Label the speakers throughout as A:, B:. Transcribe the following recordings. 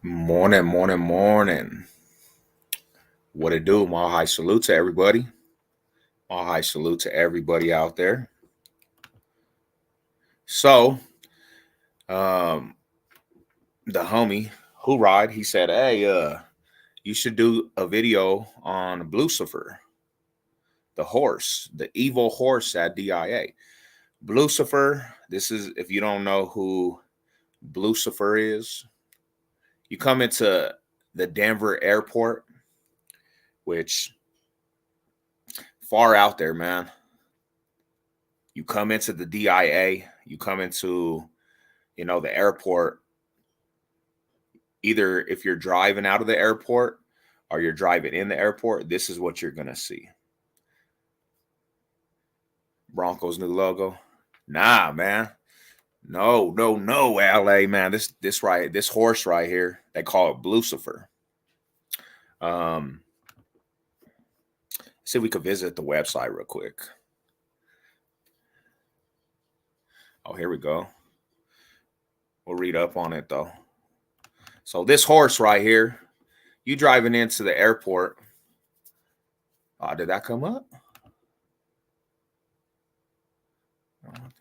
A: Morning, morning, morning. What it do? My high salute to everybody. My high salute to everybody out there. So, um, the homie who ride, he said, "Hey, you should do a video on blucifer, the horse, the evil horse at DIA." Blucifer. This is if you don't know who blucifer is. You come into the Denver airport, which far out there, man. You come into the DIA, you come into, the airport. Either if you're driving out of the airport or you're driving in the airport, this is what you're going to see. Broncos new logo. Nah, man. No, no, no, LA, man. This horse right here, they call it blucifer. See if we could visit the website real quick. Oh, here we go. We'll read up on it though. So this horse right here, you driving into the airport. Did that come up?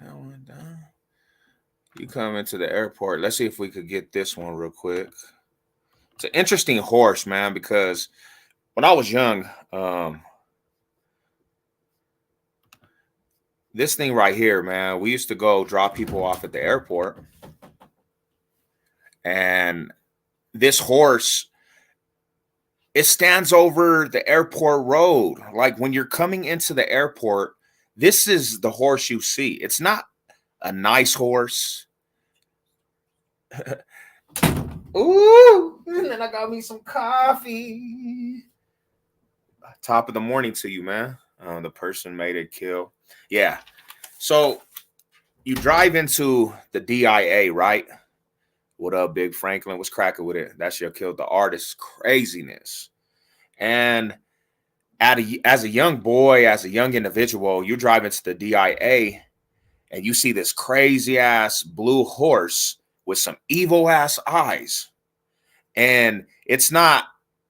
A: That one down. You come into the airport. Let's see if we could get this one real quick. It's an interesting horse, man, because when I was young, this thing right here, man, we used to go drop people off at the airport. And this horse, it stands over the airport road. Like when you're coming into the airport, this is the horse you see. It's not a nice horse. Ooh, and then I got me some coffee. Top of the morning to you, man. The person made it kill. Yeah. So you drive into the DIA, right? What up, Big Franklin? What's cracking with it? That shit killed the artist. Craziness. And as a young boy, as a young individual, you drive into the DIA and you see this crazy ass blue horse with some evil ass eyes. And it's not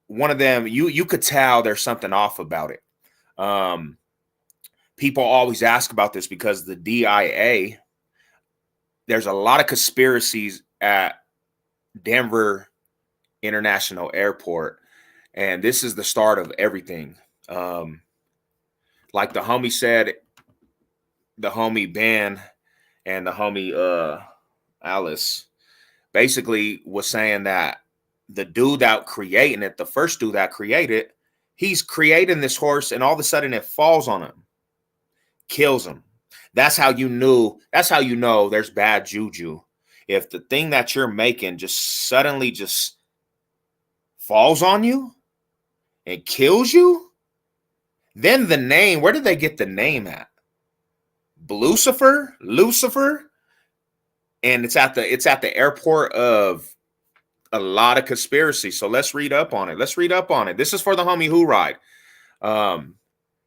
A: one of them. You could tell there's something off about it. People always ask about this because the DIA, there's a lot of conspiracies at Denver International Airport, and this is the start of everything. Like the homie said, the homie Ben and the homie Alice basically was saying that the dude that creating it, the first dude that created, he's creating this horse and all of a sudden it falls on him, kills him. That's how you know there's bad juju. If the thing that you're making just suddenly just falls on you and kills you, then the name, where did they get the name at? Lucifer, and it's at the airport of a lot of conspiracy. So let's read up on it. This is for the homie who ride.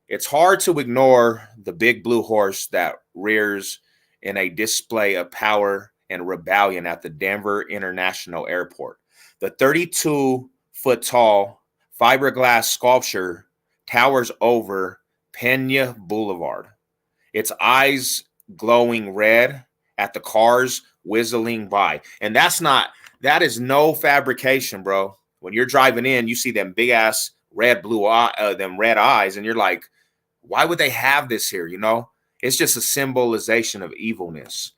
A: It's hard to ignore the big blue horse that rears in a display of power and rebellion at the Denver International Airport. The 32-foot tall fiberglass sculpture towers over Pena Boulevard, its eyes glowing red at the cars whistling by. And that is no fabrication, bro. When you're driving in, you see them big ass red eyes, and you're like, why would they have this here? It's just a symbolization of evilness.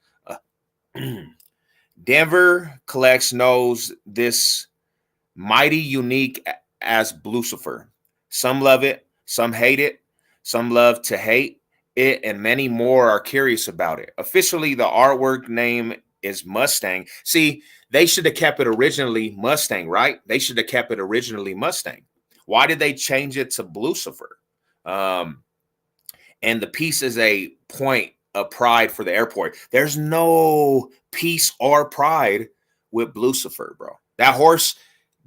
A: Denver collects knows this mighty unique as Blucifer. Some love it, some hate it, some love to hate it, and many more are curious about it. Officially, the artwork name is Mustang. See, they should have kept it originally Mustang, right? They should have kept it originally Mustang. Why did they change it to Blucifer? And the piece is a point of pride for the airport. There's no peace or pride with Blucifer, bro. That horse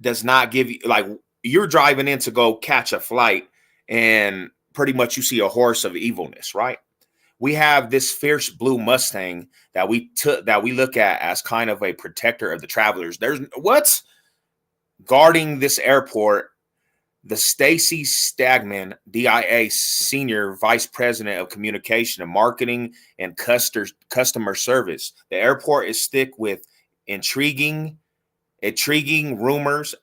A: does not give you, like, you're driving in to go catch a flight and pretty much you see a horse of evilness, right? We have this fierce blue Mustang that we look at as kind of a protector of the travelers. There's what? guarding this airport, the Stacy Stagman, DIA Senior Vice President of Communication and Marketing and Customer Service. The airport is thick with intriguing rumors,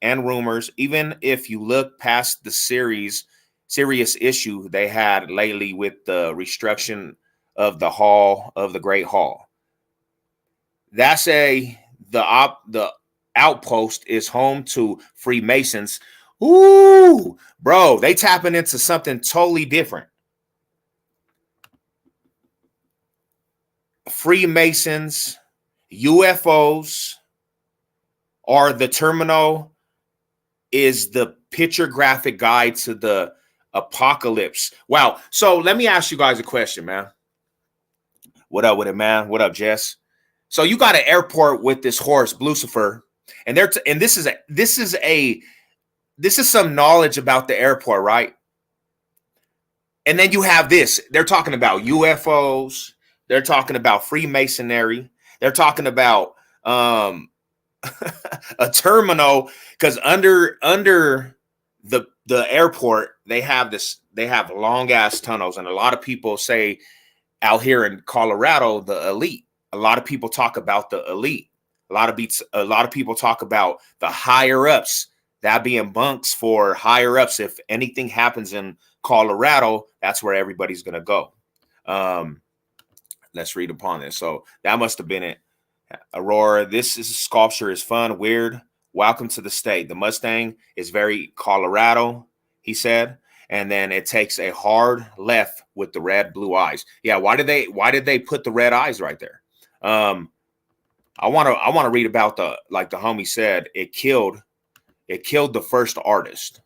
A: even if you look past the serious issue they had lately with the restructuring of the Great Hall. That's the outpost is home to Freemasons. Ooh, bro, they tapping into something totally different. Freemasons, UFOs, or the terminal is the picture graphic guide to the apocalypse. Wow. So let me ask you guys a question, man. What up with it, man? What up, Jess? So you got an airport with this horse, blucifer, and this is some knowledge about the airport, right? And then you have this. They're talking about UFOs. They're talking about Freemasonry. They're talking about a terminal, because under the airport they have long ass tunnels, and a lot of people say out here in Colorado the elite. A lot of people talk about the elite. A lot of people talk about the higher ups, that being bunks for higher ups. If anything happens in Colorado, that's where everybody's gonna go. Let's read upon this. So that must have been it. Aurora, sculpture is fun, weird. Welcome to the state. The Mustang is very Colorado, he said. And then it takes a hard left with the red blue eyes. Yeah, why did they put the red eyes right there? I want to read about the homie said, it killed the first artist.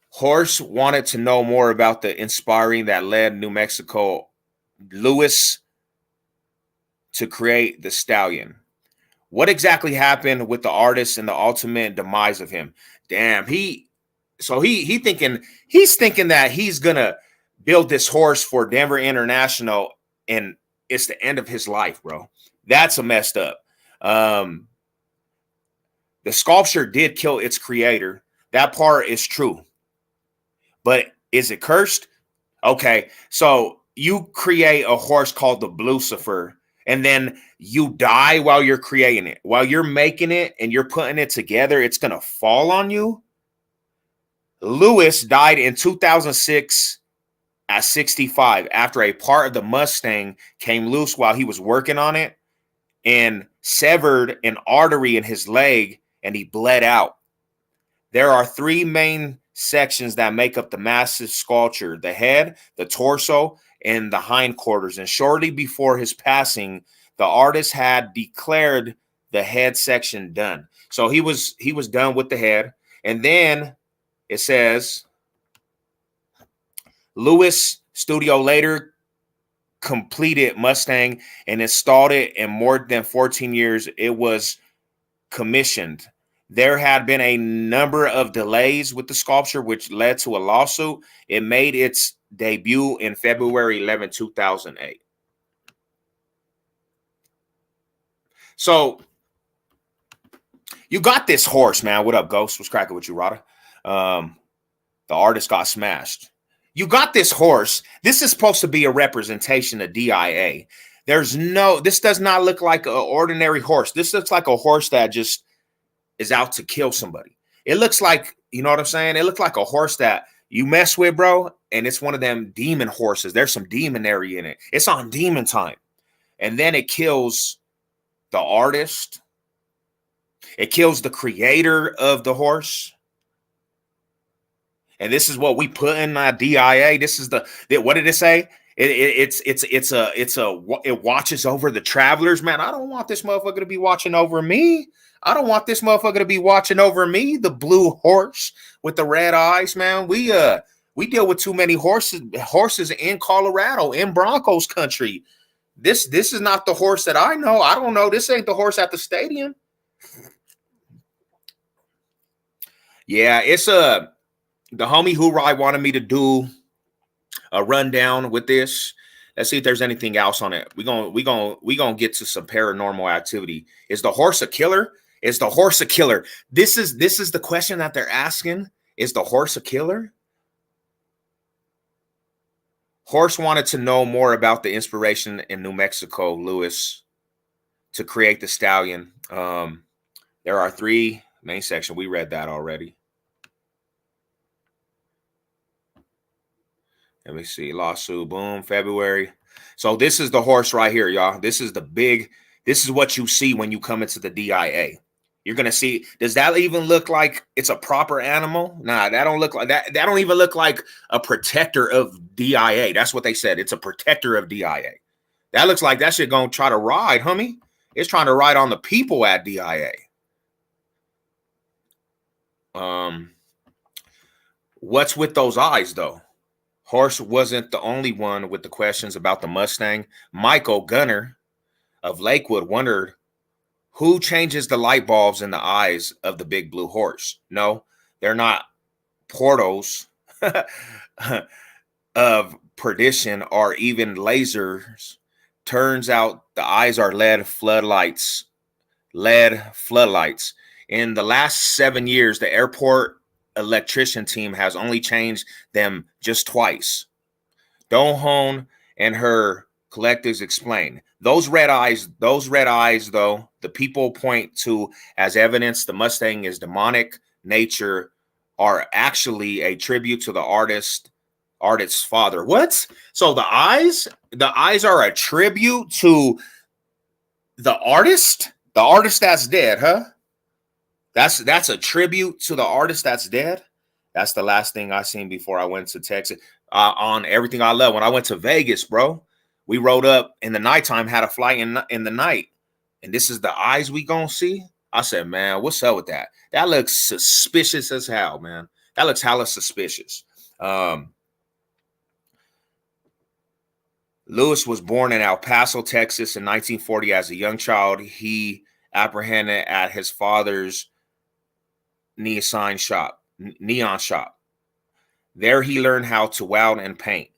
A: Horse wanted to know more about the inspiring that led New Mexico Lewis to create the stallion. What exactly happened with the artist and the ultimate demise of him? Damn, he's thinking that he's gonna build this horse for Denver International, and it's the end of his life, bro. That's a messed up. The sculpture did kill its creator. That part is true. But is it cursed? Okay, so you create a horse called the blucifer, and then you die while you're creating it. While you're making it and you're putting it together, it's going to fall on you. Lewis died in 2006 at 65 after a part of the Mustang came loose while he was working on it and severed an artery in his leg, and he bled out. There are three main sections that make up the massive sculpture: the head, the torso, and the hindquarters. And shortly before his passing, the artist had declared the head section done. So he was done with the head. And then it says Lewis Studio later completed Mustang and installed it in more than 14 years. It was commissioned. There had been a number of delays with the sculpture, which led to a lawsuit. It made its debut in February 11, 2008. So you got this horse, man. What up, Ghost? What's cracking with you, Rada? The artist got smashed. You got this horse. This is supposed to be a representation of DIA. This does not look like an ordinary horse. This looks like a horse that just is out to kill somebody. It looks like, you know what I'm saying? It looks like a horse that you mess with, bro, and it's one of them demon horses. There's some demonary in it. It's on demon time. And then it kills the artist. It kills the creator of the horse. And this is what we put in DIA. This is what did it say? It watches over the travelers, man. I don't want this motherfucker to be watching over me. I don't want this motherfucker to be watching over me. The blue horse with the red eyes, man. We deal with too many horses in Colorado, in Broncos country. This is not the horse that I know. I don't know. This ain't the horse at the stadium. Yeah, it's the homie Hoorah wanted me to do a rundown with this. Let's see if there's anything else on it. We gonna get to some paranormal activity. Is the horse a killer? Is the horse a killer? This is the question that they're asking. Is the horse a killer? Horse wanted to know more about the inspiration in New Mexico, Lewis, to create the stallion. There are 3 main sections. We read that already. Let me see. Lawsuit, boom, February. So this is the horse right here, y'all. This is what you see when you come into the DIA. You're going to see, does that even look like it's a proper animal? Nah, that don't look like that. That don't even look like a protector of DIA. That's what they said. It's a protector of DIA. That looks like that shit going to try to ride, homie. It's trying to ride on the people at DIA. What's with those eyes, though? Horse wasn't the only one with the questions about the Mustang. Michael Gunner of Lakewood wondered who changes the light bulbs in the eyes of the big blue horse. No, they're not portals of perdition or even lasers. Turns out the eyes are LED floodlights. In the last 7 years, the airport electrician team has only changed them just twice. Dohon and her collectives explain. Those red eyes, though, the people point to as evidence the Mustang is demonic nature, are actually a tribute to the artist's father. What? So the eyes are a tribute to the artist that's dead, huh? That's a tribute to the artist that's dead. That's the last thing I seen before I went to Texas. On Everything I Love. When I went to Vegas, bro, we rode up in the nighttime, had a flight in the night, and this is the eyes we gonna see. I said, man, what's up with that? That looks suspicious as hell, man. That looks hella suspicious. Lewis was born in El Paso, Texas in 1940. As a young child, he apprehended at his father's neon shop. There he learned how to weld and paint.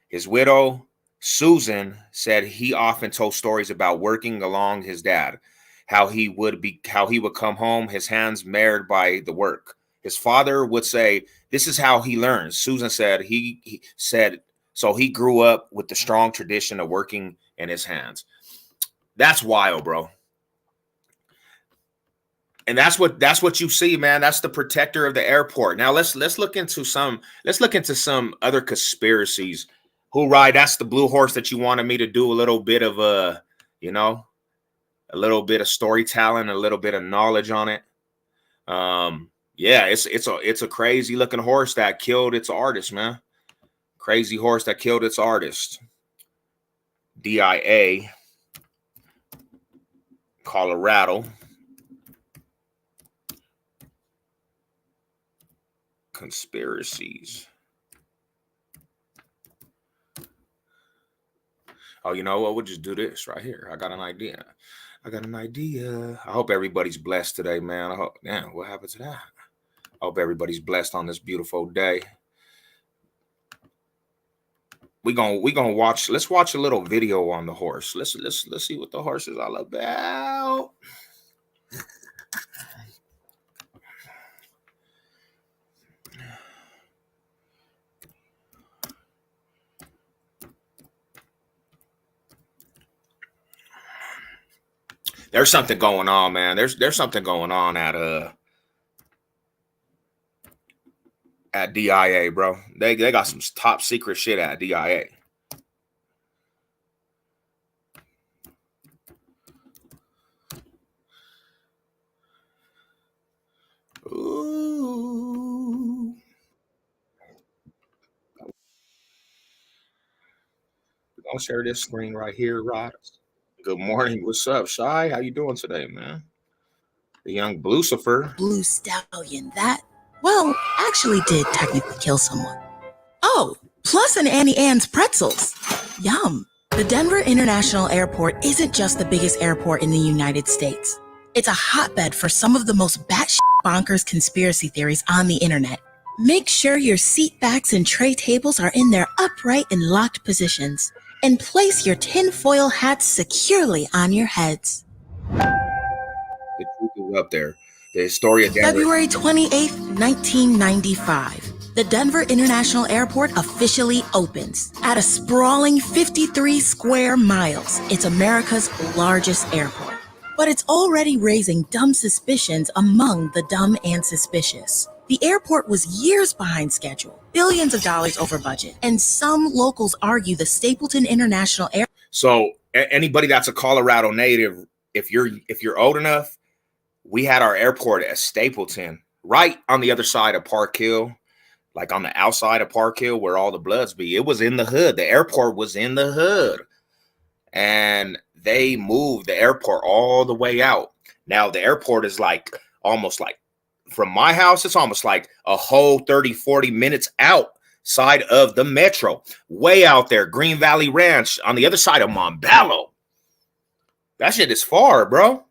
A: His widow, Susan, said he often told stories about working along his dad, how he would come home, his hands marred by the work. His father would say, this is how he learns. Susan said he said, so he grew up with the strong tradition of working in his hands. That's wild, bro. And that's what you see, man. That's the protector of the airport. Now let's look into some other conspiracies. Hoorah, that's the blue horse that you wanted me to do a little bit of a little bit of storytelling, a little bit of knowledge on it. Yeah, it's a crazy looking horse that killed its artist, man. Crazy horse that killed its artist. DIA, Colorado. Conspiracies. Oh, you know what? We'll just do this right here. I got an idea. I hope everybody's blessed today, man. What happened to that? I hope everybody's blessed on this beautiful day. We're gonna watch. Let's watch a little video on the horse. Let's see what the horse is all about. There's something going on, man. There's something going on at DIA, bro. They got some top secret shit at DIA. Ooh. I'll share this screen right here, Rod. Good morning. What's up, Shy? How you doing today, man? The young blucifer.
B: Blue stallion that, well, actually did technically kill someone. Oh, plus an Annie Ann's pretzels. Yum. The Denver International Airport isn't just the biggest airport in the United States. It's a hotbed for some of the most batshit bonkers conspiracy theories on the internet. Make sure your seat backs and tray tables are in their upright and locked positions. And place your tinfoil hats securely on your heads.
A: The truth is up there. The story of Denver.
B: February 28th, 1995. The Denver International Airport officially opens. At a sprawling 53 square miles, it's America's largest airport. But it's already raising dumb suspicions among the dumb and suspicious. The airport was years behind schedule, billions of dollars over budget, and some locals argue the Stapleton International Airport.
A: So anybody that's a Colorado native, if you're old enough, we had our airport at Stapleton, right on the other side of Park Hill, like on the outside of Park Hill where all the Bloods be. It was in the hood. The airport was in the hood. And they moved the airport all the way out. Now the airport is like almost like from my house, it's almost like a whole 30, 40 minutes outside of the metro, way out there, Green Valley Ranch on the other side of Montbello. That shit is far, bro.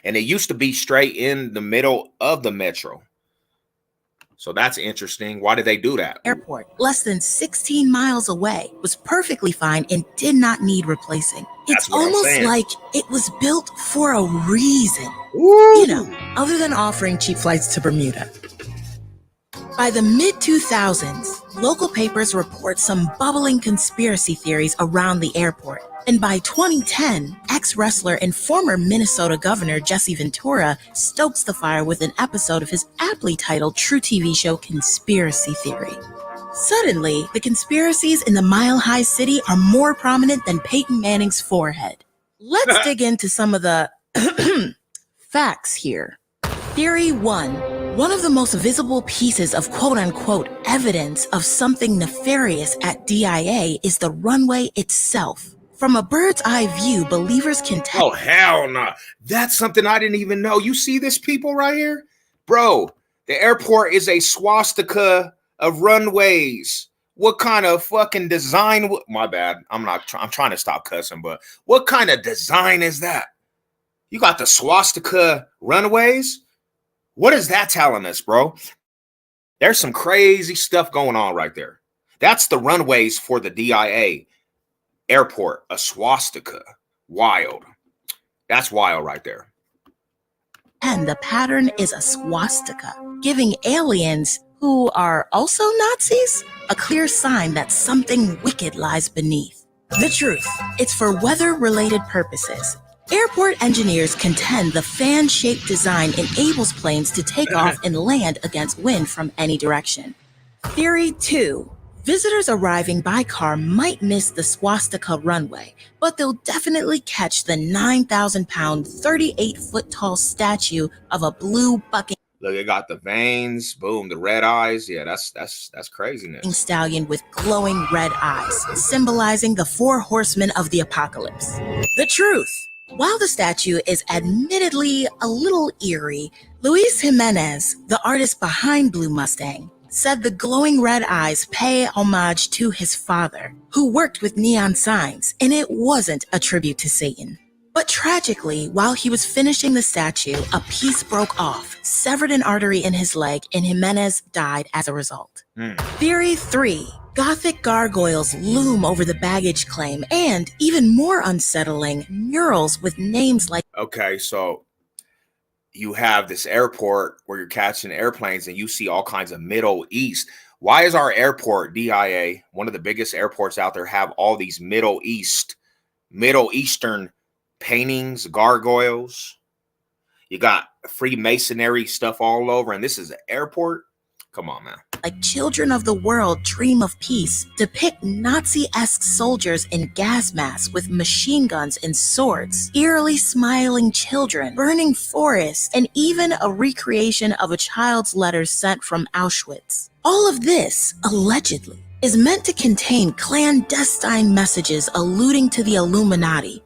A: And it used to be straight in the middle of the metro. So that's interesting. Why did they do that?
B: Airport, less than 16 miles away, was perfectly fine and did not need replacing. It's almost like it was built for a reason.
A: Ooh.
B: You know, other than offering cheap flights to Bermuda. By the mid-2000s, local papers report some bubbling conspiracy theories around the airport. And by 2010, ex-wrestler and former Minnesota Governor Jesse Ventura stokes the fire with an episode of his aptly titled true TV show Conspiracy Theory. Suddenly, the conspiracies in the mile-high city are more prominent than Peyton Manning's forehead. Let's dig into some of the facts here. Theory 1. One of the most visible pieces of quote-unquote evidence of something nefarious at DIA is the runway itself. From a bird's eye view, believers can tell.
A: Oh, hell no. That's something I didn't even know. You see this, people, right here? Bro, the airport is a swastika of runways. What kind of fucking design? My bad. I'm trying to stop cussing, but what kind of design is that? You got the swastika runways? What is that telling us, bro? There's some crazy stuff going on right there. That's the runways for the DIA airport, a swastika. Wild. That's wild right there.
B: And the pattern is a swastika, giving aliens, who are also Nazis, a clear sign that something wicked lies beneath. The truth, it's for weather-related purposes. Airport engineers contend the fan-shaped design enables planes to take off and land against wind from any direction. Theory 2. Visitors arriving by car might miss the swastika runway, but they'll definitely catch the 9,000-pound, 38-foot-tall statue of a blue bucking.
A: Look, it got the veins, boom, the red eyes. Yeah, that's craziness.
B: Stallion with glowing red eyes, symbolizing the 4 horsemen of the apocalypse. The truth. While the statue is admittedly a little eerie, Luis Jimenez, the artist behind Blue Mustang, said the glowing red eyes pay homage to his father, who worked with neon signs, and it wasn't a tribute to Satan. But tragically, while he was finishing the statue, a piece broke off, severed an artery in his leg, and Jimenez died as a result. Theory 3. Gothic gargoyles loom over the baggage claim, and, even more unsettling, murals with names like...
A: Okay, so you have this airport where you're catching airplanes and you see all kinds of Middle East. Why is our airport, DIA, one of the biggest airports out there, have all these Middle Eastern paintings, gargoyles? You got Freemasonry stuff all over, and this is an airport? Come on, man.
B: Like children of the world dream of peace, depict Nazi-esque soldiers in gas masks with machine guns and swords, eerily smiling children, burning forests, and even a recreation of a child's letters sent from Auschwitz. All of this, allegedly, is meant to contain clandestine messages alluding to the Illuminati.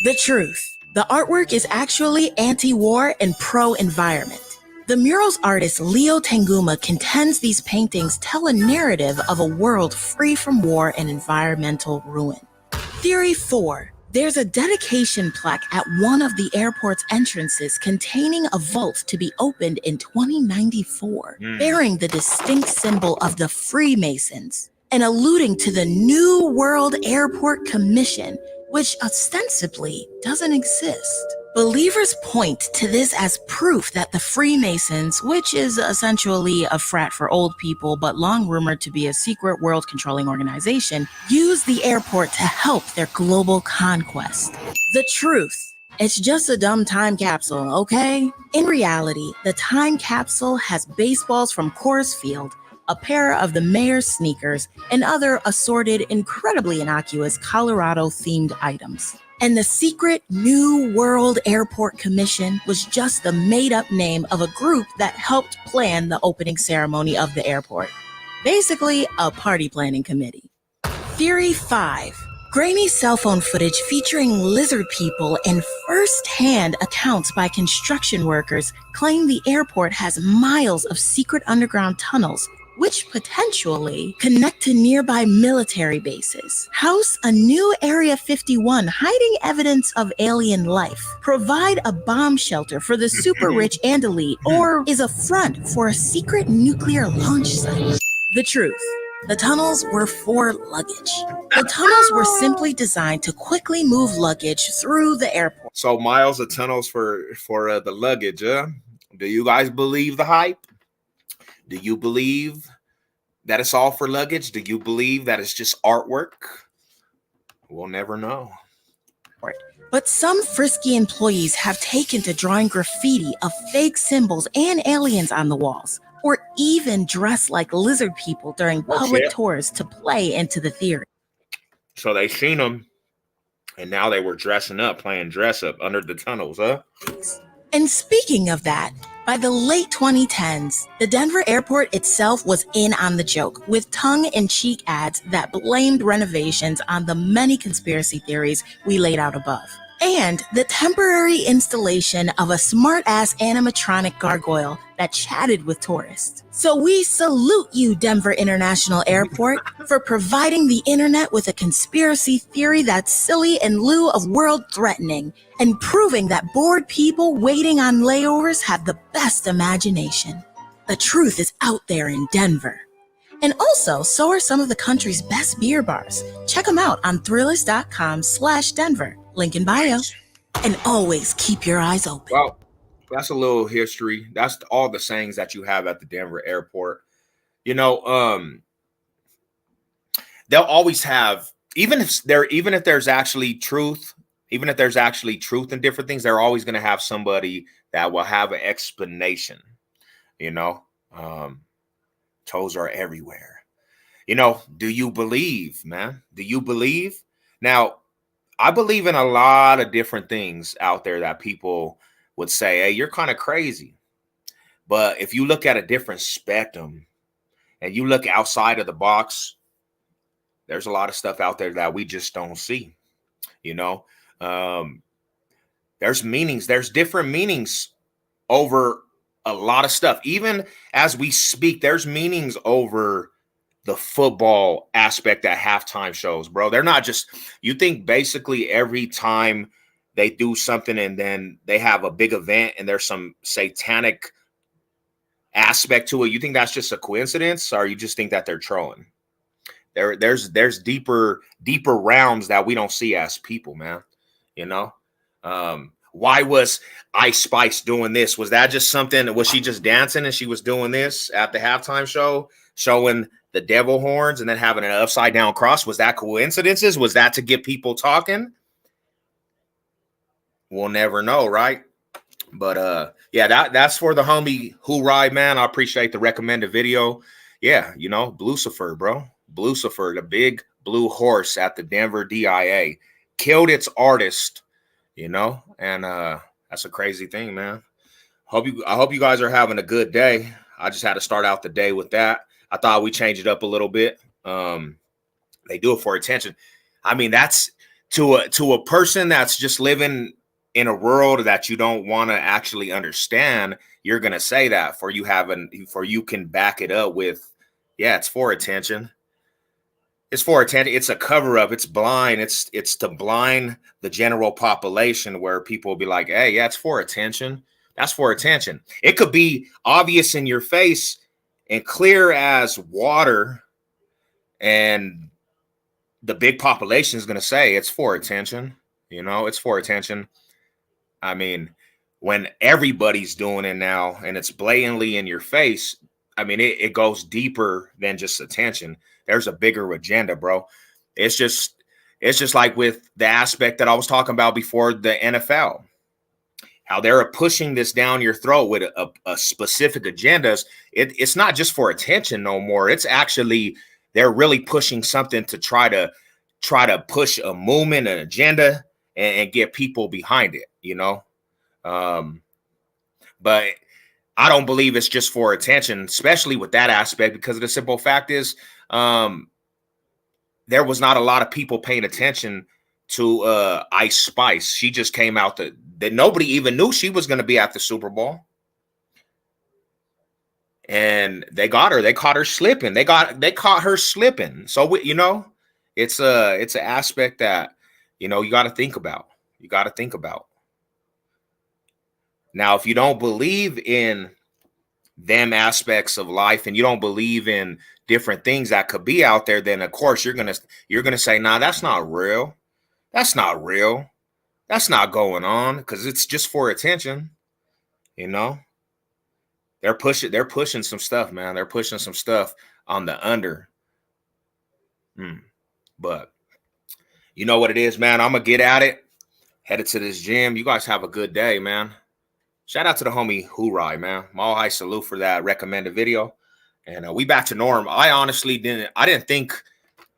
B: The truth. The artwork is actually anti-war and pro-environment. The mural's artist Leo Tanguma contends these paintings tell a narrative of a world free from war and environmental ruin. Theory 4. There's a dedication plaque at one of the airport's entrances containing a vault to be opened in 2094, bearing the distinct symbol of the Freemasons and alluding to the New World Airport Commission, which ostensibly doesn't exist. Believers point to this as proof that the Freemasons, which is essentially a frat for old people but long rumored to be a secret world-controlling organization, use the airport to help their global conquest. The truth. It's just a dumb time capsule, okay? In reality, the time capsule has baseballs from Coors Field, a pair of the mayor's sneakers, and other assorted, incredibly innocuous Colorado-themed items. And the secret New World Airport Commission was just the made-up name of a group that helped plan the opening ceremony of the airport. Basically, a party planning committee. Theory 5. Grainy cell phone footage featuring lizard people and first-hand accounts by construction workers claim the airport has miles of secret underground tunnels which potentially connect to nearby military bases, house a new Area 51 hiding evidence of alien life, provide a bomb shelter for the super rich and elite, or is a front for a secret nuclear launch site. The truth. The tunnels were for luggage. The tunnels were simply designed to quickly move luggage through the airport.
A: So miles of tunnels for the luggage, huh? Do you guys believe the hype? Do you believe that it's all for luggage? Do you believe that it's just artwork? We'll never know.
B: But some frisky employees have taken to drawing graffiti of fake symbols and aliens on the walls, or even dressed like lizard people during public tours to play into the theory.
A: So they seen them, and now they were dressing up, playing dress up under the tunnels, huh?
B: And speaking of that, by the late 2010s, the Denver airport itself was in on the joke with tongue-in-cheek ads that blamed renovations on the many conspiracy theories we laid out above. And the temporary installation of a smart-ass animatronic gargoyle that chatted with tourists. So we salute you, Denver International Airport, for providing the internet with a conspiracy theory that's silly in lieu of world-threatening, and proving that bored people waiting on layovers have the best imagination. The truth is out there in Denver. And also, so are some of the country's best beer bars. Check them out on Thrillist.com/Denver. Link in bio. And always keep your eyes open.
A: Well, that's a little history. That's all the sayings that you have at the Denver airport. You know, they'll always have, even if there's actually truth, even if there's actually truth in different things, they're always going to have somebody that will have an explanation. You know, toes are everywhere. You know, do you believe, man? Do you believe? Now, I believe in a lot of different things out there that people would say, hey, you're kind of crazy. But if you look at a different spectrum and you look outside of the box, there's a lot of stuff out there that we just don't see. You know, there's meanings, there's different meanings over a lot of stuff. Even as we speak, there's meanings over the football aspect at halftime shows, bro. They're not just, you think basically every time they do something and then they have a big event and there's some satanic aspect to it, you think that's just a coincidence, or you just think that they're trolling? There's deeper realms that we don't see as people, man. You know, why was Ice Spice doing this? Was that just something? Was she just dancing and she was doing this at the halftime show, showing the devil horns and then having an upside down cross? Was that coincidences? Was that to get people talking? We'll never know, right? But yeah, that's for the homie Who Ride, man. I appreciate the recommended video. Yeah, you know, blucifer, bro. Blucifer, the big blue horse at the Denver DIA, killed its artist, you know, and that's a crazy thing, man. I hope you guys are having a good day. I just had to start out the day with that. I thought we change it up a little bit. They do it for attention. I mean, that's to a person that's just living in a world that you don't want to actually understand. You're gonna say that for you can back it up with, yeah, it's for attention. It's for attention. It's a cover up. It's blind. It's to blind the general population, where people will be like, hey, yeah, it's for attention. That's for attention. It could be obvious in your face and clear as water, and the big population is going to say it's for attention. You know, it's for attention. I mean, when everybody's doing it now and it's blatantly in your face, I mean, it goes deeper than just attention. There's a bigger agenda, bro. It's just it's just like with the aspect that I was talking about before, the NFL, how they're pushing this down your throat with a specific agendas. It's not just for attention no more. It's actually they're really pushing something to try to push a movement, an agenda, and get people behind it. Um, but I don't believe it's just for attention, especially with that aspect, because the simple fact is, um, there was not a lot of people paying attention to Ice Spice. She just came out that nobody even knew she was going to be at the Super Bowl, and they got her. They caught her slipping. They caught her slipping. So it's an aspect that you got to think about. You got to think about. Now, if you don't believe in them aspects of life and you don't believe in different things that could be out there, then of course you're gonna say, nah, that's not real. That's not real. That's not going on, because it's just for attention. You know, they're pushing some stuff, man. They're pushing some stuff on the under. But you know what it is, man. I'm gonna get at it. Headed to this gym. You guys have a good day, man. Shout out to the homie Hooray, man. Mall high salute for that recommended video. And we back to norm. I honestly didn't think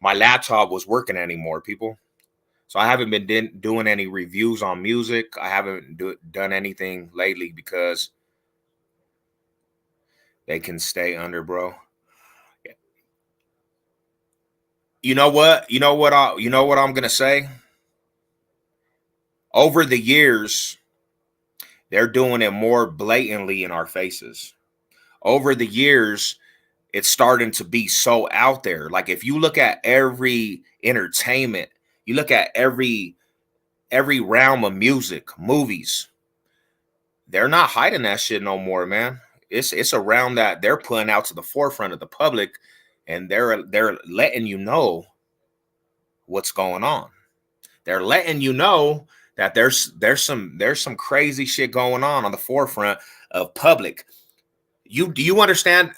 A: my laptop was working anymore, people. So I haven't been doing any reviews on music. I haven't done anything lately because they can stay under, bro. You know what? You know what I'm gonna say? Over the years, they're doing it more blatantly in our faces. Over the years, it's starting to be so out there. Like if you look at every entertainment, you look at every realm of music, movies, they're not hiding that shit no more, man. It's a realm that they're putting out to the forefront of the public, and they're letting you know what's going on. They're letting you know that there's some crazy shit going on the forefront of public. Do you understand?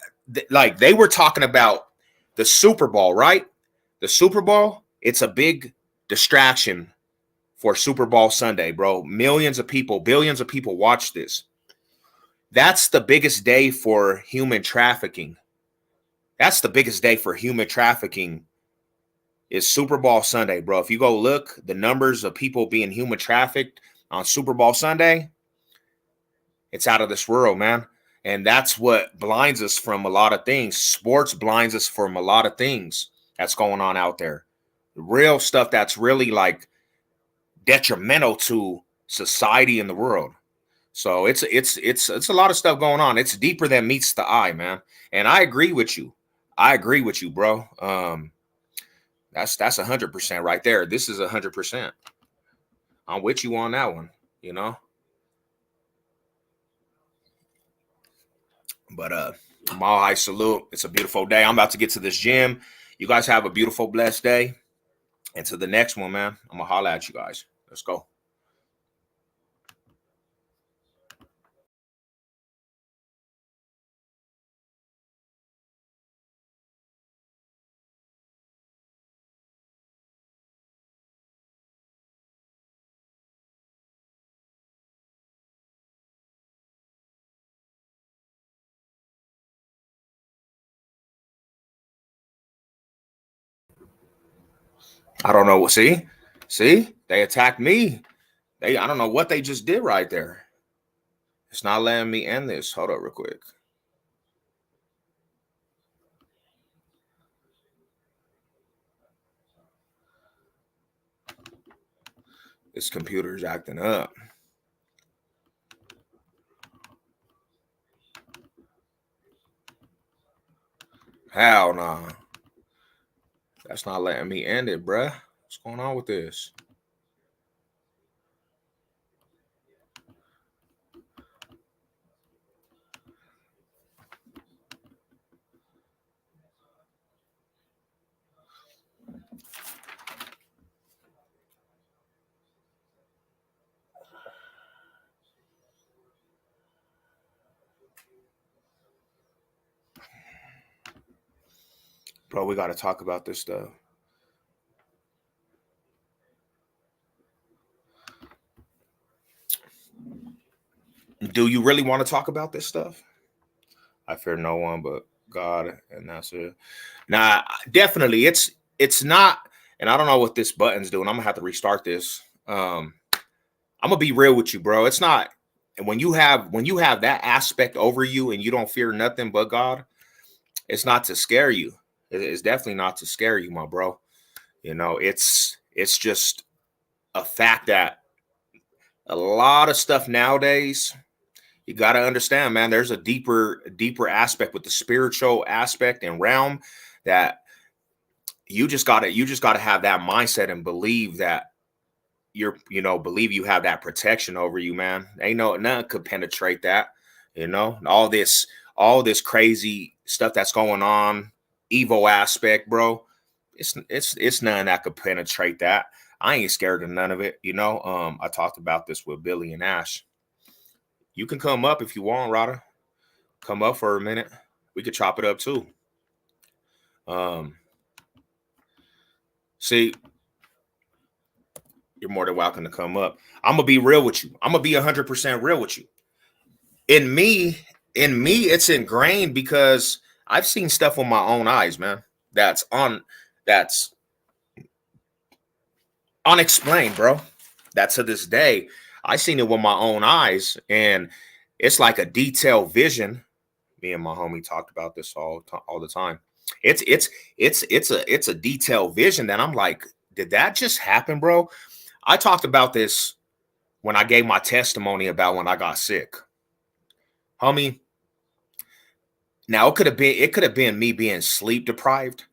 A: Like they were talking about the Super Bowl, right? The Super Bowl, it's a big distraction for Super Bowl Sunday, bro. Millions of people, billions of people watch this. That's the biggest day for human trafficking. That's the biggest day for human trafficking is Super Bowl Sunday, bro. If you go look, the numbers of people being human trafficked on Super Bowl Sunday, it's out of this world, man. And that's what blinds us from a lot of things. Sports blinds us from a lot of things that's going on out there. The real stuff that's really like detrimental to society and the world. So it's a lot of stuff going on. It's deeper than meets the eye, man. And I agree with you. I agree with you, bro. That's 100% right there. This is 100%. I'm with you on that one. You know. But Mall High salute. It's a beautiful day. I'm about to get to this gym. You guys have a beautiful, blessed day. And to the next one, man. I'm gonna holla at you guys. Let's go. I don't know. See, they attacked me. I don't know what they just did right there. It's not letting me end this. Hold up, real quick. This computer's acting up. Hell no. Nah. That's not letting me end it, bruh. What's going on with this? Bro, we got to talk about this stuff. Do you really want to talk about this stuff? I fear no one but God, and that's it. Nah, definitely, it's not. And I don't know what this button's doing. I'm gonna have to restart this. I'm gonna be real with you, bro. It's not. And when you have that aspect over you, and you don't fear nothing but God, it's not to scare you. It's definitely not to scare you, my bro. You know, it's just a fact that a lot of stuff nowadays, you got to understand, man, there's a deeper aspect with the spiritual aspect and realm that you just got to have that mindset and believe that believe you have that protection over you, man. Ain't nothing could penetrate that. All this crazy stuff that's going on, evil aspect, bro. It's none that could penetrate that. I ain't scared of none of it. I talked about this with Billy and Ash. You can come up if you want, Rada. Come up for a minute. We could chop it up too. See, you're more than welcome to come up. I'm gonna be real with you. I'm gonna be 100% real with you. In me, it's ingrained because I've seen stuff with my own eyes, man. That's unexplained, bro. That to this day, I seen it with my own eyes, and it's like a detailed vision. Me and my homie talked about this all the time. It's a detailed vision that I'm like, did that just happen, bro? I talked about this when I gave my testimony about when I got sick, homie. Now it could have been me being sleep deprived.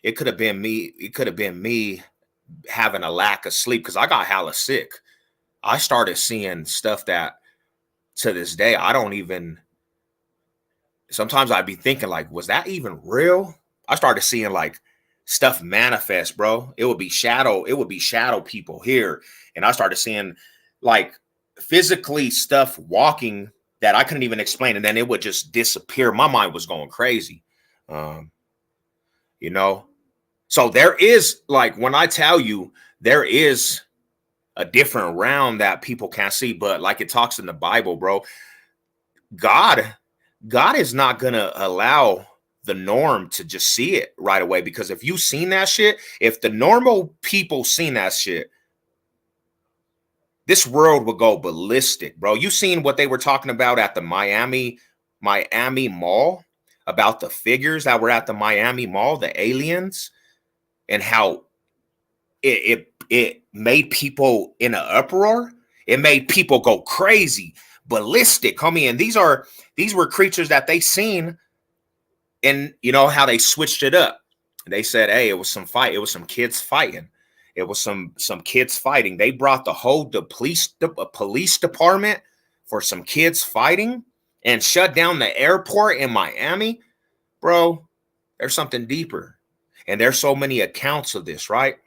A: It could have been me having a lack of sleep because I got hella sick. I started seeing stuff that to this day I don't even. Sometimes I'd be thinking like, was that even real? I started seeing like stuff manifest, bro. It would be shadow people here. And I started seeing like physically stuff walking that I couldn't even explain. And then it would just disappear. My mind was going crazy. So there is, like, when I tell you there is a different realm that people can't see, but like it talks in the Bible, bro, God is not going to allow the norm to just see it right away. Because if you seen that shit, if the normal people seen that shit, this world would go ballistic, bro. You seen what they were talking about at the Miami Mall about the figures that were at the Miami Mall, the aliens, and how it made people in an uproar. It made people go crazy, ballistic, homie. And these were creatures that they seen, and you know how they switched it up. They said, hey, it was some fight. It was some kids fighting. It was some kids fighting. They brought the police department for some kids fighting and shut down the airport in Miami. Bro, there's something deeper. And there's so many accounts of this, right?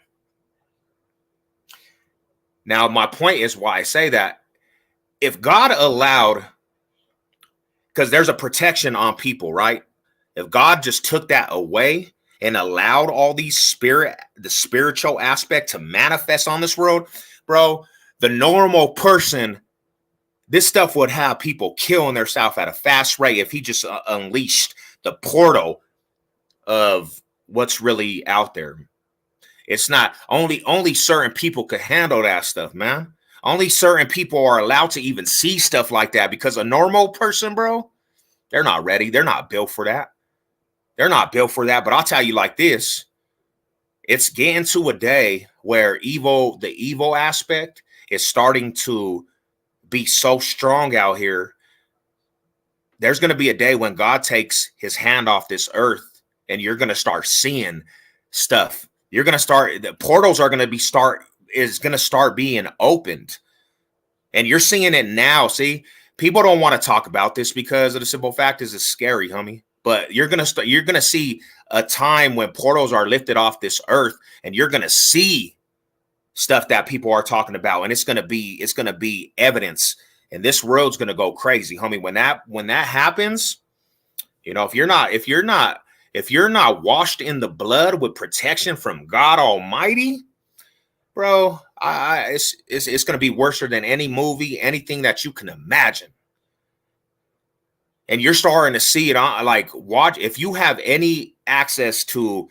A: Now, my point is why I say that. If God allowed, because there's a protection on people, right? If God just took that away and allowed all these the spiritual aspect to manifest on this world, bro, the normal person, this stuff would have people killing themselves at a fast rate if he just unleashed the portal of what's really out there. It's not only certain people could handle that stuff, man. Only certain people are allowed to even see stuff like that, because a normal person, bro, they're not ready. They're not built for that. They're not built for that. But I'll tell you like this. It's getting to a day where the evil aspect is starting to be so strong out here. There's going to be a day when God takes his hand off this earth, and you're going to start seeing stuff. You're going to start, the portals are going to start being opened. And you're seeing it now. See, people don't want to talk about this because of the simple fact is it's scary, homie. But you're going to see a time when portals are lifted off this earth, and you're going to see stuff that people are talking about. And it's going to be evidence, and this world's going to go crazy, homie. When that happens, You know, if you're not washed in the blood with protection from God Almighty, bro, it's going to be worse than any movie, anything that you can imagine. And you're starting to see it on, like, watch, if you have any access to,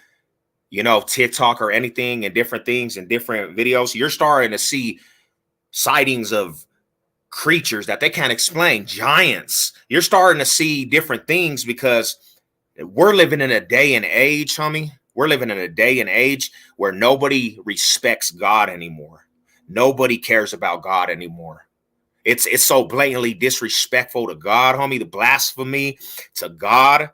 A: you know, TikTok or anything and different things and different videos, you're starting to see sightings of creatures that they can't explain, giants. You're starting to see different things because we're living in a day and age, homie. We're living in a day and age where nobody respects God anymore. Nobody cares about God anymore. It's so blatantly disrespectful to God, homie, the blasphemy to God.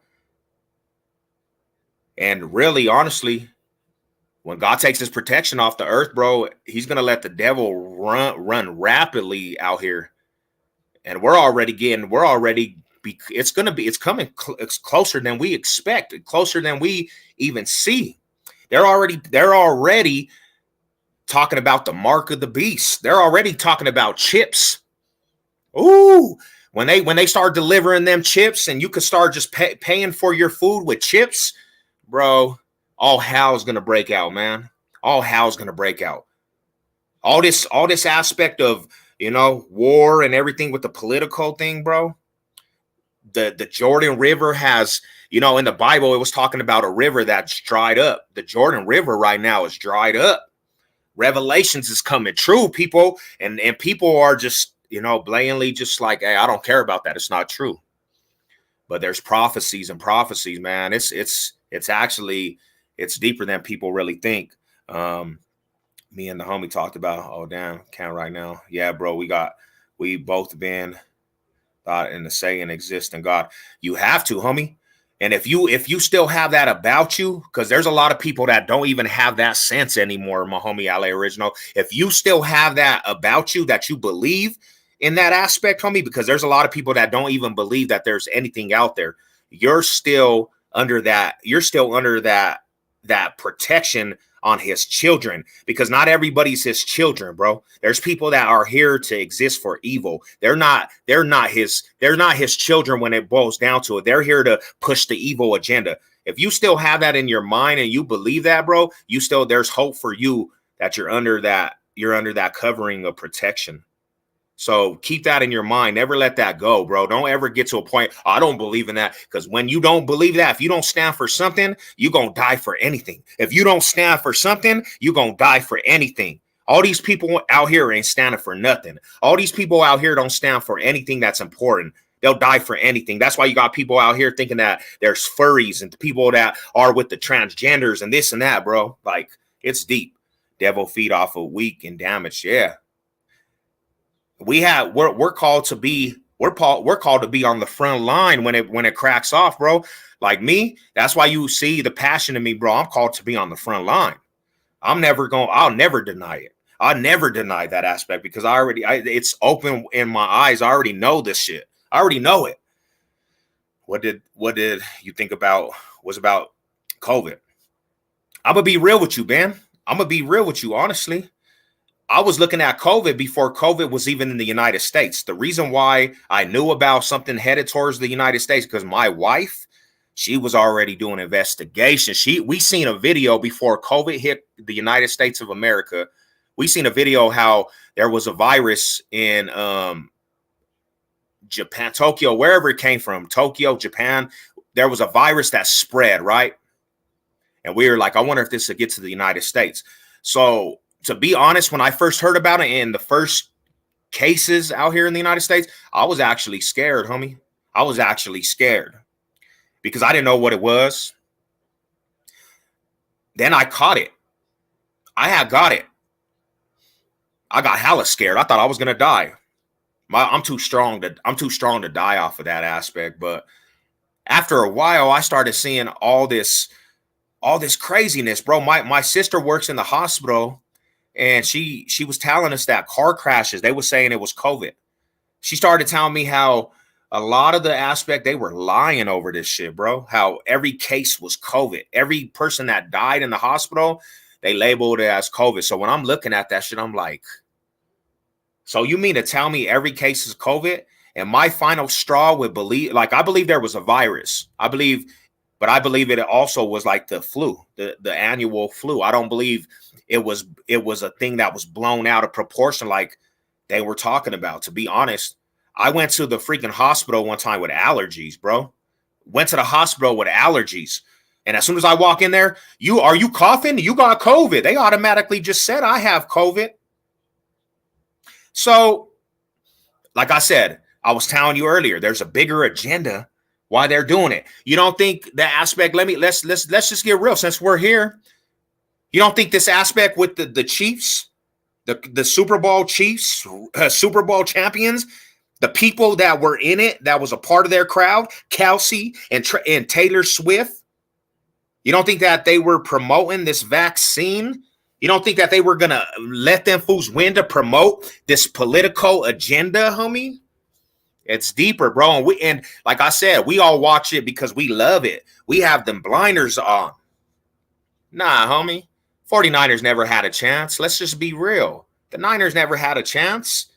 A: And really, honestly, when God takes his protection off the earth, bro, he's going to let the devil run rapidly out here. And it's coming it's closer than we expect, closer than we even see. They're already talking about the mark of the beast. They're already talking about chips. Ooh, when they start delivering them chips and you can start just paying for your food with chips, bro, all hell's gonna break out, man. All hell's gonna break out. All this aspect of, you know, war and everything with the political thing, bro. The Jordan River has, you know, in the Bible it was talking about a river that's dried up. The Jordan River right now is dried up. Revelations is coming true, people, and people are just, you know, blatantly just like, hey, I don't care about that. It's not true. But there's prophecies and prophecies, man. It's actually, it's deeper than people really think. Me and the homie talked about, oh damn, can't right now. Yeah, bro, we both been thought in the saying exist in God. You have to, homie. And if you still have that about you, because there's a lot of people that don't even have that sense anymore, my homie LA Original. If you still have that about you, that you believe in that aspect, homie, because there's a lot of people that don't even believe that there's anything out there. You're still under that protection on his children, because not everybody's his children, bro. There's people that are here to exist for evil. They're not his children when it boils down to it. They're here to push the evil agenda. If you still have that in your mind and you believe that, bro, there's hope for you, that you're under that covering of protection. So keep that in your mind. Never let that go, bro. Don't ever get to a point, I don't believe in that. Because when you don't believe that, if you don't stand for something, you're going to die for anything. If you don't stand for something, you're going to die for anything. All these people out here ain't standing for nothing. All these people out here don't stand for anything that's important. They'll die for anything. That's why you got people out here thinking that there's furries and people that are with the transgenders and this and that, bro. Like, it's deep. Devil feed off of weak and damaged. Yeah. We're called to be on the front line when it cracks off, bro. Like me, that's why you see the passion in me, bro. I'm called to be on the front line. I'll never deny it. I'll never deny that aspect, because it's open in my eyes. I already know this shit. I already know it. What did you think about COVID? I'm gonna be real with you, man. I'm gonna be real with you, honestly. I was looking at COVID before COVID was even in the United States. The reason why I knew about something headed towards the United States, because my wife, she was already doing investigations. We seen a video before COVID hit the United States of America. We seen a video how there was a virus in Japan, Tokyo, wherever it came from, Tokyo, Japan. There was a virus that spread, right? And we were like, I wonder if this will get to the United States. So, to be honest, when I first heard about it in the first cases out here in the United States, I was actually scared, homie. I was actually scared because I didn't know what it was. Then I caught it. I had got it. I got hella scared. I thought I was gonna die. I'm too strong to die off of that aspect. But after a while, I started seeing all this craziness, bro. My sister works in the hospital. And she was telling us that car crashes, they were saying it was COVID. She started telling me how a lot of the aspect, they were lying over this shit, bro. How every case was COVID. Every person that died in the hospital, they labeled it as COVID. So when I'm looking at that shit, I'm like, so you mean to tell me every case is COVID? And my final straw would believe, like, I believe there was a virus. But I believe it also was like the flu, the annual flu. I don't believe it was a thing that was blown out of proportion like they were talking about. To be honest, I went to the freaking hospital one time with allergies, bro. Went to the hospital with allergies. And as soon as I walk in there, are you coughing? You got COVID. They automatically just said I have COVID. So, like I said, I was telling you earlier, there's a bigger agenda why they're doing it. You don't think the aspect, let's just get real since we're here. You don't think this aspect with the Chiefs, the Super Bowl Chiefs, Super Bowl champions, the people that were in it, that was a part of their crowd, Kelsey and Taylor Swift, you don't think that they were promoting this vaccine? You don't think that they were going to let them fools win to promote this political agenda, homie? It's deeper, bro. And like I said, we all watch it because we love it. We have them blinders on. Nah, homie. 49ers never had a chance. Let's just be real. The Niners never had a chance.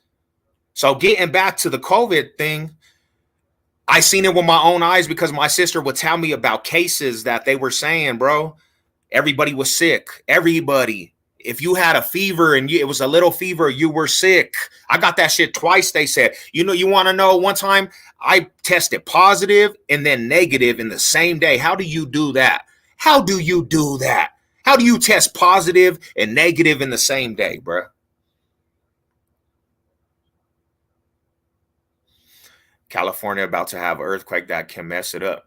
A: So getting back to the COVID thing, I seen it with my own eyes because my sister would tell me about cases that they were saying, bro, everybody was sick. Everybody. If you had a fever and it was a little fever, you were sick. I got that shit twice, they said. You know, you want to know, one time I tested positive and then negative in the same day. How do you do that? How do you do that? How do you test positive and negative in the same day, bro? California about to have an earthquake that can mess it up.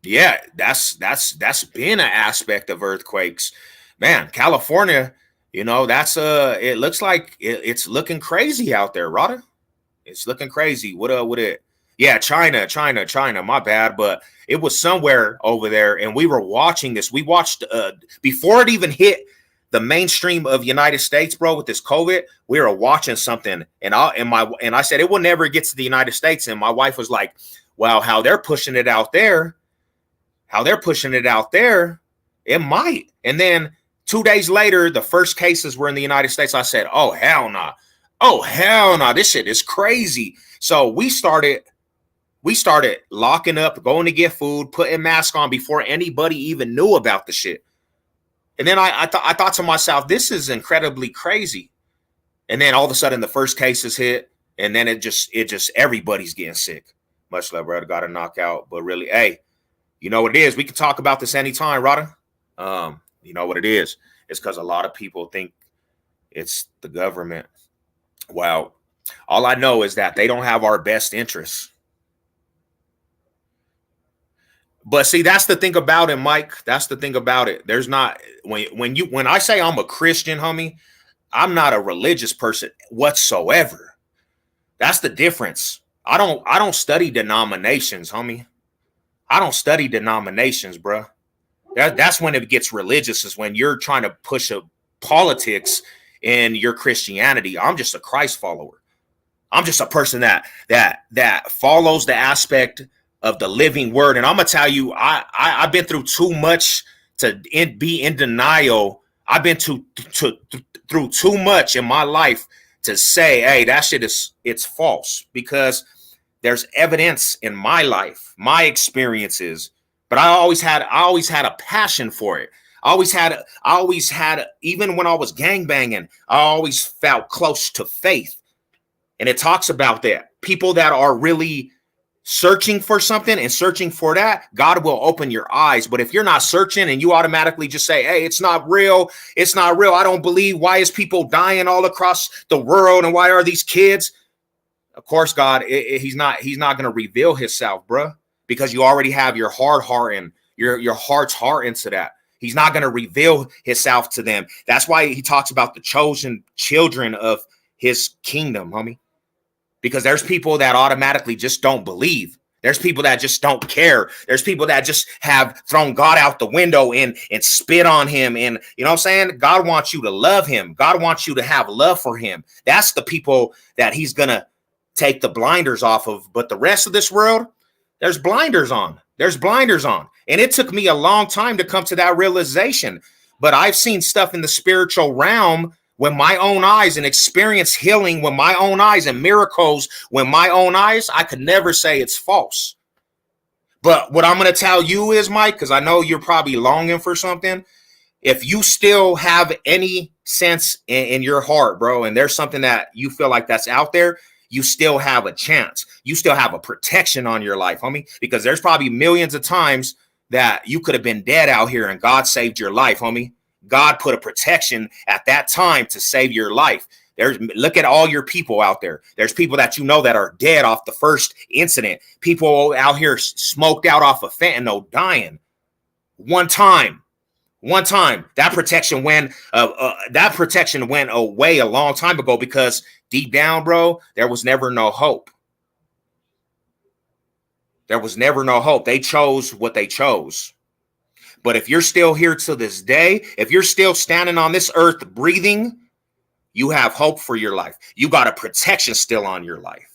A: Yeah, that's been an aspect of earthquakes. Man, California, you know, it looks like it's looking crazy out there, Rada. It's looking crazy. What it? Yeah, China, my bad, but it was somewhere over there and we were watching this. We watched before it even hit the mainstream of United States, bro, with this COVID. We were watching something and I said it will never get to the United States, and my wife was like, "Wow, how they're pushing it out there. It might." And then 2 days later, the first cases were in the United States. I said, "Oh, hell no. Oh, hell no. This shit is crazy." So we started locking up, going to get food, putting masks on before anybody even knew about the shit. And then I thought to myself, this is incredibly crazy. And then all of a sudden the first cases hit, and then it just everybody's getting sick. Much love, brother. Got a knockout. But really, hey, you know what it is? We can talk about this anytime, Rada. You know what it is? It's because a lot of people think it's the government. Well, all I know is that they don't have our best interests. But see, that's the thing about it, Mike. That's the thing about it. There's not when I say I'm a Christian, homie, I'm not a religious person whatsoever. That's the difference. I don't study denominations, homie. I don't study denominations, bro. That's when it gets religious, is when you're trying to push a politics in your Christianity. I'm just a Christ follower. I'm just a person that follows the aspect of the living word. And I'm gonna tell you, I've been through too much to be in denial. I've been through too much in my life to say, hey, that shit it's false, because there's evidence in my life, my experiences. But I always had a passion for it. I always had, even when I was gangbanging, I always felt close to faith. And it talks about that. People that are really searching for something and searching for that, God will open your eyes. But if you're not searching and you automatically just say, hey, it's not real. I don't believe. Why is people dying all across the world? And why are these kids? Of course, God, he's not going to reveal himself, bro, because you already have your heart and your heart's heart into that. He's not going to reveal himself to them. That's why he talks about the chosen children of his kingdom, homie. Because there's people that automatically just don't believe. There's people that just don't care. There's people that just have thrown God out the window and spit on him. And you know what I'm saying? God wants you to love him. God wants you to have love for him. That's the people that he's going to take the blinders off of. But the rest of this world, there's blinders on. And it took me a long time to come to that realization. But I've seen stuff in the spiritual realm with my own eyes and experience healing with my own eyes and miracles with my own eyes, I could never say it's false. But what I'm going to tell you is, Mike, because I know you're probably longing for something. If you still have any sense in your heart, bro, and there's something that you feel like that's out there, you still have a chance. You still have a protection on your life, homie, because there's probably millions of times that you could have been dead out here and God saved your life, homie. God put a protection at that time to save your life. Look at all your people out there. There's people that you know that are dead off the first incident. People out here smoked out off of fentanyl, dying. One time, that protection went away a long time ago, because deep down, bro, there was never no hope. There was never no hope. They chose what they chose. But if you're still here to this day, if you're still standing on this earth breathing, you have hope for your life. You got a protection still on your life.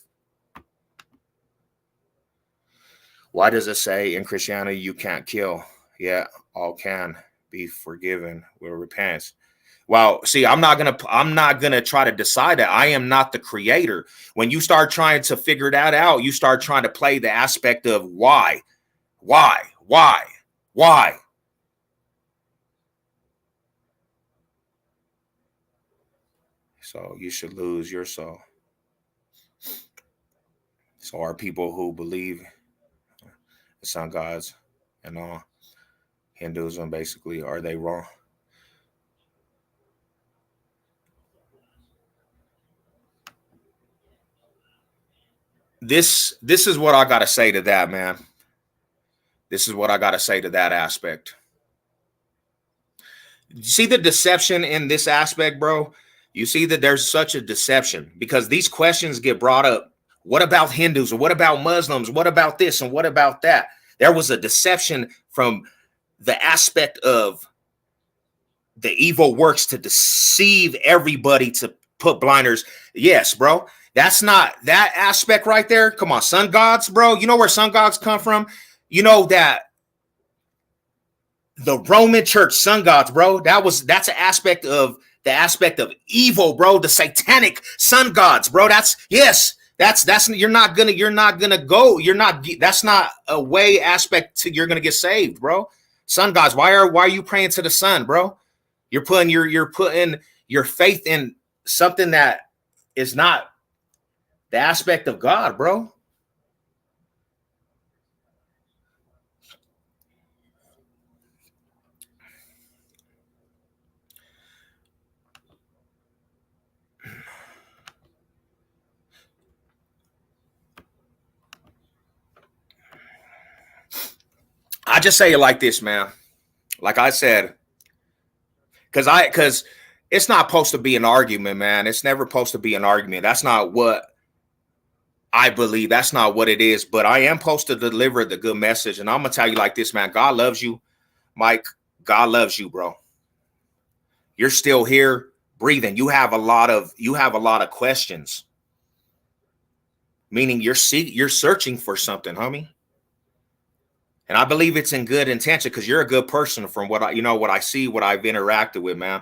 A: Why does it say in Christianity you can't kill? Yeah, all can be forgiven with repentance. Well, see, I'm not gonna try to decide that. I am not the creator. When you start trying to figure that out, you start trying to play the aspect of why. So you should lose your soul. So are people who believe in sun gods and all Hinduism, basically, are they wrong? This is what I gotta say to that, man. This is what I gotta say to that aspect. You see the deception in this aspect, bro? You see that there's such a deception because these questions get brought up. What about Hindus? Or what about Muslims? What about this? And what about that? There was a deception from the aspect of the evil works to deceive everybody, to put blinders. Yes, bro. That's not that aspect right there. Come on, sun gods, bro. You know where sun gods come from? You know that the Roman church sun gods, bro. That's an aspect of evil, bro. The satanic sun gods, bro. That's you're not gonna go. That's not a way aspect to you're gonna get saved, bro. Sun gods. Why are you praying to the sun, bro? You're putting your faith in something that is not the aspect of God, bro. I just say it like this, man. Like I said, because it's not supposed to be an argument, man. It's never supposed to be an argument. That's not what I believe. That's not what it is. But I am supposed to deliver the good message. And I'm gonna tell you like this, man. God loves you, Mike. God loves you, bro. You're still here breathing. You have a lot of questions. Meaning you're searching for something, homie. And I believe it's in good intention because you're a good person from what I see, what I've interacted with, man.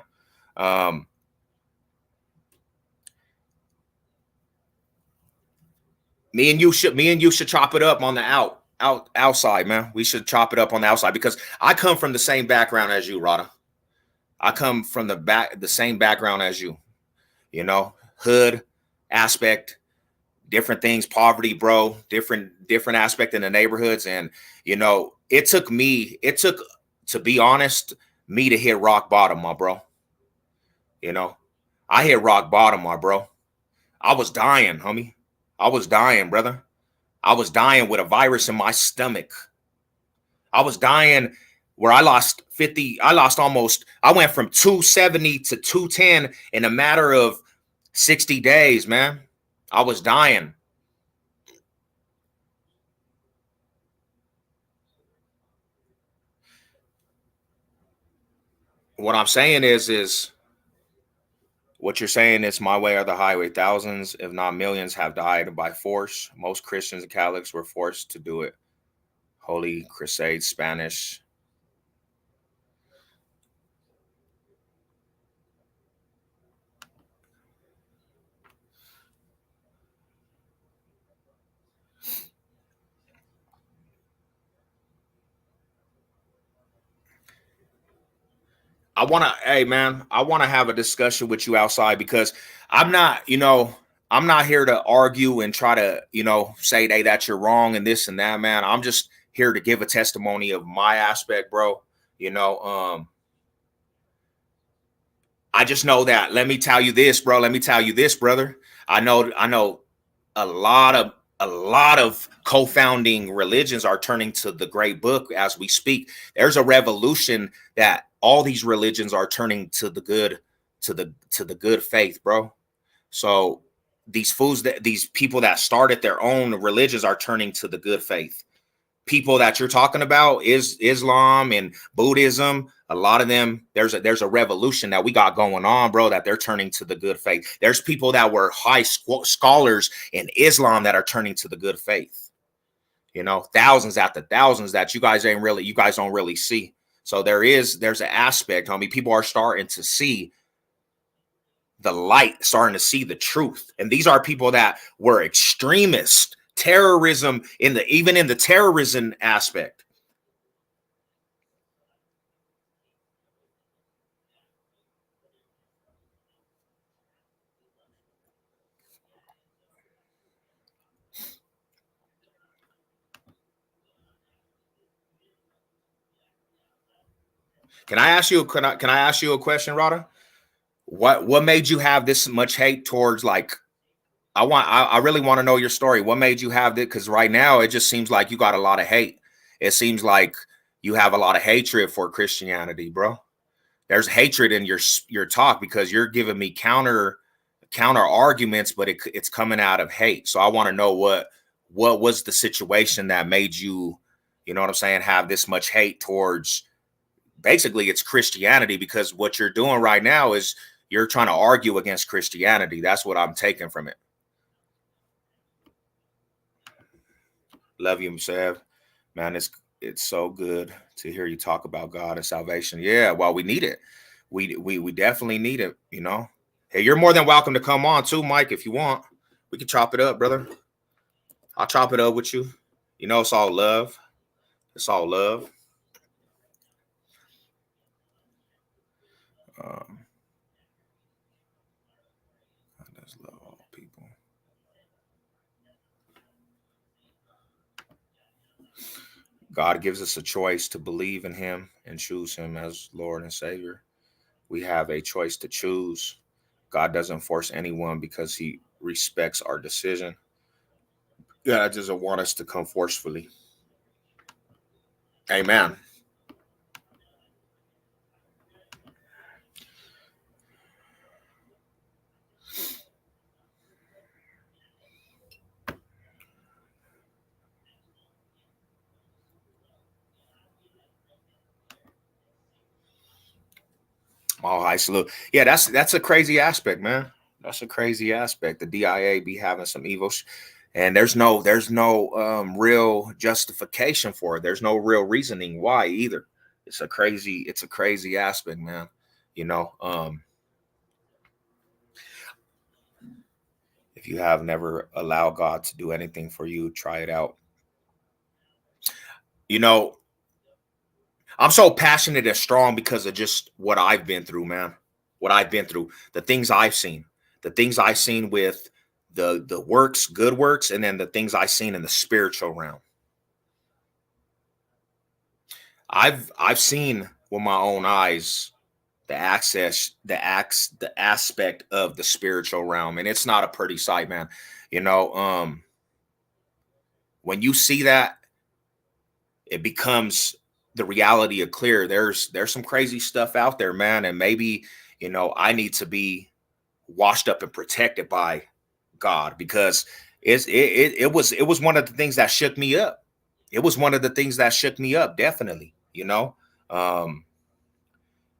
A: Me and you should chop it up on the outside, man. We should chop it up on the outside because I come from the same background as you, Rada. I come from the same background as you. You know, hood aspect, different things, poverty, bro, different aspect in the neighborhoods. And, it took, to be honest, me to hit rock bottom, my bro. I hit rock bottom, my bro. I was dying, homie. I was dying, brother. I was dying with a virus in my stomach. I was dying where I lost 50. I went from 270 to 210 in a matter of 60 days, man. I was dying. What I'm saying is what you're saying is my way or the highway. Thousands, if not millions, have died by force. Most Christians and Catholics were forced to do it. Holy Crusade, Spanish. I want to, hey man, I want to have a discussion with you outside because I'm not, I'm not here to argue and try to, say, hey, that you're wrong and this and that, man. I'm just here to give a testimony of my aspect, bro. You know, I just know that. Let me tell you this, bro. Let me tell you this, brother. I know a lot of co-founding religions are turning to the great book as we speak. There's a revolution that all these religions are turning to the good, to the good faith, bro. So these people that started their own religions are turning to the good faith. People that you're talking about is Islam and Buddhism. A lot of them, there's a revolution that we got going on, bro, that they're turning to the good faith. There's people that were high scholars in Islam that are turning to the good faith. Thousands after thousands that you guys don't really see. So there's an aspect, homie. People are starting to see the light, starting to see the truth. And these are people that were extremists, terrorism even in the terrorism aspect. Can I ask you a question, Rada? What made you have this much hate towards, like, I really want to know your story. What made you have that? Because right now it just seems like you got a lot of hate. It seems like you have a lot of hatred for Christianity, bro. There's hatred in your talk because you're giving me counter arguments, but it's coming out of hate. So I want to know what was the situation that made you, you know what I'm saying, have this much hate towards, basically it's Christianity, because what you're doing right now is you're trying to argue against Christianity. That's what I'm taking from it. Love you, Sev. Man, it's so good to hear you talk about God and salvation. Yeah, well, we need it. We definitely need it, Hey, you're more than welcome to come on too, Mike, if you want. We can chop it up, brother. I'll chop it up with you. It's all love. It's all love. Um, I just love all people. God gives us a choice to believe in him and choose him as Lord and Savior. We have a choice to choose. God doesn't force anyone because he respects our decision. God doesn't want us to come forcefully. Amen. Oh, I salute. Yeah, that's a crazy aspect, man. That's a crazy aspect. The DIA be having some evil, and there's no real justification for it. There's no real reasoning why either. It's a crazy aspect, man. You know, um, if you have never allowed God to do anything for you, try it out. You know, I'm so passionate and strong because of just what I've been through, man. What I've been through, the things I've seen with the works, good works, and then the things I've seen in the spiritual realm. I've seen with my own eyes the aspect of the spiritual realm, and it's not a pretty sight, man. You know, when you see that, it becomes the reality of clear. There's some crazy stuff out there, man, and maybe I need to be washed up and protected by God, because it was one of the things that shook me up. It was one of the things that shook me up, definitely. Um,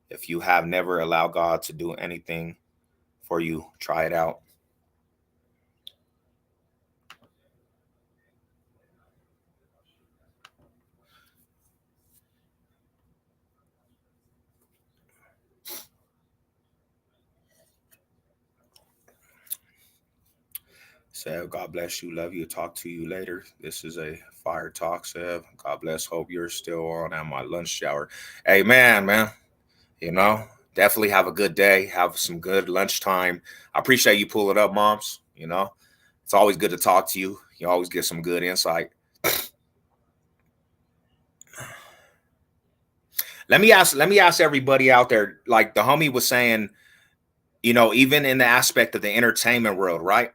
A: if you have never allowed God to do anything for you, try it out. Sev, God bless you. Love you. Talk to you later. This is a fire talk, Sev. God bless. Hope you're still on at my lunch shower. Hey, man. You know, definitely have a good day. Have some good lunchtime. I appreciate you pulling up, moms. You know, it's always good to talk to you. You always get some good insight. Let me ask everybody out there, like the homie was saying, you know, even in the aspect of the entertainment world, right?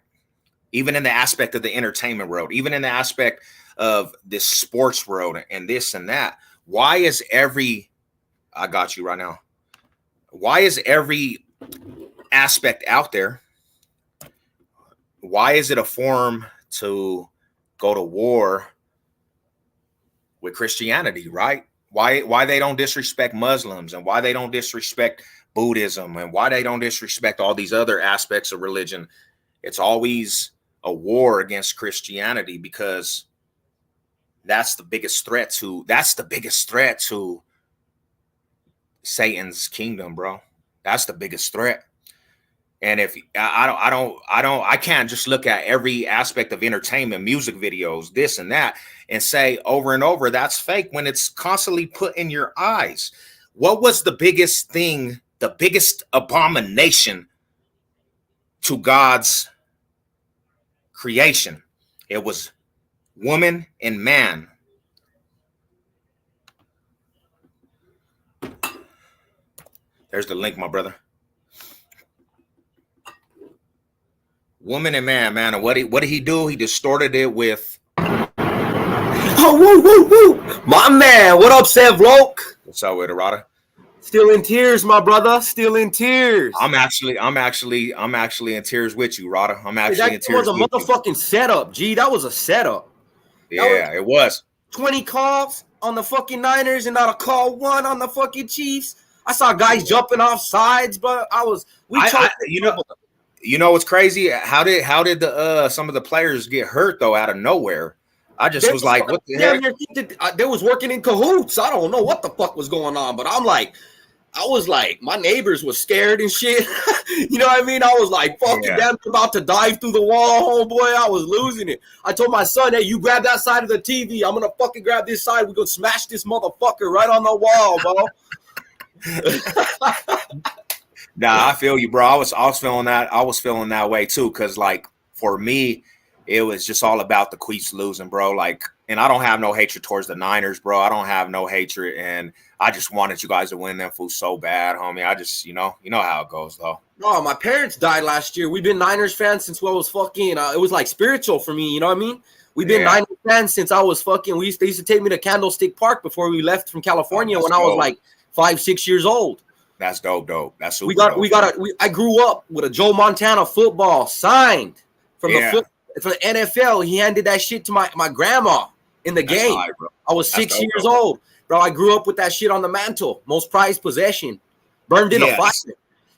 A: Even in the aspect of the entertainment world, even in the aspect of this sports world and this and that, why is I got you right now. Why is every aspect out there? Why is it a form to go to war with Christianity, right? Why they don't disrespect Muslims and why they don't disrespect Buddhism and why they don't disrespect all these other aspects of religion? It's always a war against Christianity because that's the biggest threat to Satan's kingdom, bro. That's the biggest threat. And if I can't just look at every aspect of entertainment, music videos, this and that, and say over and over that's fake when it's constantly put in your eyes. What was the biggest thing, the biggest abomination to God's creation? It was woman and man. There's the link, my brother. Woman and man. And what did he do? He distorted it with.
C: Oh, woo, woo, woo. My man. What up, Sevlok?
A: What's up with Arada?
C: Still in tears, my brother. Still in tears.
A: I'm actually in tears with you, Rada. I'm actually in tears.
C: That was a motherfucking setup, G. That was a setup.
A: Yeah, it was.
C: 20 calls on the fucking Niners and not a call one on the fucking Chiefs. I saw guys jumping off sides, but
A: you know what's crazy? How did the some of the players get hurt though out of nowhere? I just was like, what the heck?
C: They was working in cahoots. I don't know what the fuck was going on, but I was like, my neighbors was scared and shit. You know what I mean? I was like, fucking damn, about to dive through the wall, homeboy. I was losing it. I told my son, hey, you grab that side of the TV. I'm gonna fucking grab this side. We're gonna smash this motherfucker right on the wall, bro.
A: Nah, I feel you, bro. I was feeling that. I was feeling that way too, because like for me, it was just all about the Chiefs losing, bro. Like, and I don't have no hatred towards the Niners, bro. I don't have no hatred, and I just wanted you guys to win them fools so bad, homie. I just, you know how it goes, though.
C: No, my parents died last year. We've been Niners fans since it was like spiritual for me. You know what I mean? We've been Niners fans since I was fucking. They used to take me to Candlestick Park before we left from California when I was like 5-6 years old.
A: That's dope. That's super dope.
C: I grew up with a Joe Montana football signed from the NFL. He handed that shit to my grandma in the game. High, I was 6 years old, bro. I grew up with that shit on the mantle, most prized possession, burned in a fire.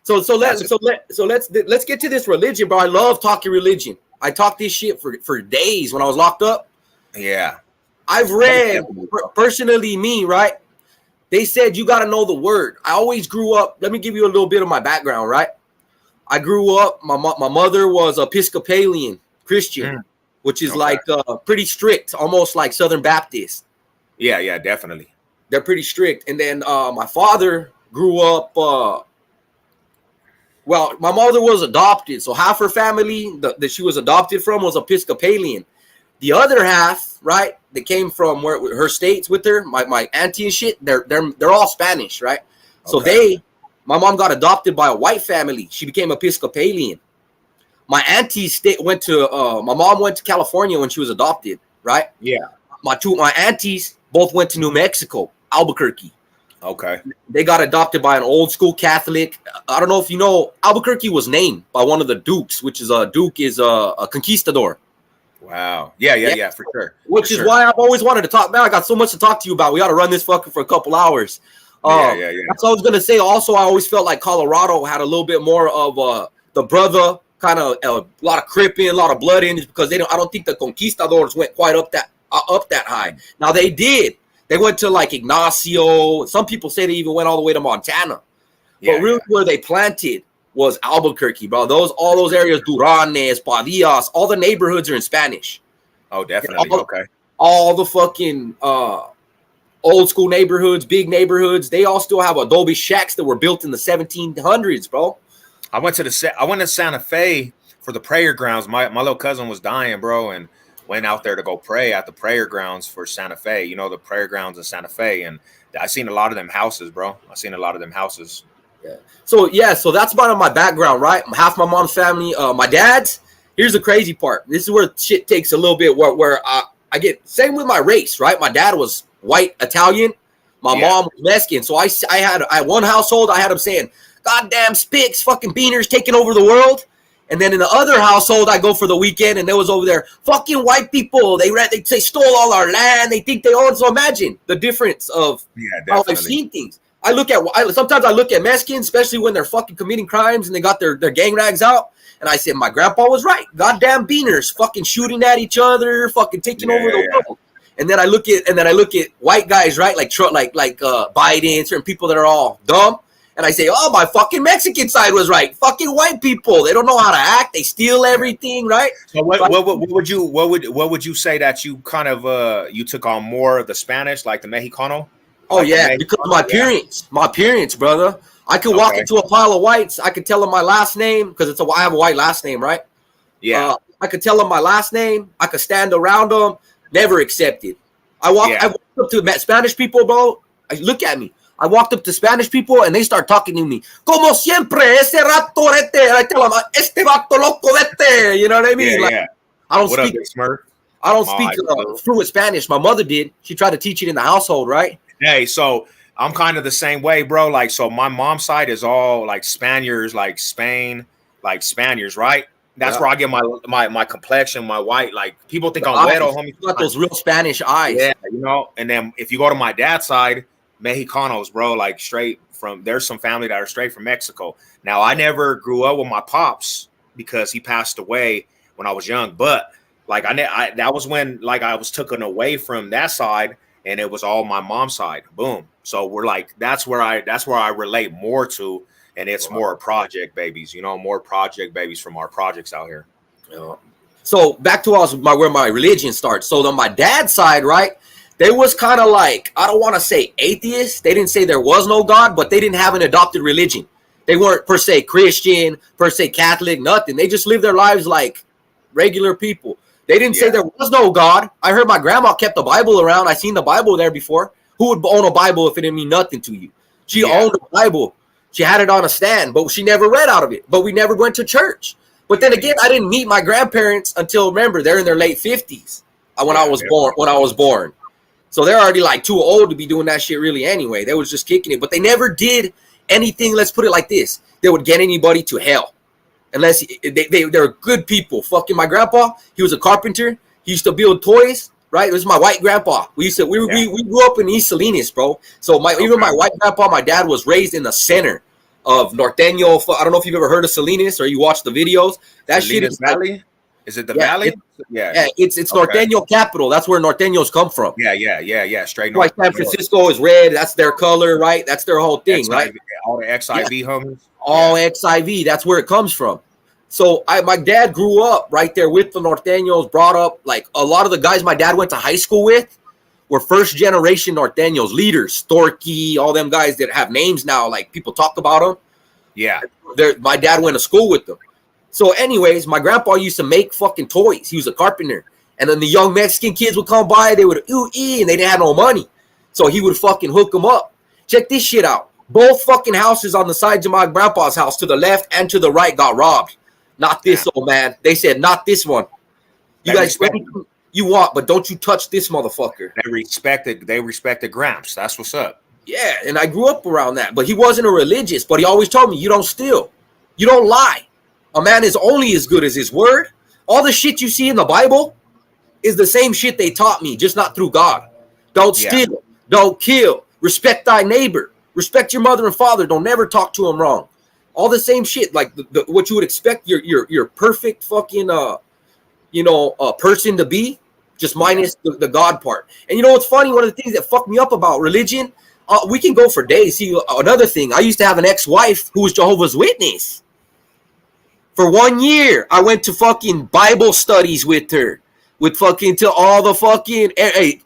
C: So let's get to this religion, bro. I love talking religion. I talked this shit for days when I was locked up.
A: Yeah,
C: I've read personally, me right. They said you got to know the word. I always grew up. Let me give you a little bit of my background, right? I grew up. My mother was Episcopalian Christian, which is like pretty strict, almost like Southern Baptist.
A: Yeah, definitely.
C: They're pretty strict. And then my father grew up. Well, my mother was adopted, so half her family that she was adopted from was Episcopalian. The other half, right, that came from her states with her, my auntie and shit, they're all Spanish, right? So my mom got adopted by a white family. She became Episcopalian. My auntie my mom went to California when she was adopted, right?
A: Yeah.
C: My aunties both went to New Mexico, Albuquerque.
A: Okay.
C: They got adopted by an old school Catholic. I don't know if you know, Albuquerque was named by one of the dukes, which is a conquistador.
A: Wow. Yeah, for sure.
C: Which is why I've always wanted to talk. Man, I got so much to talk to you about. We got to run this fucking for a couple hours.
A: Yeah.
C: That's what I was going to say. Also, I always felt like Colorado had a little bit more of the brother, kind of a lot of cripping, a lot of blood in it, because I don't think the conquistadors went quite up that high. Now, they did. They went to like Ignacio. Some people say they even went all the way to Montana. But really where they planted was Albuquerque, bro. All those areas, Duranes, Padillas, all the neighborhoods are in Spanish.
A: Oh, definitely. Okay.
C: All the fucking old school neighborhoods, big neighborhoods. They all still have adobe shacks that were built in the 1700s, bro.
A: I went to Santa Fe for the prayer grounds. My little cousin was dying, bro, and went out there to go pray at the prayer grounds for Santa Fe. You know, the prayer grounds in Santa Fe, and I seen a lot of them houses, bro. I seen a lot of them houses.
C: Yeah. So that's about my background, right? Half my mom's family, my dad's. Here's the crazy part. This is where shit takes a little bit where I get same with my race, right? My dad was white Italian, my mom was Mexican. So I had one household. I had them saying, "Goddamn spics, fucking beaners taking over the world." And then in the other household, I go for the weekend, and there was over there, fucking white people. They stole all our land. They think they own. So imagine the difference of how I've seen things. Sometimes I look at Mexicans, especially when they're fucking committing crimes and they got their gang rags out. And I said, my grandpa was right. Goddamn beaners, fucking shooting at each other, fucking taking over the world. And then I look at white guys, right, like Biden, certain people that are all dumb. And I say, oh, my fucking Mexican side was right. Fucking white people, they don't know how to act. They steal everything, right?
A: So what would you say that you kind of you took on more of the Spanish, like the Mexicano?
C: Oh yeah, because of my appearance, brother. I could walk into a pile of whites. I could tell them my last name because I have a white last name, right?
A: Yeah.
C: I could tell them my last name. I could stand around them. Never accepted. I walked up to Spanish people, bro. Look at me. I walked up to Spanish people and they start talking to me. Como siempre, ese rato vete. I tell them, este vato loco vete. You know what I mean? I don't speak. I don't speak fluent Spanish. My mother did. She tried to teach it in the household, right?
A: Hey, so I'm kind of the same way, bro. Like, so my mom's side is all like Spaniards, like Spain, like Spaniards, right? That's where I get my complexion, my white. Like, people think I'm güero, homie.
C: You got those real Spanish eyes.
A: Yeah, you know. And then if you go to my dad's side, Mexicanos, bro, like straight from. There's some family that are straight from Mexico. Now, I never grew up with my pops because he passed away when I was young. But like, that was when like I was taken away from that side. And it was all my mom's side. Boom. So we're like, that's where I relate more to. And it's more project babies, you know, more project babies from our projects out here.
C: Yeah. So back to where my religion starts. So on my dad's side, right, they was kind of like, I don't want to say atheists. They didn't say there was no God, but they didn't have an adopted religion. They weren't per se Christian, per se Catholic, nothing. They just lived their lives like regular people. They didn't say there was no God. I heard my grandma kept the Bible around. I seen the Bible there before. Who would own a Bible if it didn't mean nothing to you? She owned a Bible. She had it on a stand, but she never read out of it. But we never went to church. But then again, I didn't meet my grandparents until, remember, they're in their late 50s when I was born. So they're already like too old to be doing that shit really anyway. They was just kicking it. But they never did anything, let's put it like this. They would get anybody to hell. Unless they're good people. Fucking my grandpa, he was a carpenter. He used to build toys, right? This is my white grandpa. We grew up in East Salinas, bro. So even my white grandpa, my dad was raised in the center of Norteño. I don't know if you've ever heard of Salinas or you watch the videos. That shit is
A: Valley. Is it the Valley?
C: It's Norteño capital. That's where Norteños come from.
A: Yeah. Straight
C: north. San Francisco is red. That's their color, right? That's their whole thing, XIV, right?
A: All the XIV homies.
C: All XIV. That's where it comes from. So my dad grew up right there with the Norteños, brought up like a lot of the guys my dad went to high school with were first generation Norteños, leaders, Storky, all them guys that have names now, like people talk about them.
A: Yeah.
C: My dad went to school with them. So anyways, my grandpa used to make fucking toys. He was a carpenter. And then the young Mexican kids would come by, they would and they didn't have no money. So he would fucking hook them up. Check this shit out. Both fucking houses on the sides of my grandpa's house to the left and to the right got robbed. Not this old man. They said, not this one. You guys, you want, but don't you touch this motherfucker.
A: They respected Gramps. That's what's up.
C: Yeah, and I grew up around that. But he wasn't a religious, but he always told me, you don't steal. You don't lie. A man is only as good as his word. All the shit you see in the Bible is the same shit they taught me, just not through God. Don't steal. Don't kill. Respect thy neighbor. Respect your mother and father. Don't never talk to them wrong. All the same shit, like what you would expect your perfect fucking person to be, just minus the God part. And you know what's funny? One of the things that fucked me up about religion, we can go for days. See, another thing, I used to have an ex-wife who was Jehovah's Witness. For 1 year, I went to fucking Bible studies with her. with fucking till all the fucking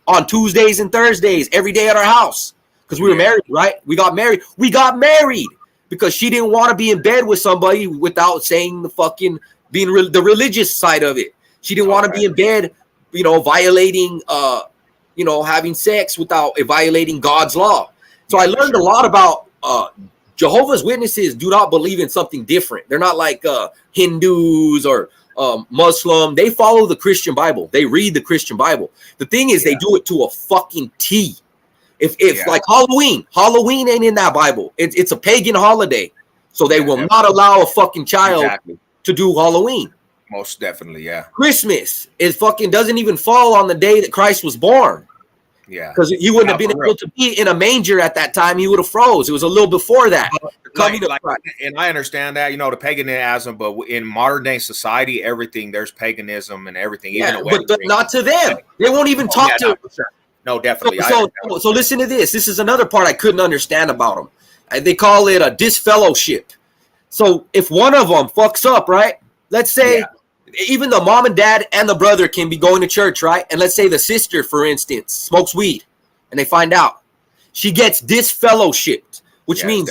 C: on Tuesdays and Thursdays every day at our house because we were married, right? We got married because she didn't want to be in bed with somebody without saying the fucking being the religious side of it. She didn't want to be in bed, violating having sex without violating God's law. So I learned a lot about Jehovah's Witnesses do not believe in something different. They're not like Hindus or Muslim. They follow the Christian Bible. They read the Christian Bible. The thing is, they do it to a fucking T. If like Halloween ain't in that Bible. It's a pagan holiday. So they will not allow a fucking child to do Halloween.
A: Most definitely, yeah.
C: Christmas is fucking doesn't even fall on the day that Christ was born.
A: Yeah.
C: Because he wouldn't have been able to be in a manger at that time. He would have froze. It was a little before that.
A: And I understand that, the paganism, but in modern day society, everything, there's paganism and everything.
C: Yeah, but not to them. They won't even talk to.
A: No, definitely.
C: So listen to this. This is another part I couldn't understand about them. They call it a disfellowship. So if one of them fucks up, right? Let's say even the mom and dad and the brother can be going to church, right? And let's say the sister, for instance, smokes weed and they find out. She gets disfellowshipped, which means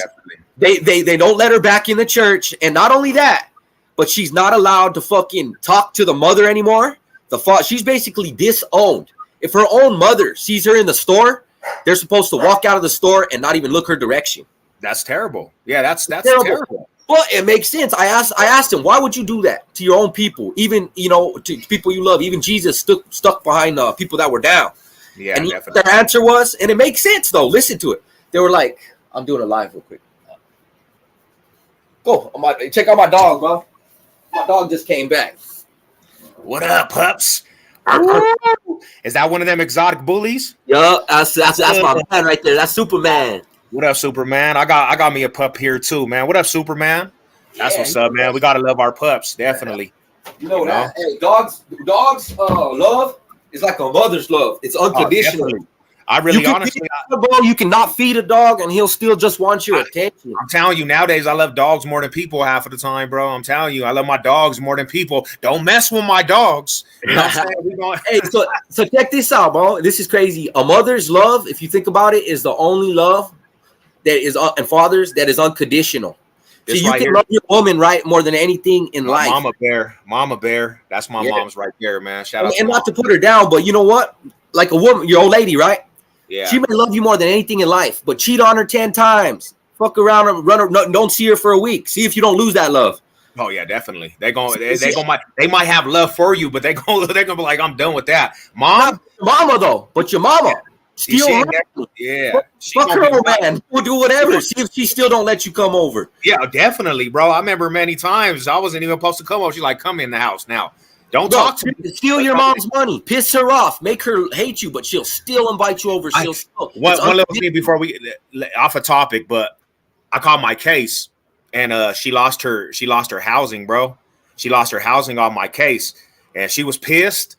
C: they don't let her back in the church. And not only that, but she's not allowed to fucking talk to the mother anymore. She's basically disowned. If her own mother sees her in the store, they're supposed to walk out of the store and not even look her direction.
A: That's terrible. Yeah, that's terrible.
C: Well, it makes sense. I asked him, why would you do that to your own people? Even, to people you love. Even Jesus stuck behind people that were down.
A: Yeah,
C: and
A: definitely.
C: Their answer was, and it makes sense though. Listen to it. They were like, I'm doing a live real quick. Go. Check out my dog, bro. My dog just came back.
A: What up, pups? Is that one of them exotic bullies?
C: Yeah, that's my man right there. That's Superman.
A: What up, Superman? I got me a pup here too, man. What up, Superman? That's what's up, man. We gotta love our pups, definitely.
C: You know that. Hey, dogs love is like a mother's love. It's unconditional.
A: I really honestly,
C: you cannot feed a dog and he'll still just want your attention.
A: I'm telling you, nowadays I love dogs more than people half of the time, bro. I'm telling you, I love my dogs more than people. Don't mess with my dogs. You know what I'm
C: saying? Hey, so check this out, bro. This is crazy. A mother's love, if you think about it, is the only love that is and fathers that is unconditional. So you can love your woman, right, more than anything in life.
A: Mama bear. That's my mom's right there, man. Shout out.
C: And not to put her down, but you know what? Like a woman, your old lady, right?
A: Yeah.
C: She may love you more than anything in life, but cheat on her 10 times. Fuck around and run her. Don't see her for a week. See if you don't lose that love.
A: Oh yeah, definitely. They might have love for you, but they're gonna be like, I'm done with that. Mom,
C: mama though, but your mama. Still, fuck her, man. We'll do whatever. See if she still don't let you come over.
A: Yeah, definitely, bro. I remember many times I wasn't even supposed to come over. She's like, come in the house now. Don't talk to me.
C: Steal your mom's money. Piss her off. Make her hate you, but she'll still invite you over.
A: One little thing before we off a topic, but I called my case, and she lost her housing, bro. She lost her housing on my case, and she was pissed.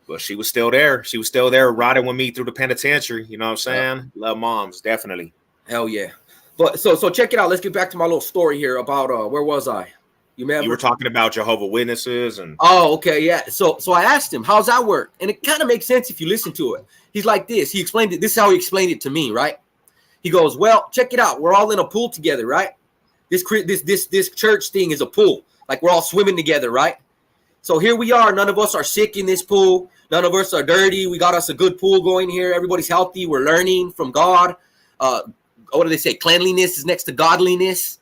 A: But she was still there. She was still there riding with me through the penitentiary. You know what I'm saying? Love moms, definitely.
C: Hell yeah. But so check it out. Let's get back to my little story here about where was I?
A: You were talking about Jehovah's Witnesses and
C: okay, yeah. So I asked him, how's that work? And it kind of makes sense if you listen to it. He's like this. He explained it. This is how he explained it to me, right? He goes, well, check it out. We're all in a pool together, right? This church thing is a pool. Like we're all swimming together, right? So here we are. None of us are sick in this pool. None of us are dirty. We got us a good pool going here. Everybody's healthy. We're learning from God. What do they say? Cleanliness is next to godliness.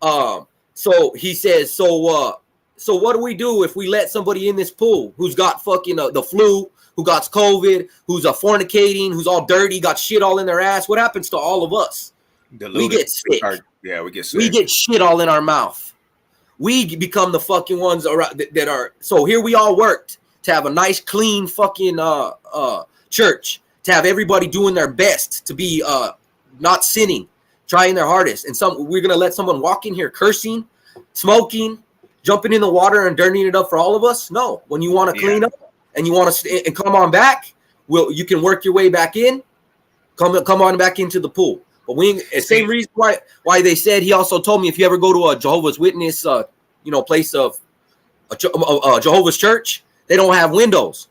C: So he says, so what do we do if we let somebody in this pool who's got fucking the flu, who got COVID, who's fornicating, who's all dirty, got shit all in their ass? What happens to all of us? We get sick.
A: We get sick.
C: We get shit all in our mouth. We become the fucking ones that are. So here we all worked to have a nice, clean fucking church, to have everybody doing their best, to be not sinning, trying their hardest. And we're gonna let someone walk in here cursing, smoking, jumping in the water and dirtying it up for all of us? No. When you want to clean up and you want to and come on back, you can work your way back in. Come on back into the pool. But same reason why they said, he also told me, if you ever go to a Jehovah's Witness place of a Jehovah's church, They don't have windows.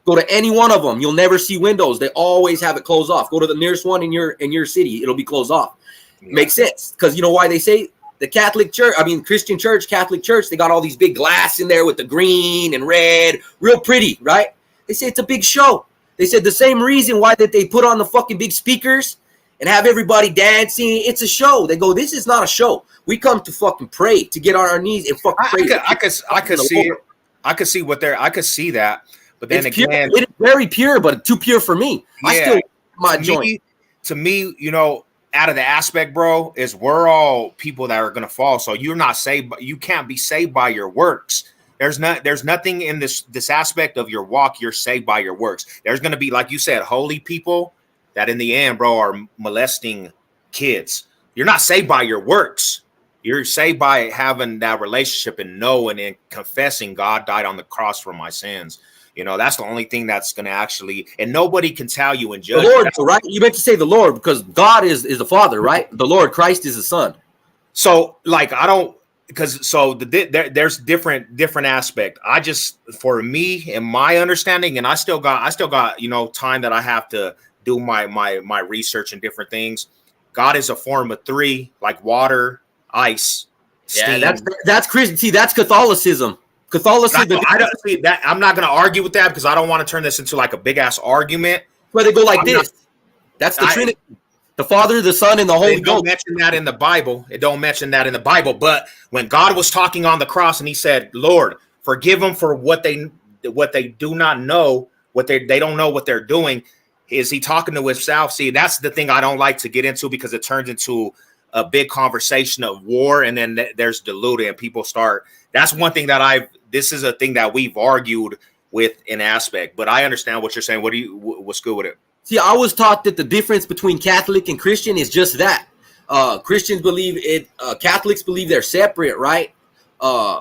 C: Go to any one of them. You'll never see windows. They always have it closed off. Go to the nearest one in your city. It'll be closed off. Yeah. Makes sense. Because you know why they say the Catholic Church, Christian Church, Catholic Church, they got all these big glass in there with the green and red. Real pretty, right? They say it's a big show. They said the same reason why that they put on the fucking big speakers and have everybody dancing. It's a show. They go, this is not a show. We come to fucking pray, to get on our knees and fucking pray.
A: I could see it. I could see I could see that. But then
C: it's
A: again,
C: pure. It is very pure, but too pure for me.
A: Yeah,
C: I still my joint.
A: To me, you know, out of the aspect, bro, is we're all people that are gonna fall. So you're not saved, but you can't be saved by your works. There's nothing in this aspect of your walk. You're saved by your works. There's gonna be, like you said, holy people that in the end, bro, are molesting kids. You're not saved by your works. You're saved by having that relationship and knowing and confessing God died on the cross for my sins. You know, that's the only thing that's going to actually, and nobody can tell you and judge.
C: The Lord, right? You meant to say the Lord because God is the Father, right? The Lord, Christ is the Son.
A: So, like, I don't, because so there's different aspect. I just, for me and my understanding, and I still got you know time that I have to do my research and different things. God is a form of three, like water, ice, steam.
C: Yeah, that's Christian. See, that's Catholicism. Catholicism.
A: I don't see that. I'm not going to argue with that because I don't want to turn this into like a big ass argument.
C: Where they go like this. That's the Trinity. The Father, the Son, and the Holy Ghost.
A: It don't mention that in the Bible. It don't mention that in the Bible. But when God was talking on the cross and he said, Lord, forgive them for what they do not know, what they don't know what they're doing. Is he talking to himself? See, that's the thing I don't like to get into because it turns into a big conversation of war. And then there's diluted and people start. That's one thing that this is a thing that we've argued with in aspect, but I understand what you're saying. What's good with it?
C: See, I was taught that the difference between Catholic and Christian is just that. Christians believe it. Catholics believe they're separate, right?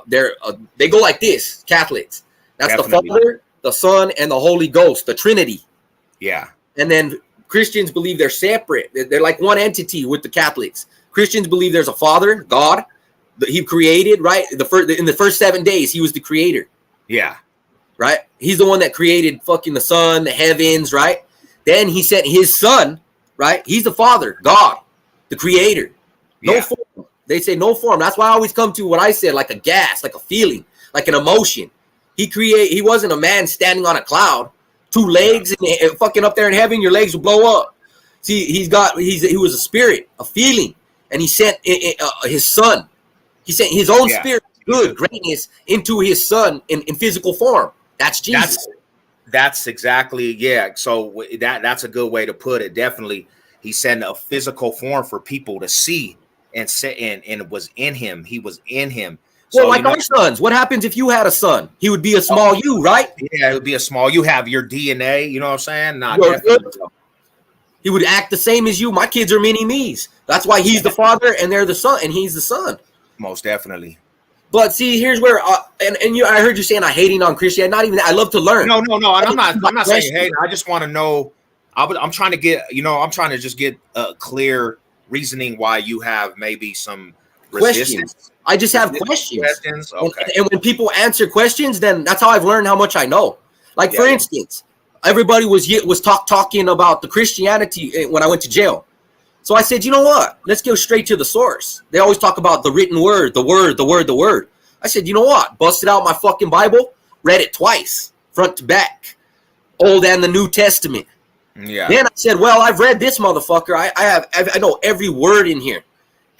C: They go like this. Catholics. That's definitely. The Father, the Son, and the Holy Ghost, the Trinity.
A: Yeah.
C: And then Christians believe they're separate. They're like one entity with the Catholics. Christians believe there's a Father, God. He created, right? In the first 7 days, he was the creator.
A: Yeah.
C: Right? He's the one that created fucking the sun, the heavens, right? Then he sent his son, right? He's the Father, God, the creator. No form. They say no form. That's why I always come to what I said, like a gas, like a feeling, like an emotion. He wasn't a man standing on a cloud, 2 legs and fucking up there in heaven, your legs will blow up. See, he was a spirit, a feeling, and he sent his son. He sent his own spirit, good greatness, into his son in physical form. That's Jesus.
A: That's exactly, So that's a good way to put it. Definitely, he sent a physical form for people to see and it was in him. He was in him. So,
C: well, like our sons. What happens if you had a son? He would be a small you, right?
A: Yeah, it would be a small. You have your DNA. You know what I'm saying? Not
C: he would act the same as you. My kids are mini me's. That's why he's the father and they're the son, and he's the son.
A: Most definitely.
C: But see, here's where I heard you saying I'm hating on Christianity. Not even that. I love to learn.
A: No. I'm not saying hate. I just want to know. I'm trying to get. I'm trying to just get a clear reasoning why you have maybe some
C: questions. I just have questions.
A: Okay.
C: And when people answer questions, then that's how I've learned how much I know. Like for instance, everybody was talking about the Christianity when I went to jail. So I said, you know what? Let's go straight to the source. They always talk about the written word, the word. I said, you know what? Busted out my fucking Bible, read it twice, front to back, Old and the New Testament.
A: Yeah.
C: Then I said, well, I've read this motherfucker. I know every word in here.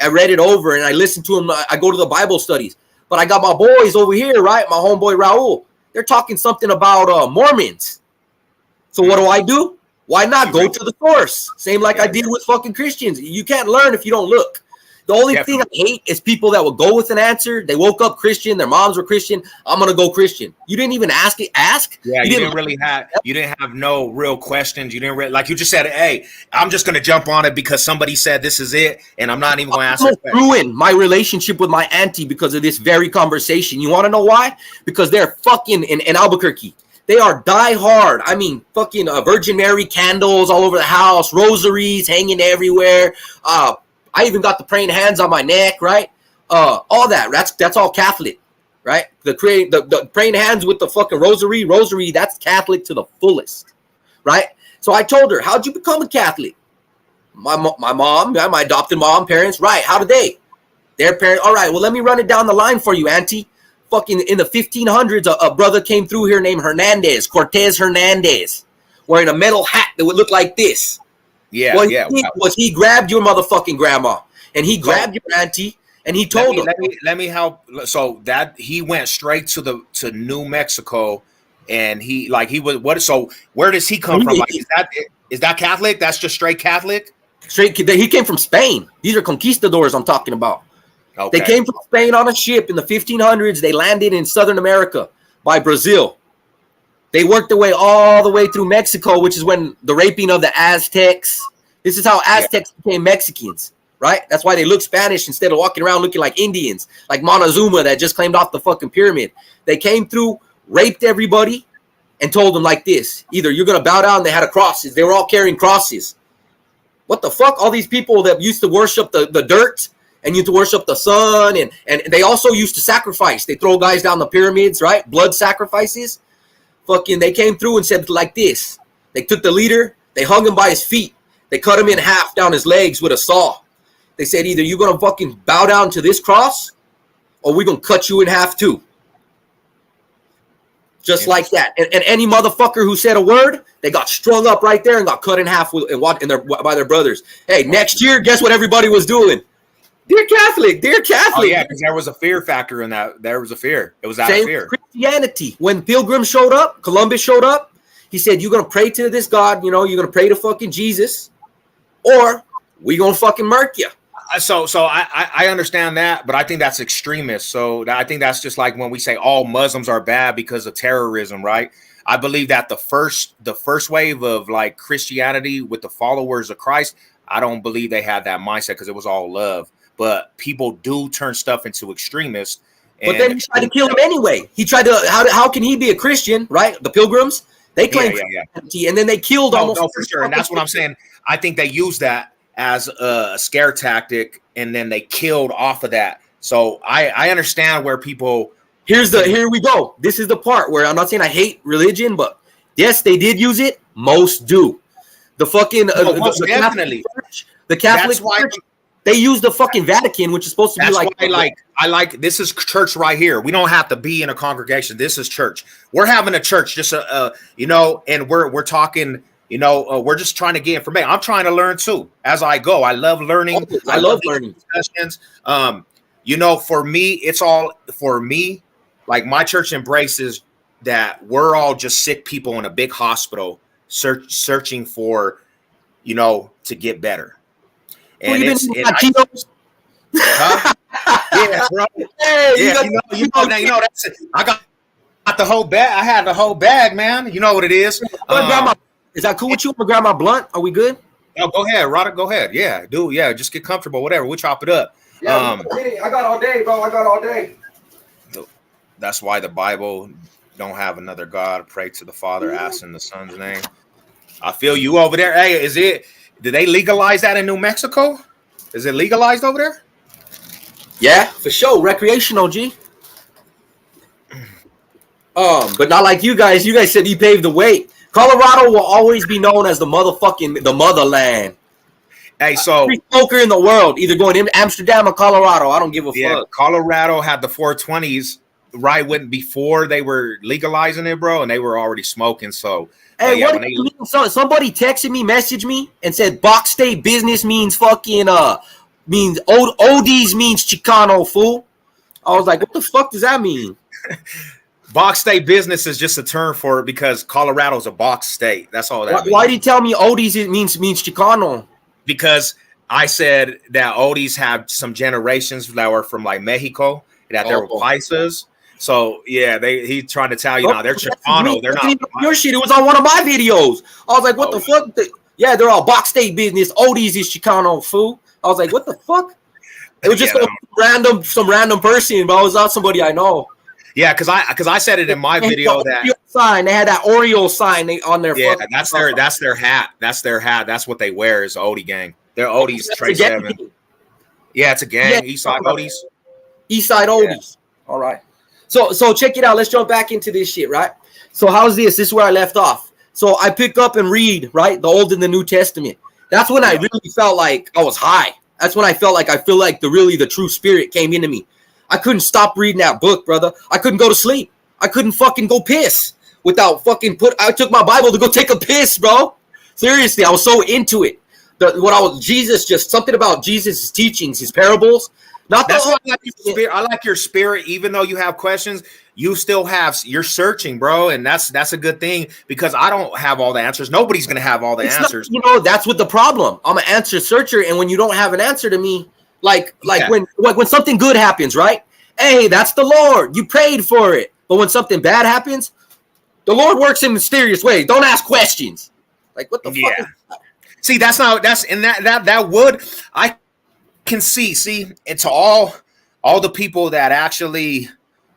C: I read it over and I listened to them. I go to the Bible studies. But I got my boys over here, right? My homeboy Raul. They're talking something about Mormons. So what do? Why not go to the source? Same like I did with fucking Christians. You can't learn if you don't look. The only thing I hate is people that will go with an answer. They woke up Christian. Their moms were Christian. I'm going to go Christian. You didn't even ask.
A: Yeah, you didn't have no real questions. You didn't like you just said, hey, I'm just going to jump on it because somebody said this is it. And I'm not even going to ask.
C: Ruin my relationship with my auntie because of this very conversation. You want to know why? Because they're fucking in Albuquerque. They are die hard. I mean, fucking Virgin Mary candles all over the house, rosaries hanging everywhere. I even got the praying hands on my neck, right? All that. That's all Catholic, right? The praying hands with the fucking rosary, that's Catholic to the fullest, right? So I told her, how'd you become a Catholic? My mom, my adopted mom, parents, right? How did they? Their parents, all right, well, let me run it down the line for you, auntie. Fucking in the 1500s, a brother came through here named Cortez Hernandez, wearing a metal hat that would look like this.
A: Yeah,
C: what
A: yeah.
C: He did was he grabbed your motherfucking grandma, and he grabbed your auntie, and he told them.
A: Let me help. So that he went straight to New Mexico, and he was what? So where does he come from? Like, is that Catholic? That's just straight Catholic.
C: He came from Spain. These are conquistadors I'm talking about. Okay. They came from Spain on a ship in the 1500s. They landed in Southern America by Brazil. They worked their way all the way through Mexico, which is when the raping of the Aztecs. This is how Aztecs became Mexicans, right? That's why they look Spanish instead of walking around looking like Indians, like Montezuma that just claimed off the fucking pyramid. They came through, raped everybody, and told them like this: either you're going to bow down. They had crosses. They were all carrying crosses. What the fuck? All these people that used to worship the dirt and used to worship the sun, and they also used to sacrifice. They throw guys down the pyramids, right? Blood sacrifices. Fucking, they came through and said like this. They took the leader, they hung him by his feet. They cut him in half down his legs with a saw. They said either you're going to fucking bow down to this cross or we're going to cut you in half too. Just like that. And any motherfucker who said a word, they got strung up right there and got cut in half by their brothers. Hey, next year, guess what everybody was doing? Dear Catholic, dear Catholic.
A: Oh, yeah, because there was a fear factor in that. There was a fear. It was out of fear.
C: Christianity. When Pilgrims showed up, Columbus showed up, he said, you're going to pray to this God, you're going to pray to fucking Jesus, or we going to fucking murk you.
A: So I understand that, but I think that's extremist. So I think that's just like when we say all Muslims are bad because of terrorism, right? I believe that the first wave of like Christianity with the followers of Christ, I don't believe they had that mindset because it was all love. But people do turn stuff into extremists.
C: But then he tried to kill him anyway. He tried to. How can he be a Christian, right? The Pilgrims, they claim Christianity, and then they killed almost.
A: No, for sure, and that's what I'm saying. I think they used that as a scare tactic, and then they killed off of that. So I understand where people. Here
C: we go. This is the part where I'm not saying I hate religion, but yes, they did use it. Most do. The fucking
A: definitely
C: the Catholic Church. They use the fucking Vatican, which is supposed to be like.
A: I like this is church right here. We don't have to be in a congregation. This is church. We're having a church, just and we're talking. We're just trying to get information. I'm trying to learn too as I go. I love learning.
C: I love learning
A: discussions. For me, it's all for me. Like my church embraces that we're all just sick people in a big hospital searching for, to get better. And huh? Yeah, bro. Hey, that's it. I got the whole bag. I had the whole bag, man. You know what it is.
C: Is that cool with you? I'm gonna grab my blunt. Are we good?
A: Oh, go ahead, Roddick. Go ahead. Yeah, dude. Yeah, just get comfortable. Whatever. We'll chop it up.
C: Yeah, I got all day, bro. I got all day.
A: That's why the Bible don't have another God. Pray to the Father, ask in the Son's name. I feel you over there. Hey, did they legalize that in New Mexico? Is it legalized over there?
C: Yeah, for sure. Recreational, G. But not like you guys. You guys said you paved the way. Colorado will always be known as the motherland.
A: Hey, so
C: every smoker in the world, either going to Amsterdam or Colorado. I don't give a fuck.
A: Colorado had the 420s right before they were legalizing it, bro, and they were already smoking. So
C: hey, what do you mean? Somebody texted me, messaged me, and said box state business means fucking means ODs means Chicano, fool. I was like, what the fuck does that mean?
A: Box state business is just a term for it because Colorado's a box state. That's all that means.
C: Why did you tell me ODs means Chicano?
A: Because I said that oldies have some generations that were from like Mexico, that they were paisas. So yeah, he's trying to tell you now they're Chicano. They're not
C: your shit. It was on one of my videos. I was like, what the fuck? Yeah, they're all box state business. Oldies is Chicano, fool. I was like, what the fuck? It was just some random person, but it was not somebody I know.
A: Yeah, because I said it in my video that
C: sign. They had that Oreo sign on their.
A: Yeah, that's their hat. That's their hat. That's what they wear is Odie gang. They're Odies Trey 7. Yeah, it's a gang. Eastside Odies.
C: Eastside Odies. Yeah. All right. So check it out. Let's jump back into this shit, right? So how's this? This is where I left off. So I pick up and read, right, the Old and the New Testament. That's when I really felt like I was high. That's when I feel like the true spirit came into me. I couldn't stop reading that book, brother. I couldn't go to sleep. I couldn't fucking go piss without I took my Bible to go take a piss, bro. Seriously, I was so into it. Just something about Jesus' teachings, his parables.
A: That's why I like your spirit. I like your spirit, even though you have questions, you're searching, bro. And that's a good thing, because I don't have all the answers. Nobody's gonna have all the answers.
C: That's what the problem. I'm an answer searcher, and when you don't have an answer to me, when something good happens, right? Hey, that's the Lord. You prayed for it. But when something bad happens, the Lord works in mysterious ways. Don't ask questions. Like, what the fuck? Is that?
A: See, that would, I can see, it's all the people that actually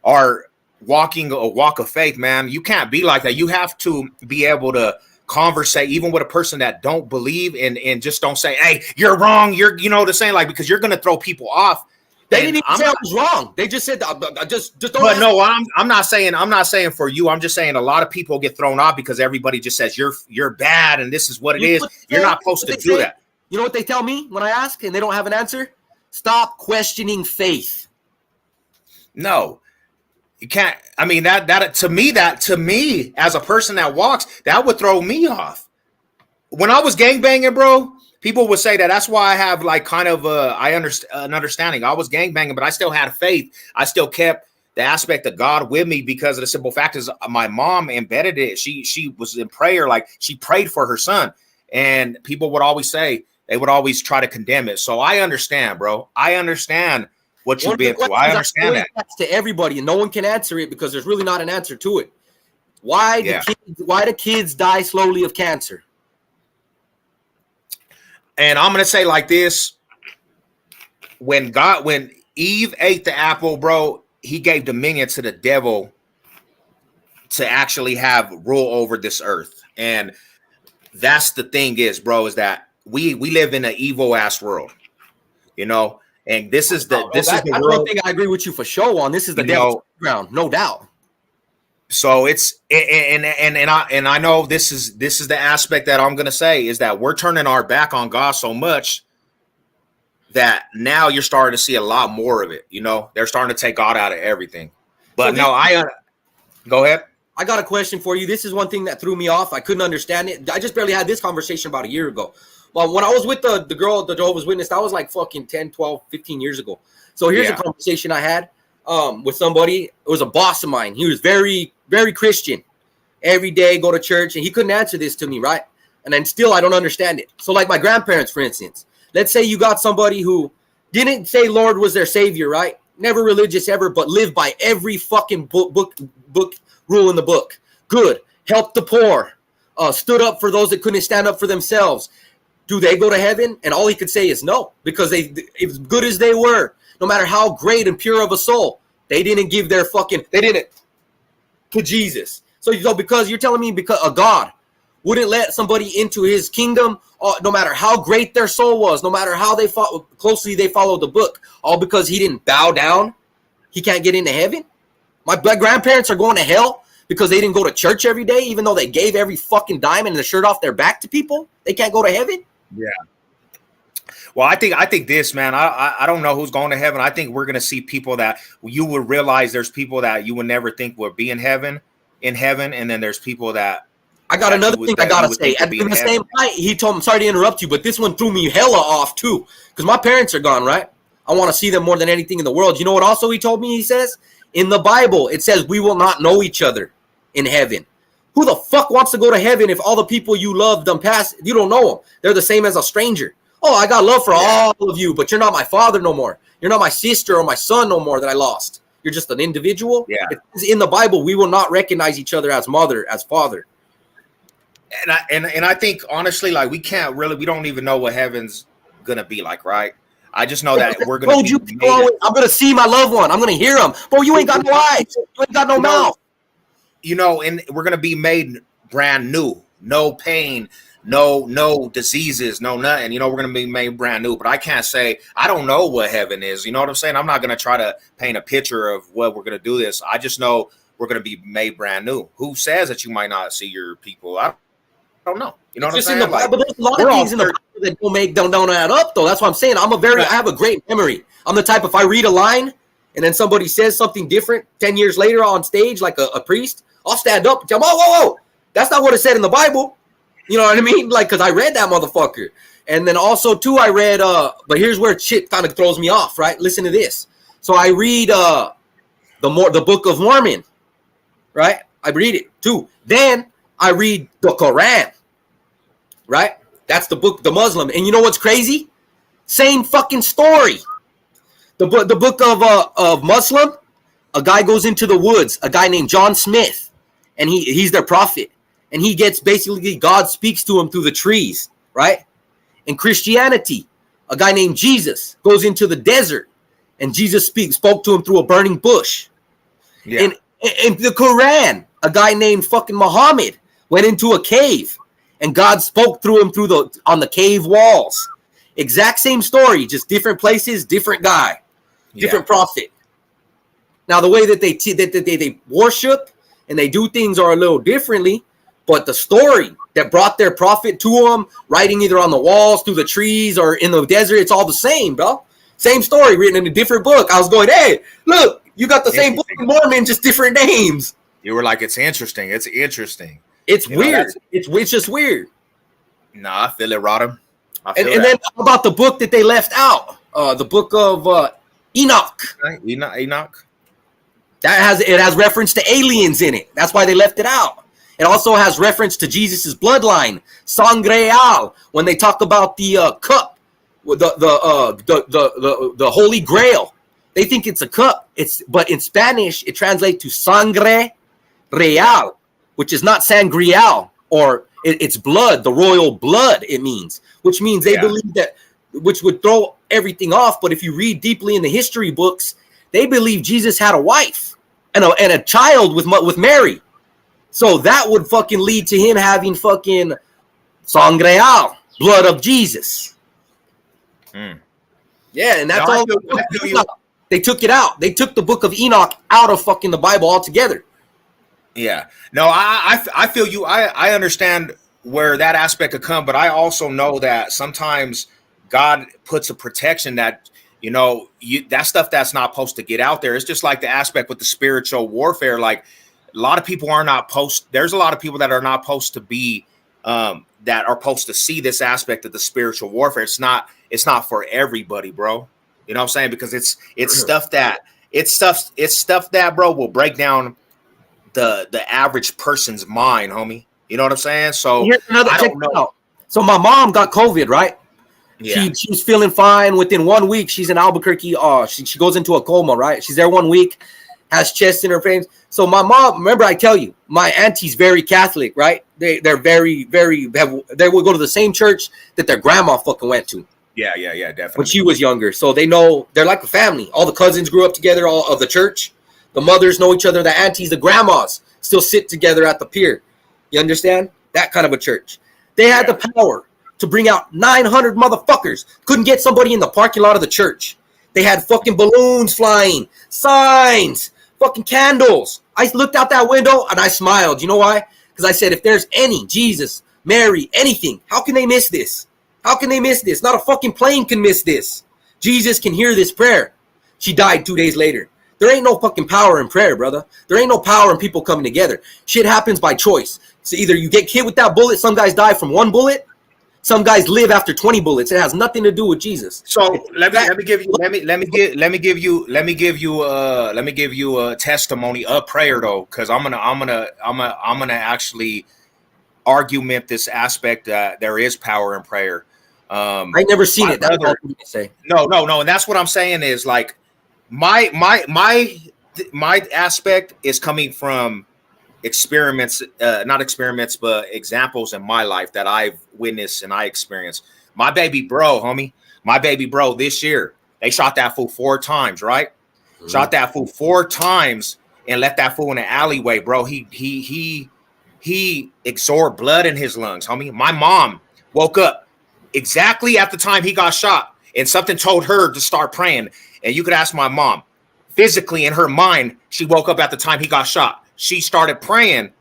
A: are walking a walk of faith, man. You can't be like that. You have to be able to conversate even with a person that don't believe, and just don't say, hey, you're wrong. The saying, like, because you're going to throw people off.
C: They didn't even say I was wrong. They just said, just don't.
A: But no, I'm not saying for you. I'm just saying a lot of people get thrown off because everybody just says you're bad and this is what it is. You're not supposed to do that.
C: You know what they tell me when I ask and they don't have an answer? Stop questioning faith.
A: No, you can't. I mean, that to me as a person that walks, that would throw me off. When I was gangbanging, bro, people would say that. That's why I have like kind of an understanding. I was gangbanging, but I still had faith. I still kept the aspect of God with me, because of the simple fact is my mom embedded it. She was in prayer, like she prayed for her son, and people would always say, they would always try to condemn it. So I understand, bro. I understand what you've been through. I understand that.
C: To everybody, and no one can answer it because there's really not an answer to it. Why do kids die slowly of cancer?
A: And I'm going to say like this. When Eve ate the apple, bro, he gave dominion to the devil to actually have rule over this earth. And that's the thing is, bro, is that we live in an evil ass world, and this is the world.
C: One thing I agree with you for sure on. This is the devil's ground, no doubt.
A: So it's and I know this is the aspect that I'm gonna say is that we're turning our back on God so much that now you're starting to see a lot more of it. They're starting to take God out of everything. But go ahead.
C: I got a question for you. This is one thing that threw me off. I couldn't understand it. I just barely had this conversation about a year ago. Well, when I was with the girl, the Jehovah's Witness, that was like fucking 10, 12, 15 years ago. So here's a conversation I had with somebody. It was a boss of mine. He was very, very Christian. Every day, go to church. And he couldn't answer this to me, right? And then still, I don't understand it. So like my grandparents, for instance. Let's say you got somebody who didn't say Lord was their savior, right? Never religious ever, but lived by every fucking book rule in the book. Good. Helped the poor. Stood up for those that couldn't stand up for themselves. Do they go to heaven? And all he could say is no, because as good as they were, no matter how great and pure of a soul, they didn't give they didn't to Jesus. So because you're telling me because a God wouldn't let somebody into his kingdom, no matter how great their soul was, no matter how closely they followed the book, all because he didn't bow down, he can't get into heaven? My grandparents are going to hell because they didn't go to church every day, even though they gave every fucking dime and the shirt off their back to people. They can't go to heaven.
A: Yeah. Well, I think this, man, I don't know who's going to heaven. I think we're going to see people that you would realize there's people that you would never think would be in heaven. And then there's people that
C: I got another thing I got to say. At the same night, he told me, sorry to interrupt you, but this one threw me hella off too. Because my parents are gone, right? I want to see them more than anything in the world. You know what also he told me? He says, in the Bible, it says we will not know each other in heaven. Who the fuck wants to go to heaven if all the people you love them past, you don't know them? They're the same as a stranger. Oh, I got love for all of you, but you're not my father no more. You're not my sister or my son no more that I lost. You're just an individual.
A: Yeah.
C: It's in the Bible, we will not recognize each other as mother, as father.
A: And I think honestly, like we don't even know what heaven's gonna be like, right? I just know that we're gonna.
C: I'm gonna see my loved one. I'm gonna hear him. Bro, you ain't got no eyes. You ain't got no mouth.
A: And we're gonna be made brand new. no pain, no diseases, no nothing. We're gonna be made brand new. But I can't say I don't know what heaven is. You know what I'm saying? I'm not gonna try to paint a picture of what we're gonna do this. I just know we're gonna be made brand new. Who says that you might not see your people? I don't know. You know what I'm saying?
C: In the Bible, there's a lot of things in the Bible that don't add up, though. That's what I'm saying. I have a great memory. I'm the type, if I read a line and then somebody says something different 10 years later on stage, like a priest, I'll stand up and tell them, whoa, that's not what it said in the Bible. You know what I mean? Like, because I read that motherfucker. And then also, too, I read, but here's where shit kind of throws me off, right? Listen to this. So I read the Book of Mormon, right? I read it, too. Then I read the Quran, right? That's the book, the Muslim. And you know what's crazy? Same fucking story. The book of Muslim, a guy goes into the woods, a guy named John Smith, and he's their prophet. And he gets, basically, God speaks to him through the trees, right? In Christianity, a guy named Jesus goes into the desert, and Jesus spoke to him through a burning bush. Yeah. In the Quran, a guy named fucking Muhammad went into a cave, and God spoke through him on the cave walls. Exact same story, just different places, different guy, different prophet. Now, the way that they worship and they do things are a little differently, but the story that brought their prophet to them, writing either on the walls, through the trees, or in the desert, it's all the same, bro. Same story written in a different book. I was going, hey, look, you got the same Book of Mormon, just different names.
A: You were like, it's interesting. It's interesting.
C: It's weird. It's just weird.
A: Nah, I feel it, Rodham.
C: And then about the book that they left out, the book of Enoch.
A: Enoch.
C: It has reference to aliens in it. That's why they left it out. It also has reference to Jesus's bloodline, sangreal. When they talk about the cup, the Holy Grail, they think it's a cup. But in Spanish it translates to sangre real, which is not sangreal, or it's blood, the royal blood. It means, which means they believe that, which would throw everything off. But if you read deeply in the history books, they believe Jesus had a wife and a child with Mary. So that would fucking lead to him having fucking sangreal, blood of Jesus. Yeah, and that's all. They took it out. They took the book of Enoch out of fucking the Bible altogether.
A: Yeah. No, I feel you. I understand where that aspect could come, but I also know that sometimes God puts a protection that, that stuff that's not supposed to get out there. It's just like the aspect with the spiritual warfare. Like, a lot of people there's a lot of people that are not supposed to be, that are supposed to see this aspect of the spiritual warfare. It's not for everybody, bro. You know what I'm saying? Because it's stuff that, bro, will break down the average person's mind, homie. You know what I'm saying? So I don't know.
C: So my mom got COVID, right? Yeah. She was feeling fine. Within 1 week, she's in Albuquerque. She goes into a coma, right? She's there 1 week, has chest in her veins. So my mom, remember I tell you, my auntie's very Catholic, right? They're very, very, they will go to the same church that their grandma fucking went to.
A: Yeah, definitely.
C: When she was younger. So they know, they're like a family. All the cousins grew up together, all of the church. The mothers know each other, the aunties, the grandmas still sit together at the pier. You understand? That kind of a church. They had the power to bring out 900 motherfuckers. Couldn't get somebody in the parking lot of the church. They had fucking balloons flying, signs, fucking candles. I looked out that window and I smiled. You know why? Because I said, if there's any Jesus, Mary, anything, how can they miss this? How can they miss this? Not a fucking plane can miss this. Jesus can hear this prayer. She died 2 days later. There ain't no fucking power in prayer, brother. There ain't no power in people coming together. Shit happens by choice. So either you get hit with that bullet, some guys die from 1 bullet, some guys live after 20 bullets. It has nothing to do with Jesus.
A: So let me give you a testimony of prayer though, because I'm gonna actually argument this aspect that there is power in prayer.
C: I never seen it. That's all I'm say.
A: No, and that's what I'm saying is like my aspect is coming from experiments, not experiments, but examples in my life that I've witnessed and I experienced. My baby bro, this year, they shot that fool 4 times, right? Shot that fool 4 times and left that fool in an alleyway, bro. He he absorbed blood in his lungs, homie. My mom woke up exactly at the time he got shot, and something told her to start praying. And you could ask my mom, physically in her mind, she woke up at the time he got shot. She started praying,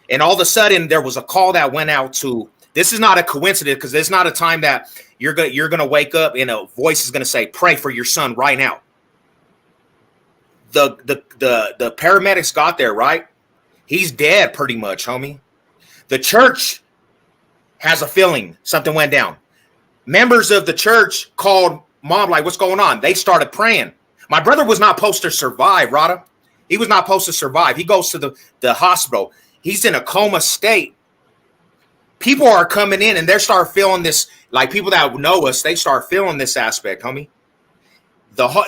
A: and all of a sudden there was a call that went out to. This is not a coincidence, because it's not a time that you're gonna wake up and a voice is gonna say, "Pray for your son right now." The paramedics got there, right? He's dead pretty much, homie. The church has a feeling something went down. Members of the church called mom, like, what's going on? They started praying. My brother was not supposed to survive, Rada. He was not supposed to survive. He goes to the hospital. He's in a coma state. People are coming in and they start feeling this, like people that know us, they start feeling this aspect, homie.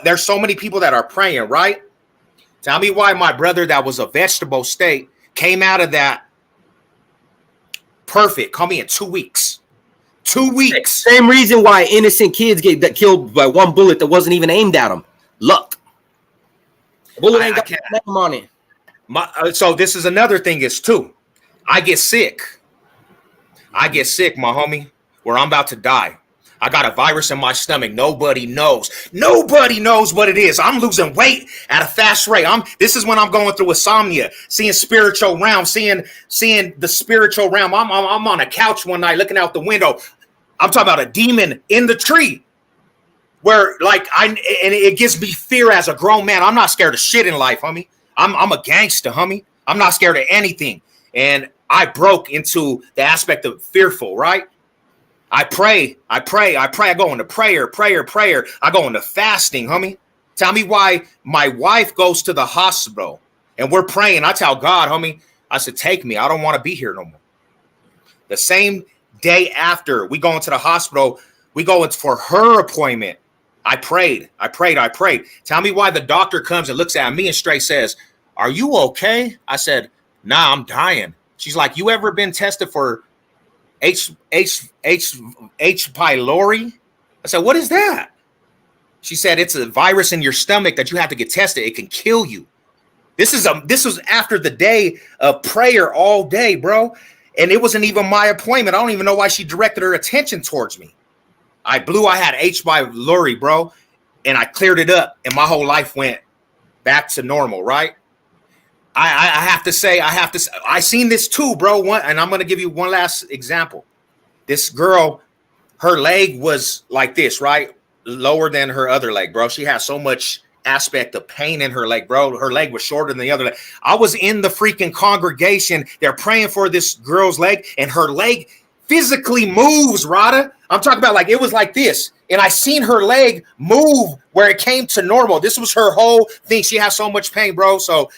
A: There's so many people that are praying, right? Tell me why my brother that was a vegetable state came out of that perfect. Call me in 2 weeks. 2 weeks.
C: Same reason why innocent kids get killed by one bullet that wasn't even aimed at them. Luck. Bullet ain't got name on it.
A: So this is another thing is too. I get sick, my homie, where I'm about to die. I got a virus in my stomach. Nobody knows. Nobody knows what it is. I'm losing weight at a fast rate. This is when I'm going through insomnia, seeing spiritual realm, seeing the spiritual realm. I'm on a couch one night looking out the window. I'm talking about a demon in the tree. Where and it gives me fear as a grown man. I'm not scared of shit in life, homie. I'm a gangster, homie. I'm not scared of anything. And I broke into the aspect of fearful, right? I pray. I go into prayer. I go into fasting, homie. Tell me why my wife goes to the hospital and we're praying. I tell God, homie, I said, take me. I don't want to be here no more. The same day after we go into the hospital, we go in for her appointment. I prayed. Tell me why the doctor comes and looks at me and straight says, are you okay? I said, nah, I'm dying. She's like, you ever been tested for H. pylori? I said, what is that? She said, it's a virus in your stomach that you have to get tested. It can kill you. This was after the day of prayer all day, bro. And it wasn't even my appointment. I don't even know why she directed her attention towards me. I had H. pylori, bro, and I cleared it up, and my whole life went back to normal, right? I have to say, I seen this too, bro. And I'm going to give you one last example. This girl, her leg was like this, right? Lower than her other leg, bro. She had so much aspect of pain in her leg, bro. Her leg was shorter than the other leg. I was in the freaking congregation. They're praying for this girl's leg, and her leg physically moves, Rada. I'm talking about like it was like this. And I seen her leg move where it came to normal. This was her whole thing. She has so much pain, bro. So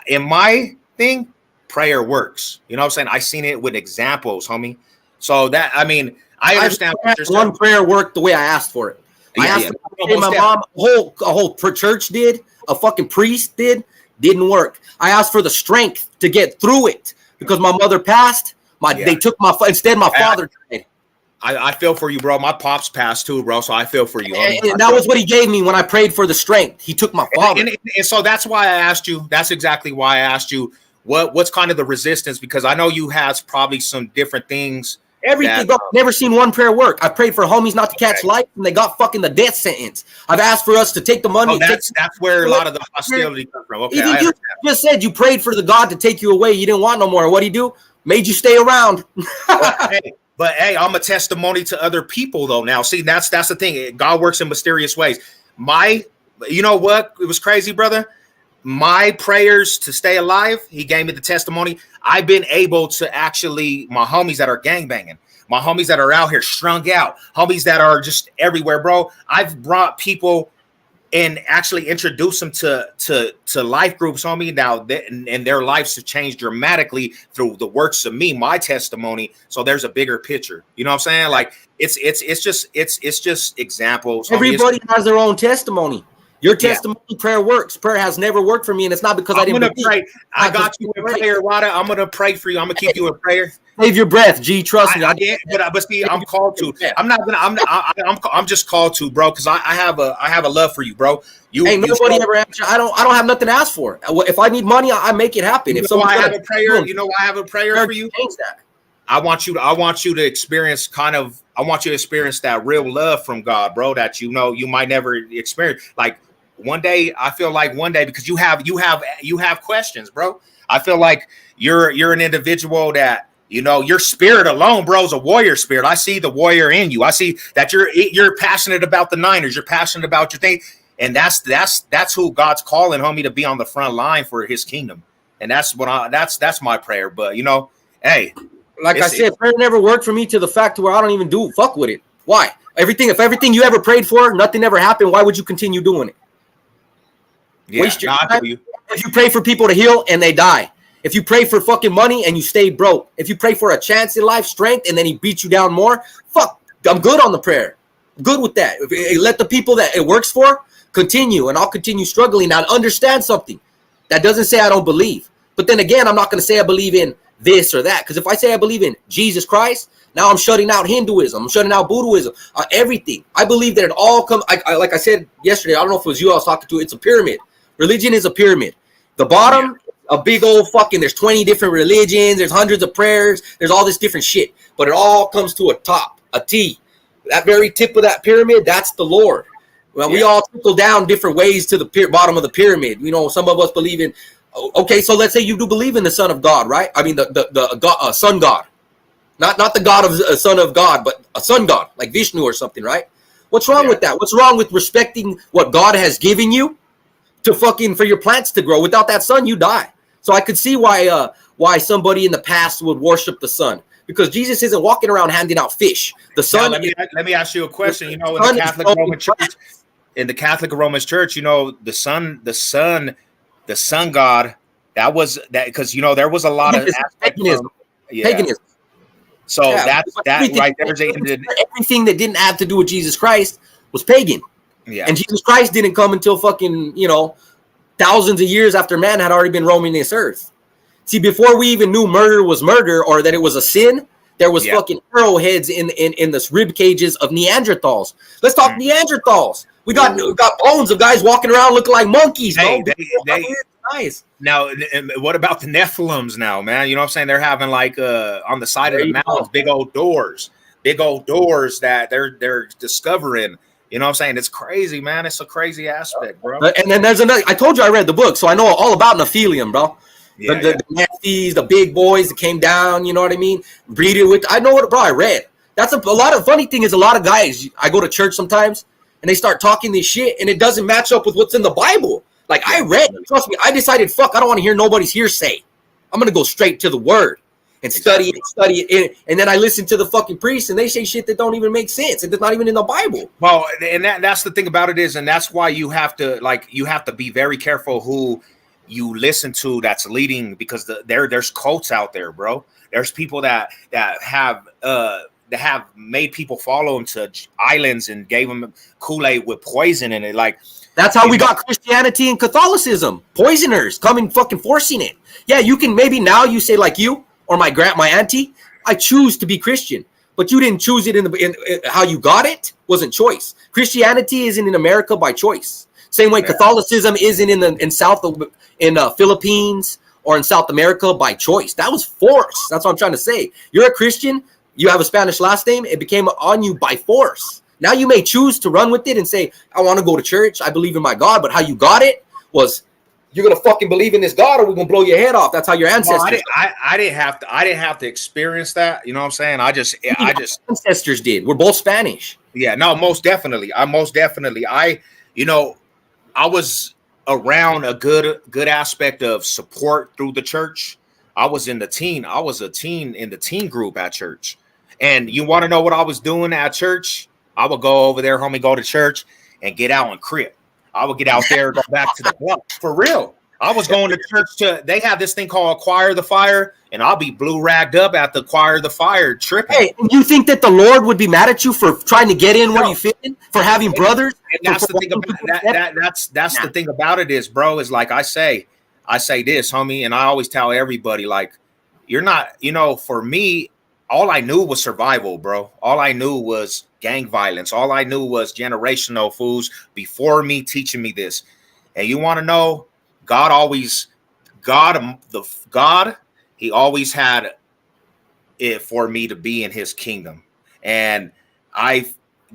A: in my thing, prayer works. You know what I'm saying? I seen it with examples, homie. So that, I mean, I understand.
C: One prayer worked the way I asked for it. I asked my mom, a whole church did, a fucking priest didn't work. I asked for the strength to get through it because my mother passed. They took my father died.
A: I feel for you, bro. My pops passed too, bro. So I feel for you.
C: And that was what he gave me when I prayed for the strength. He took my father.
A: And so that's why I asked you. That's exactly why I asked you what's kind of the resistance, because I know you have probably some different things.
C: Everything. Never seen one prayer work. I prayed for homies not to catch life, and they got fucking the death sentence. I've asked for us to take the money.
A: That's where a lot of the hostility comes from. Okay,
C: you just said you prayed for the God to take you away. You didn't want no more. What did he do? Made you stay around.
A: But hey, I'm a testimony to other people though. Now, see, that's the thing. God works in mysterious ways. You know what? It was crazy, brother. My prayers to stay alive, he gave me the testimony. I've been able to actually, my homies that are gangbanging, my homies that are out here strung out, homies that are just everywhere, bro. I've brought people and actually introduced them to life groups, homie. Now, and their lives have changed dramatically through the works of me, my testimony. So there's a bigger picture. You know what I'm saying? Like it's just examples.
C: Everybody has their own testimony. Your testimony, prayer works. Prayer has never worked for me, and it's not because I didn't believe.
A: Pray. I got you in prayer, Wada. I'm gonna pray for you. I'm gonna keep you in prayer.
C: Save your breath, G. Trust me.
A: I can't, but see, I'm called to. I'm not gonna. I'm just called to, bro, because I have a love for you, bro.
C: Ain't nobody ever asked you. I don't have nothing to ask for. If I need money, I make it happen. If
A: I have a prayer, I have a prayer for you.
C: Change that.
A: I want you to experience that real love from God, bro, that you might never experience. Like one day, I feel like one day, because you have questions, bro. I feel like you're an individual that, your spirit alone, bro, is a warrior spirit. I see the warrior in you. I see that you're passionate about the Niners. You're passionate about your thing. And that's who God's calling, homie, to be on the front line for his kingdom. And that's my prayer. But hey,
C: like I said, prayer never worked for me to the fact to where I don't even fuck with it. Why? If everything you ever prayed for, nothing ever happened, why would you continue doing it?
A: Yeah,
C: waste your time. If you pray for people to heal and they die, if you pray for fucking money and you stay broke, if you pray for a chance in life, strength, and then he beats you down more, fuck, I'm good on the prayer. I'm good with that. Let the people that it works for continue, and I'll continue struggling. Now, understand something. That doesn't say I don't believe. But then again, I'm not going to say I believe in this or that. Because if I say I believe in Jesus Christ, now I'm shutting out Hinduism. I'm shutting out Buddhism. Everything. I believe that it all comes, like I said yesterday, I don't know if it was you I was talking to, it's a pyramid. Religion is a pyramid. The bottom, a big old fucking, there's 20 different religions, there's hundreds of prayers, there's all this different shit. But it all comes to a top, a T. That very tip of that pyramid, that's the Lord. Well, we all trickle down different ways to the bottom of the pyramid. Some of us believe in, okay, so let's say you do believe in the Son of God, right? I mean, the God, Son God. Not the God of Son of God, but a Son God, like Vishnu or something, right? What's wrong with that? What's wrong with respecting what God has given you for your plants to grow? Without that sun, you die. So I could see why somebody in the past would worship the sun, because Jesus isn't walking around handing out fish. The sun.
A: Now, let me ask you a question. In the Catholic Roman Church, the sun God, that was that, because there was a lot of
C: paganism. Paganism.
A: So that right there,
C: everything that didn't have to do with Jesus Christ was pagan.
A: Yeah.
C: And Jesus Christ didn't come until fucking, thousands of years after man had already been roaming this earth. See, before we even knew murder was murder or that it was a sin, there was fucking arrowheads in the rib cages of Neanderthals. Let's talk Neanderthals. We got bones of guys walking around looking like monkeys.
A: Hey,
C: nice.
A: Now, what about the Nephilims now, man? You know what I'm saying? They're having like on the side of the mountains, big old doors that they're discovering. You know what I'm saying? It's crazy, man. It's a crazy aspect, bro.
C: And then there's another. I told you I read the book, so I know all about Nephilium, bro. The Nephies, the big boys that came down. You know what I mean? Breeding with. I know what, bro. I read. That's a lot of funny thing is a lot of guys. I go to church sometimes and they start talking this shit, and it doesn't match up with what's in the Bible. Like I read, trust me. I decided, fuck, I don't want to hear nobody's hearsay. I'm gonna go straight to the word and study it. And then I listen to the fucking priests, and they say shit that don't even make sense. It's not even in the Bible.
A: Well, and that's the thing about it is, and that's why you have to be very careful who you listen to that's leading, because there's cults out there, bro. There's people that have made people follow them to islands and gave them Kool-Aid with poison in it. Like
C: that's how we got Christianity and Catholicism. Poisoners coming fucking forcing it. Yeah, you can maybe now you say like you or my auntie, I choose to be Christian, but you didn't choose it in how you got it wasn't choice. Christianity isn't in America by choice. Same way Catholicism isn't in Philippines or in South America by choice. That was force. That's what I'm trying to say. You're a Christian, you have a Spanish last name, it became on you by force. Now you may choose to run with it and say, I want to go to church, I believe in my God, but how you got it was you're gonna fucking believe in this God or we're gonna blow your head off. That's how your ancestors
A: I didn't have to experience that. You know what I'm saying? I just
C: ancestors did. We're both Spanish.
A: Yeah, no, most definitely. I was around a good aspect of support through the church. I was a teen in the teen group at church. And you want to know what I was doing at church? I would go over there, homie, go to church and get out and crip. I would get out there, go back to the block. For real. I was going to church they have this thing called Acquire the Fire, and I'll be blue ragged up at the Acquire the Fire tripping.
C: Hey, you think that the Lord would be mad at you for trying to get in where you fit in, for having brothers?
A: And that's the thing about that's the thing about it is, bro, is like I say this, homie, and I always tell everybody, like, you're not, for me, all I knew was survival, bro. All I knew was gang violence. All I knew was generational fools before me teaching me this. And you want to know, God, he always had it for me to be in his kingdom. And I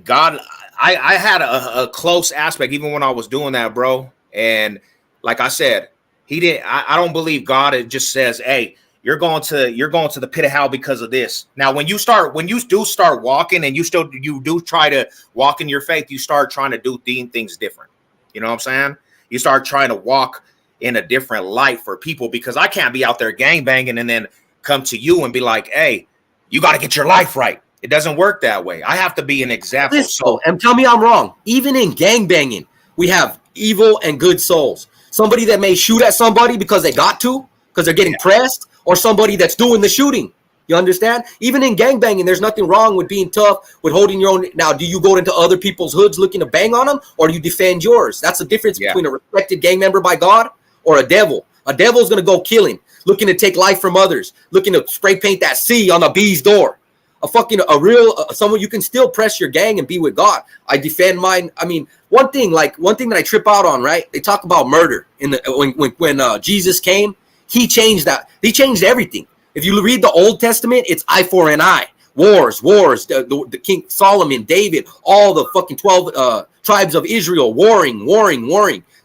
A: had a close aspect even when I was doing that, bro. And like I said, I don't believe God just says, hey, you're going to the pit of hell because of this. Now, when you do start walking and you do try to walk in your faith, you start trying to do things different. You know what I'm saying? You start trying to walk in a different light for people, because I can't be out there gangbanging and then come to you and be like, hey, you got to get your life right. It doesn't work that way. I have to be an example.
C: So, and tell me I'm wrong. Even in gangbanging, we have evil and good souls. Somebody that may shoot at somebody because they got to, because they're getting pressed, or somebody that's doing the shooting. You understand? Even in gangbanging, there's nothing wrong with being tough, with holding your own. Now, do you go into other people's hoods looking to bang on them, or do you defend yours? That's the difference between a respected gang member by God or a devil. A devil is going to go killing, looking to take life from others, looking to spray paint that C on a bee's door. Someone you can still press your gang and be with God. I defend mine. I mean, one thing that I trip out on, right? They talk about murder when Jesus came. He changed that. He changed everything. If you read the Old Testament, it's eye for an eye. Wars. The King Solomon, David, all the fucking 12 tribes of Israel warring.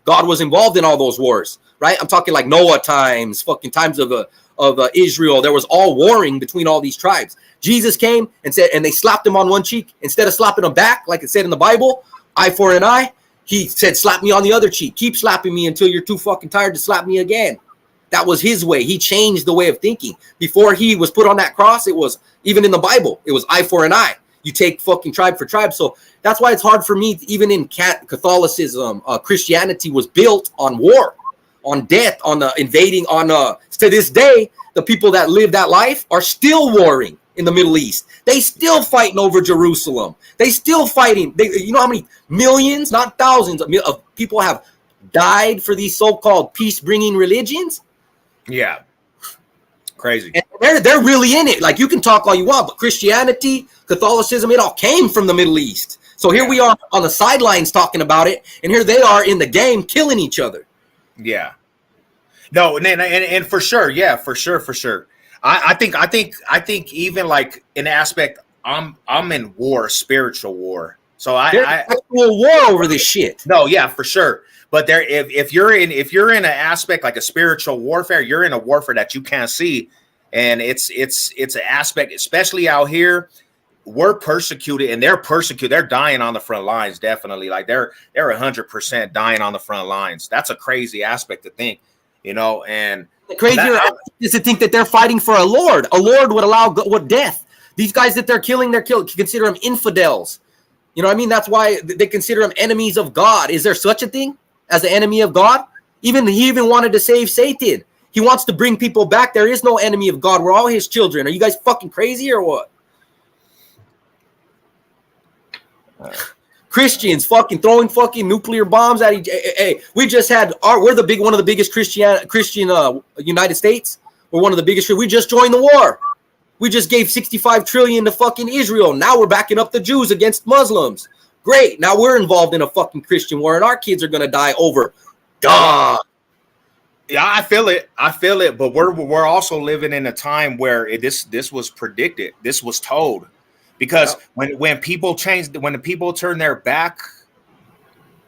C: God was involved in all those wars, right? I'm talking like Noah times, fucking times of Israel. There was all warring between all these tribes. Jesus came and said, and they slapped him on one cheek. Instead of slapping him back, like it said in the Bible, eye for an eye, he said, slap me on the other cheek. Keep slapping me until you're too fucking tired to slap me again. That was his way. He changed the way of thinking. Before he was put on that cross, it was, even in the Bible, it was eye for an eye. You take fucking tribe for tribe. So that's why it's hard for me, even in Catholicism, Christianity was built on war, on death, on invading, to this day, the people that live that life are still warring in the Middle East. They still fighting over Jerusalem. They still fighting. You know how many millions, not thousands, of people have died for these so-called peace-bringing religions?
A: Yeah. Crazy.
C: And they're really in it. Like, you can talk all you want, but Christianity, Catholicism, it all came from the Middle East. So here we are on the sidelines talking about it, and here they are in the game killing each other.
A: Yeah. No, and for sure, yeah, for sure. I think even like an aspect, I'm in war, spiritual war. So
C: There's actual war over this shit.
A: No, yeah, for sure. But if you're in an aspect like a spiritual warfare, you're in a warfare that you can't see, and it's an aspect, especially out here. We're persecuted, and they're persecuted. They're dying on the front lines, definitely. Like they're 100% dying on the front lines. That's a crazy aspect to think, And
C: the crazier is to think that they're fighting for a Lord. A Lord would allow death. These guys that they're killing, consider them infidels. You know what I mean? That's why they consider them enemies of God. Is there such a thing as the enemy of God? He even wanted to save Satan. He wants to bring people back. There is no enemy of God. We're all his children. Are you guys fucking crazy or what? Christians fucking throwing fucking nuclear bombs at each. Hey, we just had we're one of the biggest Christian United States. We're one of the biggest. We just joined the war. We just gave 65 trillion to fucking Israel. Now we're backing up the Jews against Muslims. Great. Now we're involved in a fucking Christian war, and our kids are gonna die over. Duh.
A: Yeah, I feel it. But we're also living in a time where this was predicted. This was told. Because when people when the people turn their back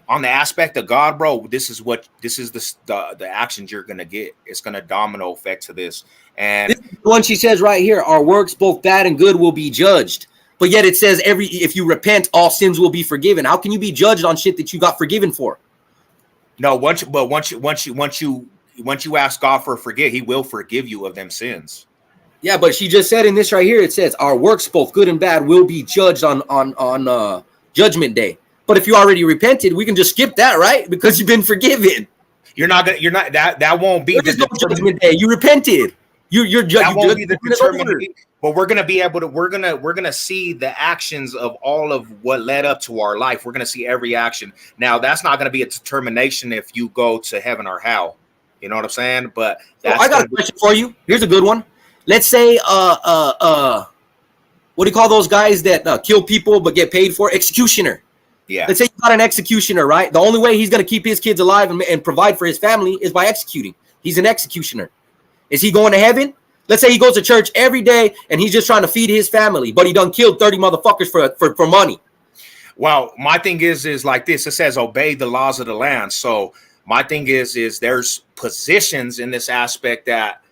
A: on the aspect of God, bro, this is the actions you're gonna get. It's gonna domino effect to this. And
C: this is the one she says right here: our works, both bad and good, will be judged. But yet it says if you repent, all sins will be forgiven. How can you be judged on shit that you got forgiven for?
A: No, once you ask God for forgive, He will forgive you of them sins.
C: Yeah, but she just said in this right here, it says our works, both good and bad, will be judged on Judgment Day. But if you already repented, we can just skip that, right? Because you've been forgiven.
A: You're not gonna. You're not that. Won't be
C: There is
A: the
C: no judgment day. You repented. You're
A: that
C: you
A: won't be the
C: it's over.
A: determining. But we're gonna be able to. We're gonna see the actions of all of what led up to our life. We're gonna see every action. Now that's not gonna be a determination if you go to heaven or hell. You know what I'm saying? But that's
C: I got a question for you. Here's a good one. Let's say what do you call those guys that kill people but get paid for? Executioner.
A: yeah.
C: Let's say you got an executioner, right? The only way he's going to keep his kids alive and provide for his family is by executing. He's an executioner. Is he going to heaven? Let's say he goes to church every day and he's just trying to feed his family, but he done killed 30 motherfuckers for money.
A: Well, my thing is like this. It says obey the laws of the land. So my thing is there's positions in this aspect that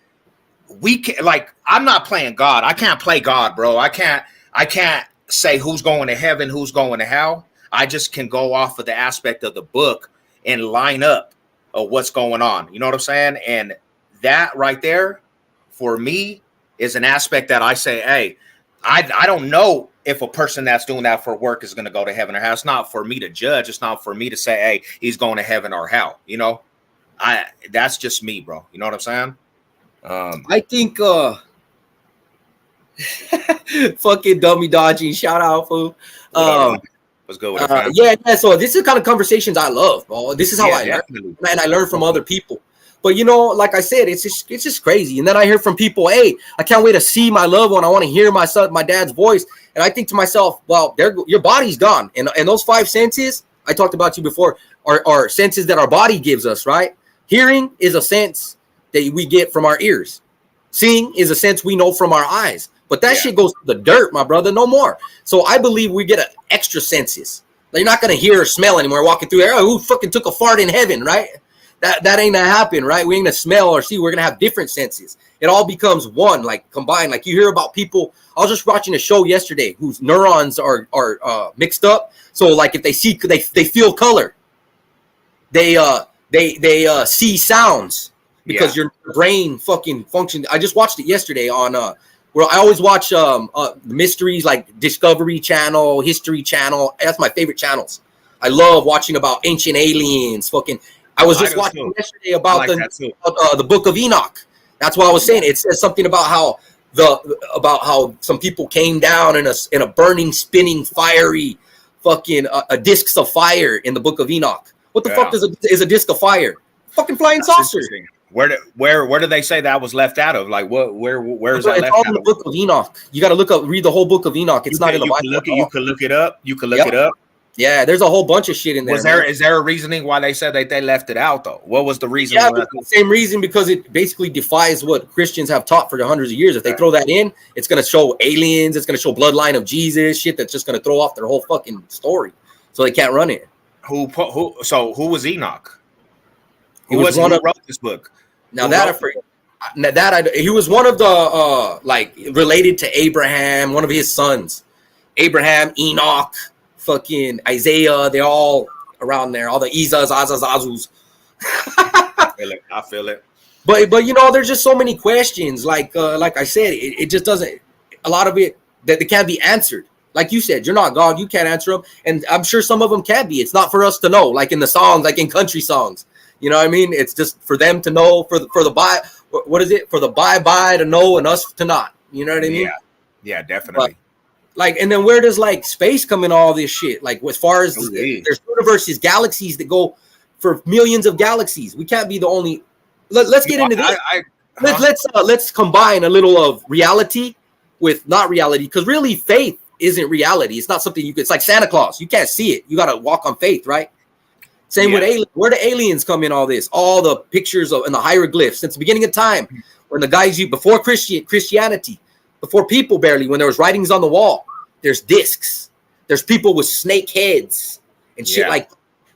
A: we can, like, I'm not playing God. I can't play God, bro. I can't say who's going to heaven, who's going to hell. I just can go off of the aspect of the book and line up of what's going on. You know what I'm saying? And that right there, for me, is an aspect that I say, hey, I don't know if a person that's doing that for work is going to go to heaven or hell. It's not for me to judge. It's not for me to say, hey, he's going to heaven or hell. You know, that's just me, bro. You know what I'm saying?
C: I think fucking dummy dodging. Shout out, fool.
A: What's good with it, fam?
C: Yeah. So this is the kind of conversations I love, bro. This is how I learn, and I learn from other people. But you know, like I said, it's just crazy. And then I hear from people, hey, I can't wait to see my loved one. I want to hear my dad's voice. And I think to myself, well, your body's gone, and those five senses I talked about you before are senses that our body gives us, right? Hearing is a sense that we get from our ears. Seeing is a sense we know from our eyes. But that shit goes to the dirt, my brother, no more. So I believe we get extra senses. Like, you're not going to hear or smell anymore walking through there. Oh, who fucking took a fart in heaven, right? That ain't going to happen, right? We ain't going to smell or see. We're going to have different senses. It all becomes one, like combined. Like you hear about people. I was just watching a show yesterday whose neurons are mixed up. So like if they see, they feel color. They see sounds. Because your brain fucking functions. I just watched it yesterday on where I always watch mysteries like Discovery Channel, History Channel. That's my favorite channels. I love watching about ancient aliens. Fucking, I was just watching yesterday about the Book of Enoch. That's what I was saying. It says something about how some people came down in a burning, spinning, fiery, fucking a discs of fire in the Book of Enoch. What the fuck is a disc of fire? Fucking flying saucer.
A: Where do they say that was left out of? Like where is that left out of?
C: It's all in the Book of Enoch. You got to read the whole Book of Enoch. It's not in the Bible.
A: You can look it up. You can look it up.
C: Yeah, there's a whole bunch of shit in there.
A: Is there a reasoning why they said that they left it out though? What was the reason?
C: Yeah, the same reason, because it basically defies what Christians have taught for the hundreds of years. If they throw that in, it's going to show aliens. It's going to show bloodline of Jesus. Shit that's just going to throw off their whole fucking story. So they can't run it.
A: Who was Enoch?
C: He was one who
A: wrote this book.
C: Now he was one of the like related to Abraham, one of his sons. Abraham, Enoch, fucking Isaiah, they're all around there. All the Izas, Azaz, Azus.
A: I feel it.
C: But you know, there's just so many questions. Like I said, it just doesn't. A lot of it that they can't be answered. Like you said, you're not God. You can't answer them, and I'm sure some of them can be. It's not for us to know. Like in the songs, like in country songs. You know what I mean? It's just for them to know, for the buy. What is it? For the bye to know and us to not. You know what I mean?
A: Yeah, definitely.
C: But, like, and then where does like space come in all this shit? Like, as far as there's universes, galaxies that go for millions of galaxies. We can't be the only. Let's get into this. Let's combine a little of reality with not reality, because really faith isn't reality. It's not something you could. It's like Santa Claus. You can't see it. You got to walk on faith, right? Same with aliens. Where do aliens come in all this? All the pictures and the hieroglyphs since the beginning of time, when the guys before Christianity, before people barely, when there was writings on the wall, there's discs. There's people with snake heads and shit like.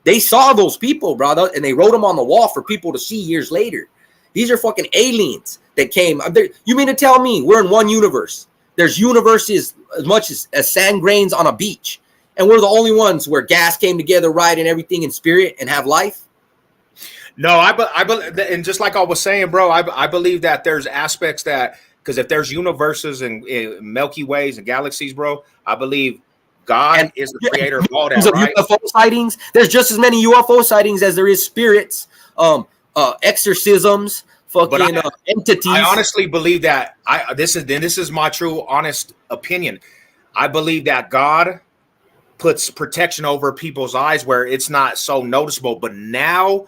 C: They saw those people, brother, and they wrote them on the wall for people to see years later. These are fucking aliens that came. You mean to tell me we're in one universe? There's universes as much as sand grains on a beach. And we're the only ones where gas came together, right, and everything in spirit and have life.
A: No, I believe, and just like I was saying, bro, I believe that there's aspects that, because if there's universes and Milky Ways and galaxies, bro, I believe God is the creator of all that. Right?
C: UFO sightings. There's just as many UFO sightings as there is spirits. exorcisms, fucking entities.
A: I honestly believe that this is my true honest opinion. I believe that God puts protection over people's eyes where it's not so noticeable, but now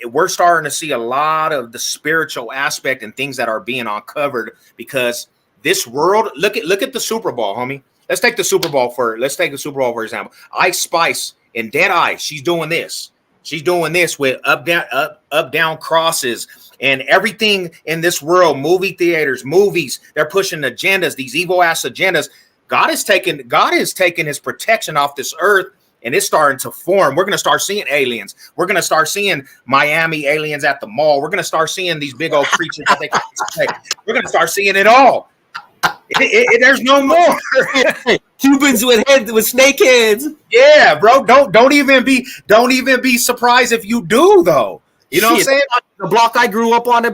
A: we're starting to see a lot of the spiritual aspect and things that are being uncovered because this world. Look at the Super Bowl, homie. Let's take the Super Bowl for example. Ice Spice in Dead Eye. She's doing this. She's doing this with up down crosses and everything in this world. Movie theaters, movies. They're pushing agendas. These evil ass agendas. God is taking his protection off this earth, and it's starting to form. We're going to start seeing aliens. We're going to start seeing Miami aliens at the mall. We're going to start seeing these big old creatures that they can't say. We're going to start seeing it all. There's no more.
C: Cubans with snake heads.
A: Yeah, bro. Don't even be surprised if you do, though. You know what I'm saying?
C: The block I grew up on, they've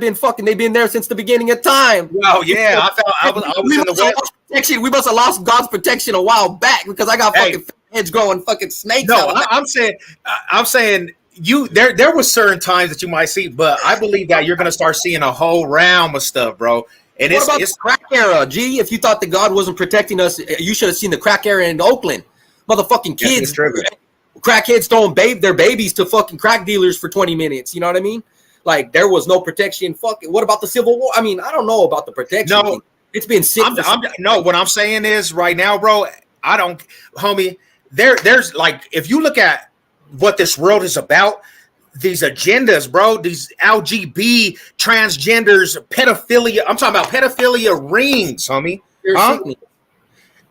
C: been there since the beginning of time.
A: Well, yeah, I was in the West.
C: We must have lost God's protection a while back because I got fucking heads growing fucking snakes.
A: No, I'm saying there was certain times that you might see, but I believe that you're gonna start seeing a whole realm of stuff, bro. And
C: what about the crack era, G? If you thought that God wasn't protecting us, you should have seen the crack era in Oakland. Motherfucking kids, crackheads throwing their babies to fucking crack dealers for 20 minutes. You know what I mean? Like there was no protection. What about the Civil War? I mean, I don't know about the protection.
A: No,
C: it's been sick.
A: No, what I'm saying is right now, bro. I don't, homie. There's like if you look at what this world is about. These agendas, bro, these LGBT, transgenders, pedophilia. I'm talking about pedophilia rings, homie.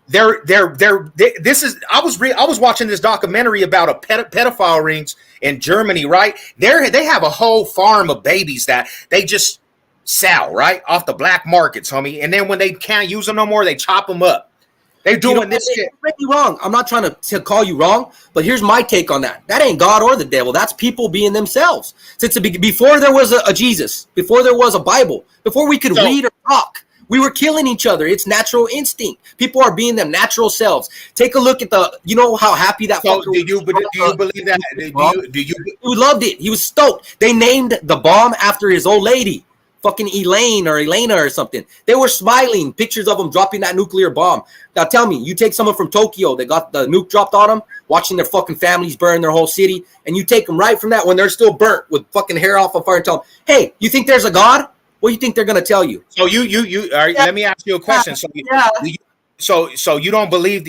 A: This is. I was watching this documentary about a pedophile rings in Germany, right? They have a whole farm of babies that they just sell right off the black markets, homie. And then when they can't use them no more, they chop them up. They're doing this shit.
C: Don't get me wrong. I'm not trying to call you wrong, but here's my take on that. That ain't God or the devil. That's people being themselves. Before there was a Jesus, before there was a Bible, before we could read or talk, we were killing each other. It's natural instinct. People are being them natural selves. Take a look at how happy that.
A: So do you believe that? Do you?
C: He loved it. He was stoked. They named the bomb after his old lady. Fucking Elaine or Elena or something. They were smiling. Pictures of them dropping that nuclear bomb. Now tell me, you take someone from Tokyo that got the nuke dropped on them, watching their fucking families burn their whole city, and you take them right from that when they're still burnt with fucking hair off of fire and tell them, hey, you think there's a God? What do you think they're gonna tell you?
A: So you all right, let me ask you a question. So you don't believe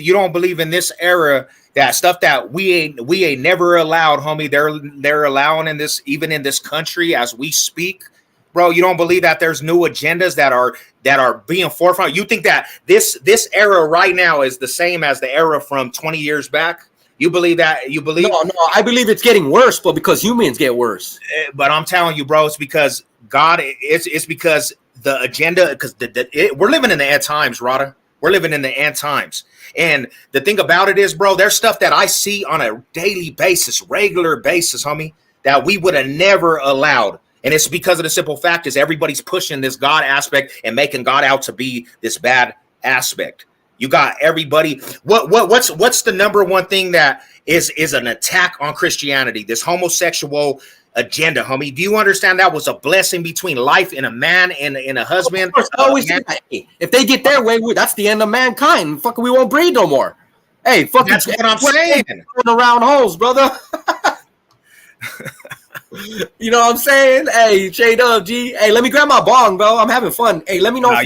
A: in this era that stuff that we ain't never allowed, homie. They're allowing in this, even in this country as we speak. Bro, you don't believe that there's new agendas that are being forefront? You think that this era right now is the same as the era from 20 years back? You believe that? You believe?
C: No, I believe it's getting worse, but because humans get worse.
A: But I'm telling you, bro, it's because God. It's because the agenda. Because we're living in the end times, Rada. We're living in the end times, and the thing about it is, bro, there's stuff that I see on a daily basis, regular basis, homie, that we would have never allowed. And it's because of the simple fact is everybody's pushing this God aspect and making God out to be this bad aspect. You got everybody. What's the number one thing that is an attack on Christianity? This homosexual agenda, homie. Do you understand that was a blessing between life and a man and a husband?
C: Of course, if they get their way, that's the end of mankind. Fucking, we won't breed no more. Hey, fucking,
A: that's what I'm saying.
C: Around holes, brother. You know what I'm saying? Hey, shade up, G. Hey, let me grab my bong, bro. I'm having fun. Hey, let me know. I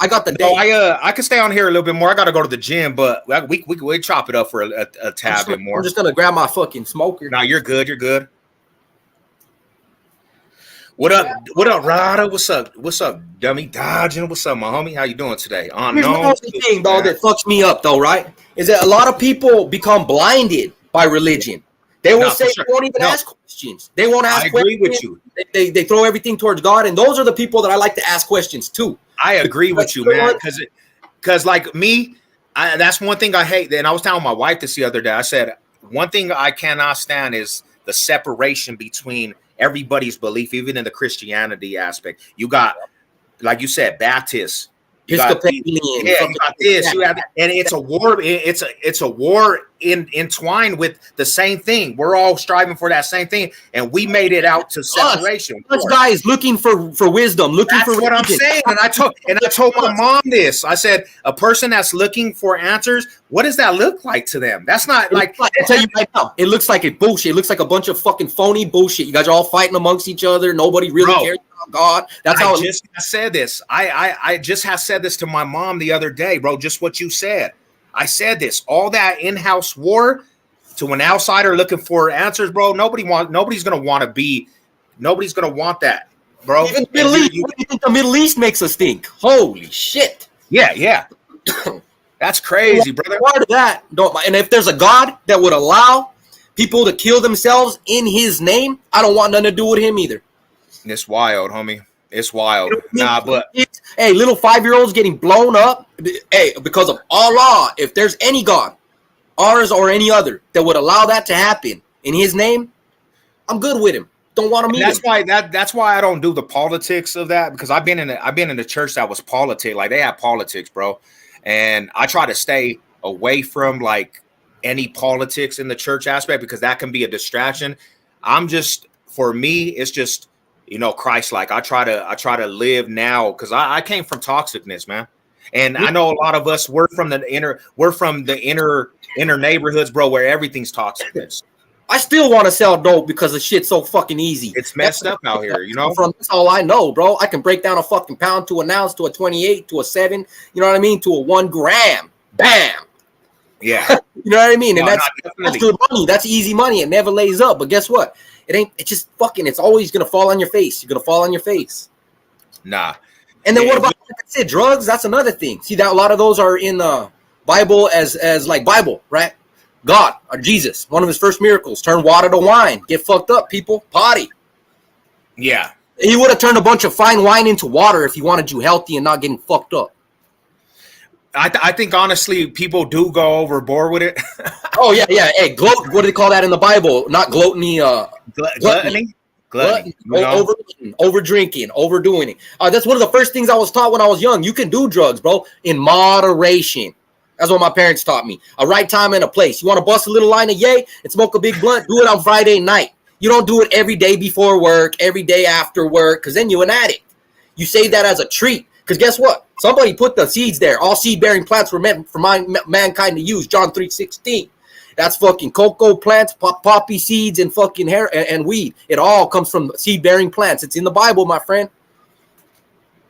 C: got the day.
A: I can stay on here a little bit more. I got to go to the gym, but we chop it up for a tad bit more.
C: I'm just gonna grab my fucking smoker.
A: No, you're good. You're good. What up, Rada? What's up, dummy dodging? What's up, my homie? How you doing today?
C: Here's the only thing, though, that fucks me up, though, right? Is that a lot of people become blinded by religion. They will say they won't even ask questions. They won't ask questions. I agree with you. They throw everything towards God, and those are the people that I like to ask questions to.
A: I agree with you, man, because like me, that's one thing I hate. And I was telling my wife this the other day. I said one thing I cannot stand is the separation between everybody's belief, even in the Christianity aspect. You got, like you said, Baptists, You got
C: Episcopalian.
A: yeah, you got this. You have, and it's a war. It's a war entwined with the same thing. We're all striving for that same thing, and we made it out to separation.
C: Us guys looking for wisdom, looking
A: that's
C: for
A: what I'm saying. And I told my mom this. I said, a person that's looking for answers, what does that look like to them? That's not like
C: I'll tell you right now. It looks like a bullshit. It looks like a bunch of fucking phony bullshit. You guys are all fighting amongst each other. Nobody really cares about God. That's how
A: I said this. I just have said this to my mom the other day, bro. Just what you said. I said this. All that in-house war to an outsider looking for answers, bro. Nobody's gonna want that, bro.
C: Even the Middle East. What do you think the Middle East makes us think? Holy shit.
A: Yeah. That's crazy, brother.
C: Part of that, and if there's a God that would allow people to kill themselves in his name, I don't want nothing to do with him either.
A: It's wild, homie. It's wild. Nah, but
C: hey, little 5-year-olds getting blown up, hey, because of Allah. If there's any God, ours or any other, that would allow that to happen in his name, I'm good with him. Don't want to meet him.
A: That's why I don't do the politics of that, because I've been in a church that was politic, like they have politics, bro. And I try to stay away from like any politics in the church aspect, because that can be a distraction. For me, it's just, Christ-like. I try to live now, because I came from toxicness, man. And I know a lot of us, we're from the inner neighborhoods, bro, where everything's toxicness.
C: I still want to sell dope because the shit's so fucking easy.
A: It's messed up out here,
C: That's all I know, bro. I can break down a fucking pound to an ounce to a 28 to a 7. You know what I mean? To a 1 gram. Bam.
A: Yeah.
C: You know what I mean? And that's good money. That's easy money. It never lays up. But guess what? It's just fucking. It's always gonna fall on your face. You're gonna fall on your face.
A: Nah.
C: And then what about, like I said, drugs? That's another thing. See, that a lot of those are in the Bible as like Bible, right? God or Jesus, one of his first miracles, turn water to wine. Get fucked up, people. Party.
A: Yeah.
C: He would have turned a bunch of fine wine into water if he wanted you healthy and not getting fucked up.
A: I think, honestly, people do go overboard with it.
C: Oh, yeah. Hey, what do they call that in the Bible? Not gluttony.
A: Gluttony.
C: Over drinking, overdoing it. That's one of the first things I was taught when I was young. You can do drugs, bro, in moderation. That's what my parents taught me. A right time and a place. You want to bust a little line of yay and smoke a big blunt? Do it on Friday night. You don't do it every day before work, every day after work, because then you're an addict. You save that as a treat. Because guess what? Somebody put the seeds there. All seed-bearing plants were meant for mankind to use. John 3:16. That's fucking cocoa plants, poppy seeds, and fucking hair and weed. It all comes from seed-bearing plants. It's in the Bible, my friend.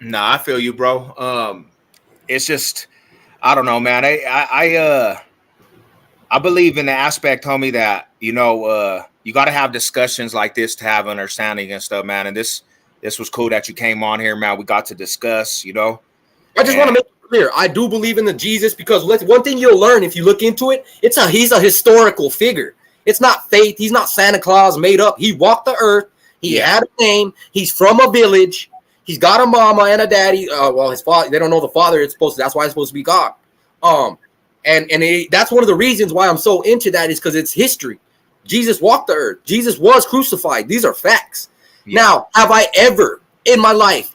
A: Nah, I feel you, bro. It's just, I don't know, man. I believe in the aspect, homie, that you got to have discussions like this to have understanding and stuff, man. And this was cool that you came on here, man. We got to discuss,
C: I just want to make it clear. I do believe in the Jesus, because one thing you'll learn if you look into it, he's a historical figure. It's not faith. He's not Santa Claus made up. He walked the earth. He had a name. He's from a village. He's got a mama and a daddy. His father, they don't know the father. That's why it's supposed to be God. That's one of the reasons why I'm so into that, is because it's history. Jesus walked the earth. Jesus was crucified. These are facts. Yeah. Now, have I ever in my life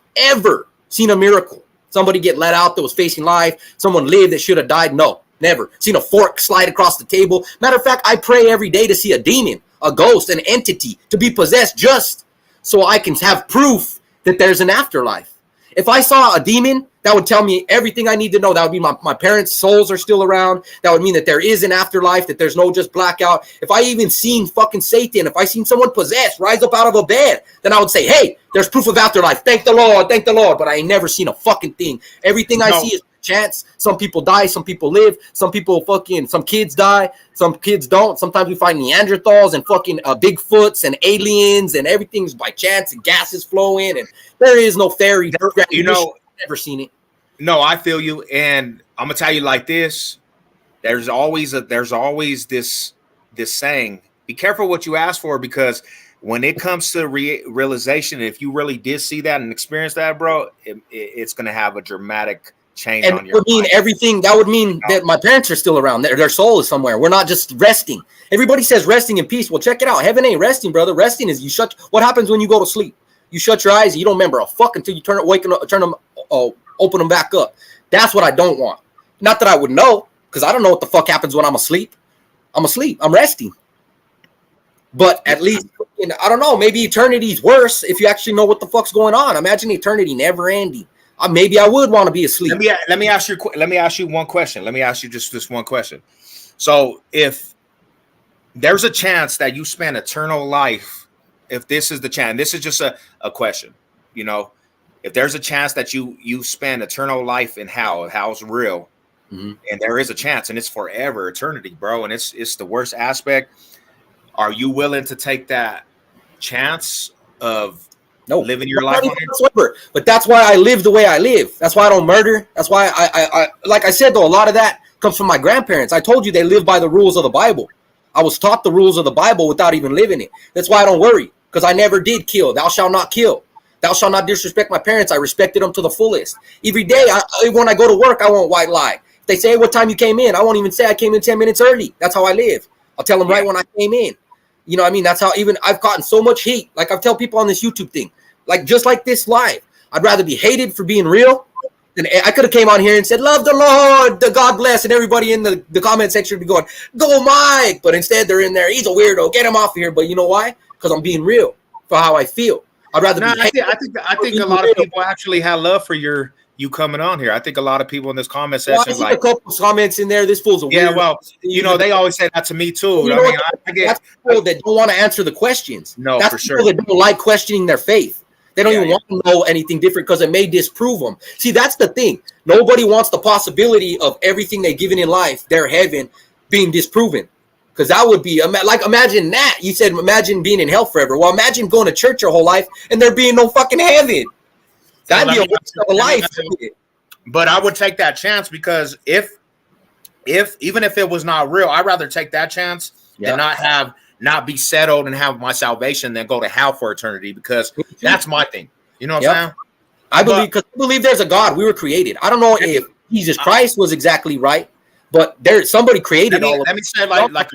C: seen a miracle? Somebody get let out that was facing life. Someone lived that should have died? No, never. Seen a fork slide across the table? Matter of fact, I pray every day to see a demon, a ghost, an entity, to be possessed, just so I can have proof that there's an afterlife. If I saw a demon, that would tell me everything I need to know. That would be my parents' souls are still around. That would mean that there is an afterlife, that there's no just blackout. If I even seen fucking Satan, if I seen someone possessed rise up out of a bed, then I would say, hey, there's proof of afterlife. Thank the Lord. But I ain't never seen a fucking thing. Everything I see is chance. Some people die, some people live, some kids die, some kids don't. Sometimes we find Neanderthals and fucking Bigfoots and aliens, and everything's by chance, and gases flowing, and there is no fairy. Never seen it.
A: No, I feel you, and I'm gonna tell you like this: there's always this saying: be careful what you ask for, because when it comes to realization, if you really did see that and experience that, bro, it's gonna have a dramatic change on your life.
C: Everything. That would mean that my parents are still around. Their soul is somewhere. We're not just resting. Everybody says resting in peace. Well, check it out. Heaven ain't resting, brother. Resting is what happens when you go to sleep. You shut your eyes and you don't remember a fuck until you turn them open them back up. That's what I don't want. Not that I would know, because I don't know what the fuck happens when I'm asleep. I'm asleep. I'm resting. But at least, I don't know, maybe eternity's worse if you actually know what the fuck's going on. Imagine eternity never ending. Maybe I would want to be asleep.
A: Let me ask you one question. Let me ask you just this one question. So if there's a chance that you spend eternal life, if this is the chance, this is just a question, you know, if there's a chance that you spend eternal life in hell's real, and there is a chance, and it's forever, eternity, bro, and it's the worst aspect, are you willing to take that chance of living your life on it?
C: But that's why I live the way I live. That's why I don't murder. That's why I like I said, though, a lot of that comes from my grandparents. I told you they live by the rules of the Bible. I was taught the rules of the Bible without even living it. That's why I don't worry, because I never did kill. Thou shalt not kill. Thou shalt not disrespect my parents. I respected them to the fullest. Every day, when I go to work, I won't white lie. If they say, hey, what time you came in? I won't even say I came in 10 minutes early. That's how I live. I'll tell them right when I came in. You know what I mean? That's how even I've gotten so much hate. Like I tell people on this YouTube thing, like just like this live, I'd rather be hated for being real than I could have came on here and said, love the Lord, the God bless, and everybody in the comment section would be going, go Mike. But instead they're in there, he's a weirdo, get him off of here. But you know why? Because I'm being real for how I feel. I'd rather be hated.
A: I think a lot of people actually have love for you coming on here. I think a lot of people in this comment section,
C: like a couple comments in there. This fool's a weirdo.
A: Yeah, well, you know, they always say that to me too.
C: You know, I mean, I get that's people that don't want to answer the questions.
A: No,
C: that's
A: for
C: people
A: sure.
C: that don't like questioning their faith. They don't even want to know anything different because it may disprove them. See, that's the thing. Nobody wants the possibility of everything they've given in life, their heaven, being disproven. Because that would be, like, imagine that. You said, imagine being in hell forever. Well, imagine going to church your whole life and there being no fucking heaven. That'd be a waste of a life.
A: But I would take that chance because if even if it was not real, I'd rather take that chance than not be settled and have my salvation than go to hell for eternity, because that's my thing. You know what I'm saying?
C: I believe there's a God. We were created. I don't know if Jesus Christ was exactly right, but somebody created all of it.
A: Let me say like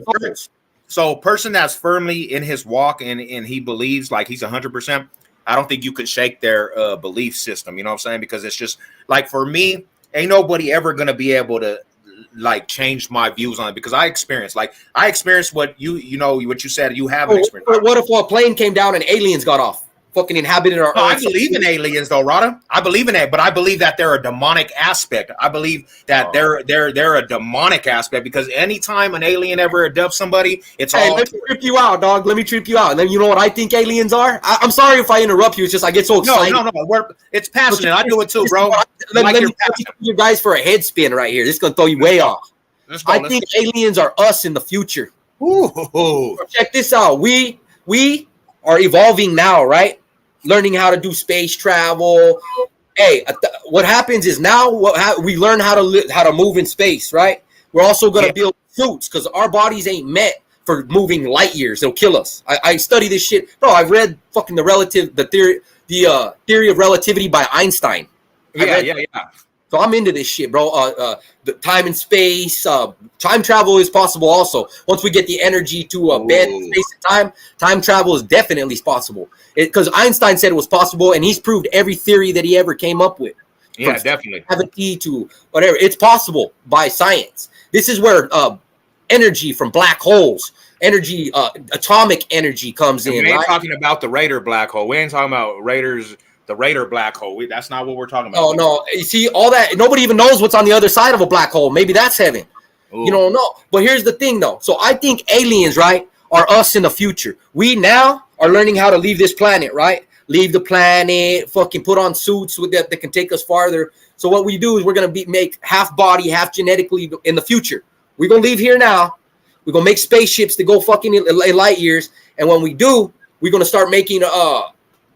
A: so a person that's firmly in his walk and he believes like he's 100%. I don't think you can shake their belief system. You know what I'm saying? Because it's just like, for me, ain't nobody ever going to be able to like change my views on it, because I experienced what you said you haven't experienced.
C: What if a plane came down and aliens got off? Fucking inhabited our Earth.
A: I believe in aliens though, Rada. I believe in it, but I believe that they're a demonic aspect. I believe that they're a demonic aspect, because anytime an alien ever abducts somebody, it's all.
C: Let me trip you out, dog. Let me trip you out. And then you know what I think aliens are? I'm sorry if I interrupt you. It's just I get so excited.
A: No. It's passionate. I do it too, bro.
C: Let me you guys for a head spin right here. This is gonna throw you way off. I think aliens are us in the future.
A: Ooh.
C: Check this out. We are evolving now, right? Learning how to do space travel. Hey, what happens is now we learn how to move in space, right? We're also going to build suits because our bodies ain't meant for moving light years. It'll kill us. I study this shit. Bro, I've read fucking the theory of relativity by Einstein.
A: Yeah.
C: So I'm into this shit, bro. The time and space, time travel is possible also. Once we get the energy to bend space and time travel is definitely possible. Because Einstein said it was possible, and he's proved every theory that he ever came up with.
A: Yeah, definitely.
C: Gravity to whatever. It's possible by science. This is where energy from black holes, energy, atomic energy comes in.
A: We ain't talking about the Raider black hole. We ain't talking about the Raider black hole. That's not what we're talking about.
C: No. You see, all that, nobody even knows what's on the other side of a black hole. Maybe that's heaven. Ooh. You don't know. But here's the thing, though. So I think aliens, right, are us in the future. We now are learning how to leave this planet, right? Leave the planet, fucking put on suits that can take us farther. So what we do is we're going to make half body, half genetically in the future. We're going to leave here now. We're going to make spaceships to go fucking in light years. And when we do, we're going to start making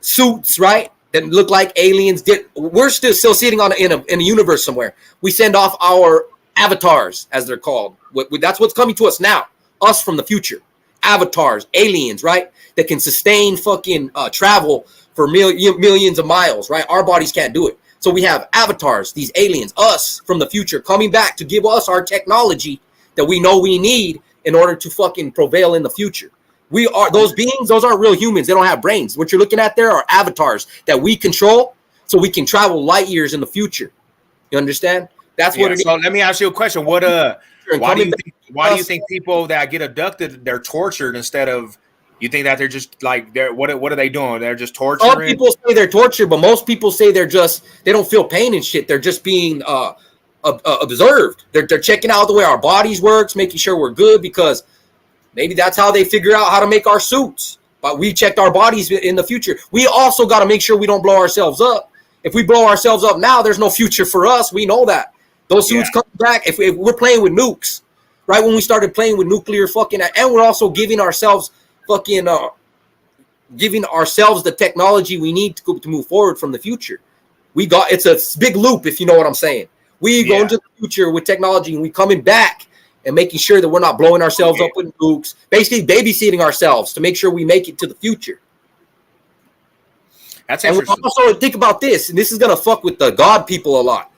C: suits, right, that look like aliens did. We're still sitting in a universe somewhere. We send off our avatars, as they're called. That's what's coming to us now. Us from the future. Avatars, aliens, right? That can sustain fucking travel for millions of miles, right? Our bodies can't do it. So we have avatars, these aliens, us from the future, coming back to give us our technology that we know we need in order to fucking prevail in the future. We are those beings. Those aren't real humans. They don't have brains. What you're looking at there are avatars that we control so we can travel light years in the future. You understand? That's what it
A: so
C: is.
A: let me ask you a question. What why do you think people that get abducted, they're tortured instead of, you think that they're just like, what are they doing? They're just torturing?
C: Some people say they're tortured, but most people say they don't feel pain and shit. They're just being observed. They're checking out the way our bodies works, making sure we're good, because maybe that's how they figure out how to make our suits. But we checked our bodies in the future. We also got to make sure we don't blow ourselves up. If we blow ourselves up now, there's no future for us. We know that. Those suits come back. If we're playing with nukes, right? When we started playing with nuclear fucking, and we're also giving ourselves fucking, giving ourselves the technology we need to move forward from the future. It's a big loop, if you know what I'm saying. We go into the future with technology, and we coming back and making sure that we're not blowing ourselves up with nukes, basically babysitting ourselves to make sure we make it to the future.
A: That's interesting.
C: And also think about this, and this is going to fuck with the God people a lot.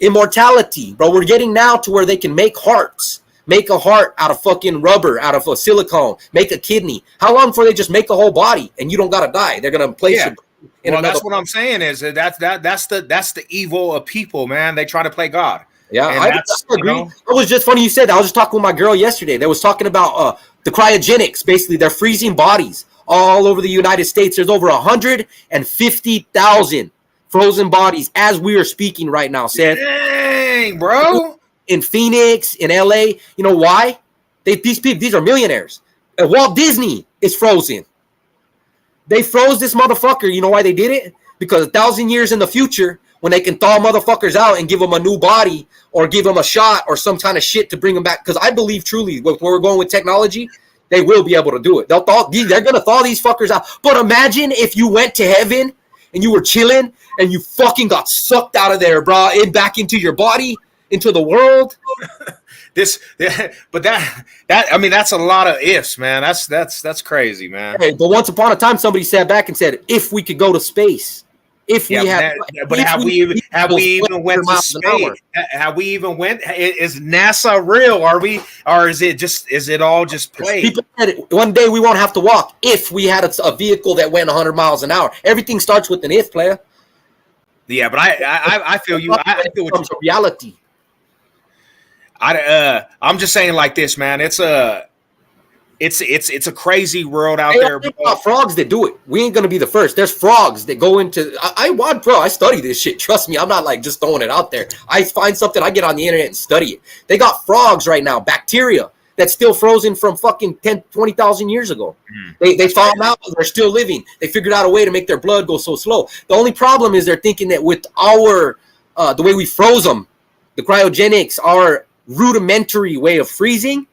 C: Immortality, bro. We're getting now to where they can make hearts. Make a heart out of fucking rubber, out of a silicone. Make a kidney. How long before they just make a whole body and you don't gotta die? They're gonna place you.
A: Well, that's what I'm saying. Is that's the evil of people, man. They try to play God.
C: Yeah, I agree. It was just funny you said that. I was just talking with my girl yesterday. They was talking about the cryogenics. Basically, they're freezing bodies all over the United States. There's over 150,000 frozen bodies as we are speaking right now, Seth.
A: Dang, bro.
C: In Phoenix, in LA, you know why? These are millionaires. Walt Disney is frozen. They froze this motherfucker. You know why they did it? Because 1,000 years in the future, when they can thaw motherfuckers out and give them a new body or give them a shot or some kind of shit to bring them back. Because I believe truly, where we're going with technology, they will be able to do it. They're going to thaw these fuckers out. But imagine if you went to heaven and you were chilling and you fucking got sucked out of there, bro, and back into your body, into the world.
A: But I mean, that's a lot of ifs, man. That's crazy, man.
C: Hey, but once upon a time, somebody sat back and said, if we could go to space, have we even went to space?
A: Have we even went? Is NASA real? Or is it all just play?
C: People said one day we won't have to walk if we had a vehicle that went 100 miles an hour. Everything starts with an if, player.
A: Yeah, but I feel you. I feel what
C: you're reality.
A: I'm just saying like this, man. It's a crazy world out there.
C: About frogs that do it. We ain't gonna be the first. There's frogs that go into. I study this shit. Trust me, I'm not like just throwing it out there. I find something, I get on the internet and study it. They got frogs right now, bacteria that's still frozen from fucking 10, 20,000 years ago. They found out they're still living. They figured out a way to make their blood go so slow. The only problem is they're thinking that with our the way we froze them, the cryogenics, our rudimentary way of freezing,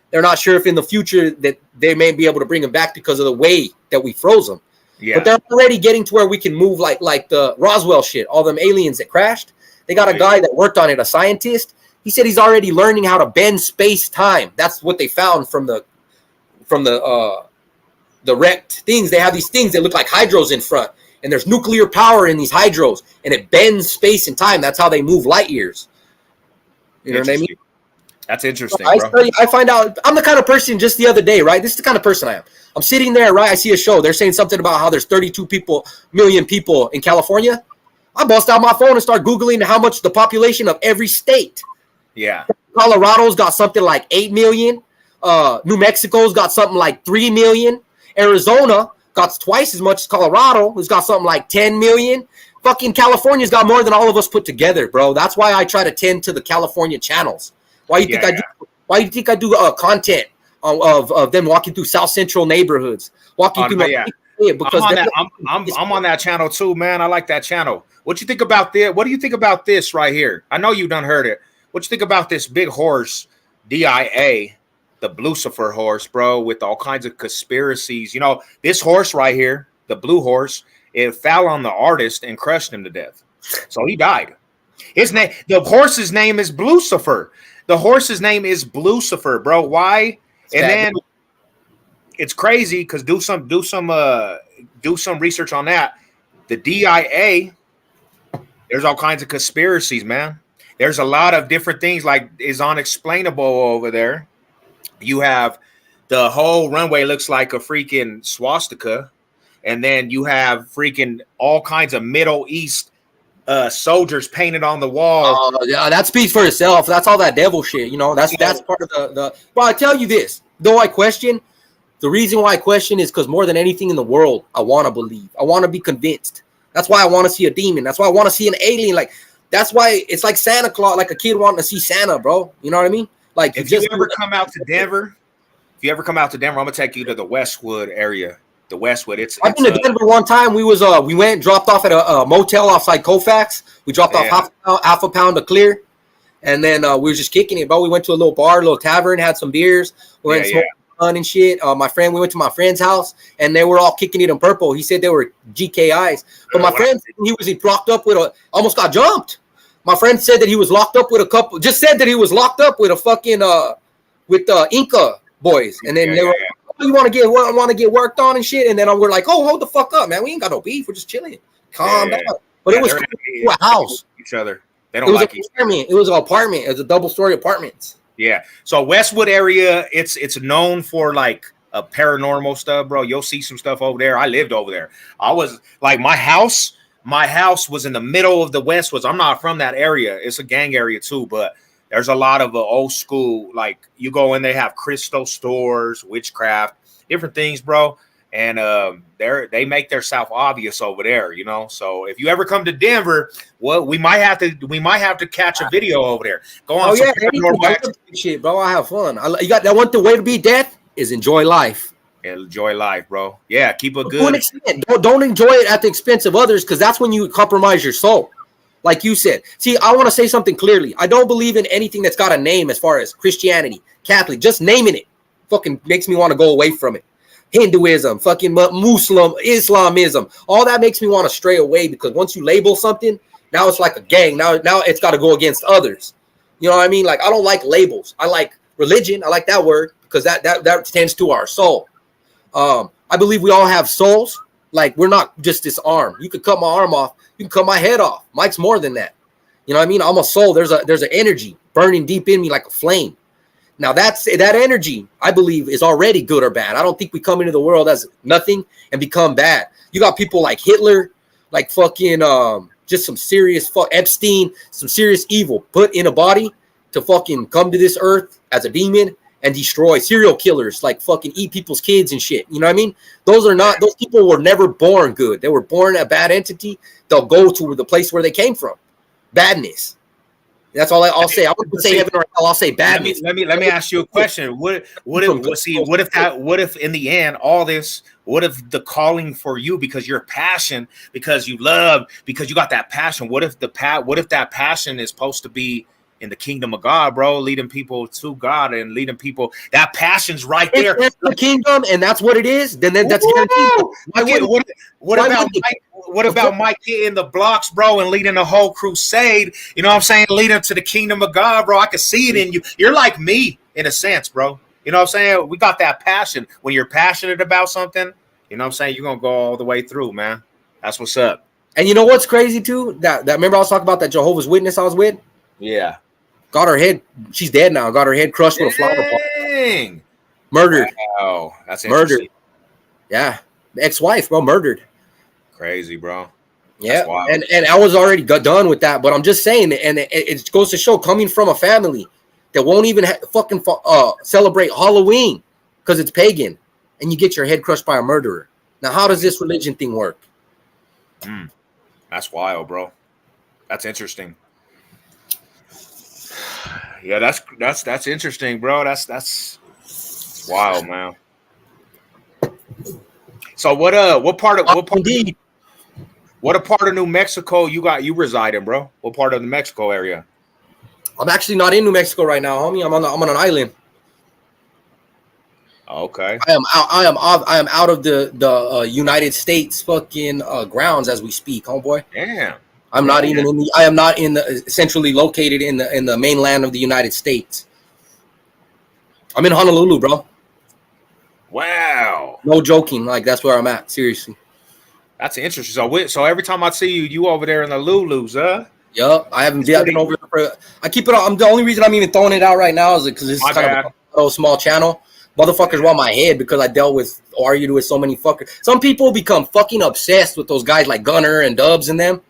C: they're not sure if in the future that they may be able to bring them back because of the way that we froze them. Yeah. But they're already getting to where we can move like the Roswell shit, all them aliens that crashed. They got a guy that worked on it, a scientist. He said he's already learning how to bend space-time. That's what they found from the wrecked things. They have these things that look like hydros in front, and there's nuclear power in these hydros, and it bends space and time. That's how they move light years. You know what I mean?
A: That's interesting, bro.
C: I find out, I'm the kind of person, just the other day, right? This is the kind of person I am. I'm sitting there, right? I see a show. They're saying something about how there's 32 million people in California. I bust out my phone and start Googling how much the population of every state.
A: Yeah.
C: Colorado's got something like 8 million. New Mexico's got something like 3 million. Arizona got twice as much as Colorado, who's got something like 10 million. Fucking California's got more than all of us put together, bro. That's why I try to tend to the California channels. Why do you think I do content of them walking through South Central neighborhoods, walking through?
A: Because I'm on that channel too, man. I like that channel. What you think about this? What do you think about this right here? I know you done heard it. What you think about this big horse, DIA, the blucifer horse, bro, with all kinds of conspiracies? You know, this horse right here, the blue horse, it fell on the artist and crushed him to death. So he died. The horse's name is Blucifer. The horse's name is Blucifer, bro. Why? And then it's crazy because do some research on that. The DIA, there's all kinds of conspiracies, man. There's a lot of different things like is unexplainable over there. You have the whole runway looks like a freaking swastika, and then you have freaking all kinds of Middle East soldiers painted on the wall.
C: Yeah, that speaks for itself. That's all that devil shit. You know, that's part of the. But I tell you this, though I question. The reason why I question is because more than anything in the world, I want to believe. I want to be convinced. That's why I want to see a demon. That's why I want to see an alien. Like, that's why it's like Santa Claus, like a kid wanting to see Santa, bro. You know what I mean? Like,
A: if you ever come out to Denver, I'm gonna take you to the Westwood area. The Westwood. I've
C: been to Denver one time. We went dropped off at a motel outside Colfax. We dropped off half a pound of clear, and then we were just kicking it, bro. We went to a little bar, a little tavern, had some beers. We went and and shit. We went to my friend's house and they were all kicking it in purple. He said they were GKIs, but my friend he was locked up with almost got jumped. My friend said that he was locked up with a fucking with the Inca boys, and then they were you want to get worked on and shit, and then we're like, oh, hold the fuck up, man, we ain't got no beef, we're just chilling, calm down. But it was a house.
A: Each other. They don't like each other.
C: It was an apartment. It was a double-story apartments.
A: Yeah. So Westwood area, it's known for like a paranormal stuff, bro. You'll see some stuff over there. I lived over there. I was like my house was in the middle of the Westwoods. I'm not from that area. It's a gang area too, but there's a lot of old school, like you go in, they have crystal stores, witchcraft, different things, bro. And they make their self obvious over there, you know. So if you ever come to Denver, well, we might have to catch a video over there. Go on.
C: Shit, bro. I have fun. You got that one. The way to beat death is enjoy life.
A: Yeah, enjoy life, bro. Yeah, keep a good.
C: Don't enjoy it at the expense of others, because that's when you compromise your soul. Like you said. See, I want to say something clearly. I don't believe in anything that's got a name as far as Christianity, Catholic. Just naming it fucking makes me want to go away from it. Hinduism, fucking Muslim, Islamism, all that makes me want to stray away, because once you label something, now it's like a gang. Now it's got to go against others. You know what I mean? Like, I don't like labels. I like religion. I like that word because that tends to our soul. I believe we all have souls. Like, we're not just this arm. You could cut my arm off. You can cut my head off. Mike's more than that. You know what I mean? I'm a soul. There's an energy burning deep in me like a flame. Now that energy, I believe, is already good or bad. I don't think we come into the world as nothing and become bad. You got people like Hitler, like fucking just some serious Epstein, some serious evil put in a body to fucking come to this earth as a demon and destroy. Serial killers, like fucking eat people's kids and shit. You know what I mean? Those people were never born good. They were born a bad entity. They'll go to the place where they came from. Badness. That's all I'll say. I wouldn't say heaven or hell. I'll say badness.
A: Let me ask you a question. What if in the end all this? What if the calling for you, because your passion, because you love, because you got that passion? What if that passion is supposed to be in the kingdom of God, bro, leading people to God and leading people? That passion's right there.
C: If that's the kingdom, and that's what it is. Then that's guaranteed.
A: What about Mike getting the blocks, bro, and leading the whole crusade? You know what I'm saying? Leading to the kingdom of God, bro. I can see it in you. You're like me in a sense, bro. You know what I'm saying? We got that passion. When you're passionate about something, you know what I'm saying? You're going to go all the way through, man. That's what's up.
C: And you know what's crazy, too? That remember I was talking about that Jehovah's Witness I was with?
A: Yeah.
C: Got her head. She's dead now. Got her head crushed with a flower pot. Murdered.
A: Wow. That's interesting.
C: Murdered. Yeah. The ex-wife, bro, murdered.
A: Crazy, bro.
C: Yeah, and I was already done with that, but I'm just saying, and it goes to show, coming from a family that won't even fucking celebrate Halloween because it's pagan, and you get your head crushed by a murderer. Now, how does this religion thing work?
A: That's wild, bro. That's interesting. Yeah, that's interesting, bro. That's wild, man. So what part of New Mexico you reside in, bro? What part of the Mexico area?
C: I'm actually not in New Mexico right now, homie. I'm on an island.
A: Okay.
C: I am out of the United States fucking grounds as we speak, homeboy.
A: Damn.
C: I am not in the centrally located in the mainland of the United States. I'm in Honolulu, bro.
A: Wow.
C: No joking. Like, that's where I'm at. Seriously.
A: That's interesting. So every time I see you over there in the Lulus, huh?
C: Yup. I haven't been over there. I keep it on. The only reason I'm even throwing it out right now is because this is kind of a small channel. Motherfuckers want my head because I argued with so many fuckers. Some people become fucking obsessed with those guys like Gunner and Dubs and them.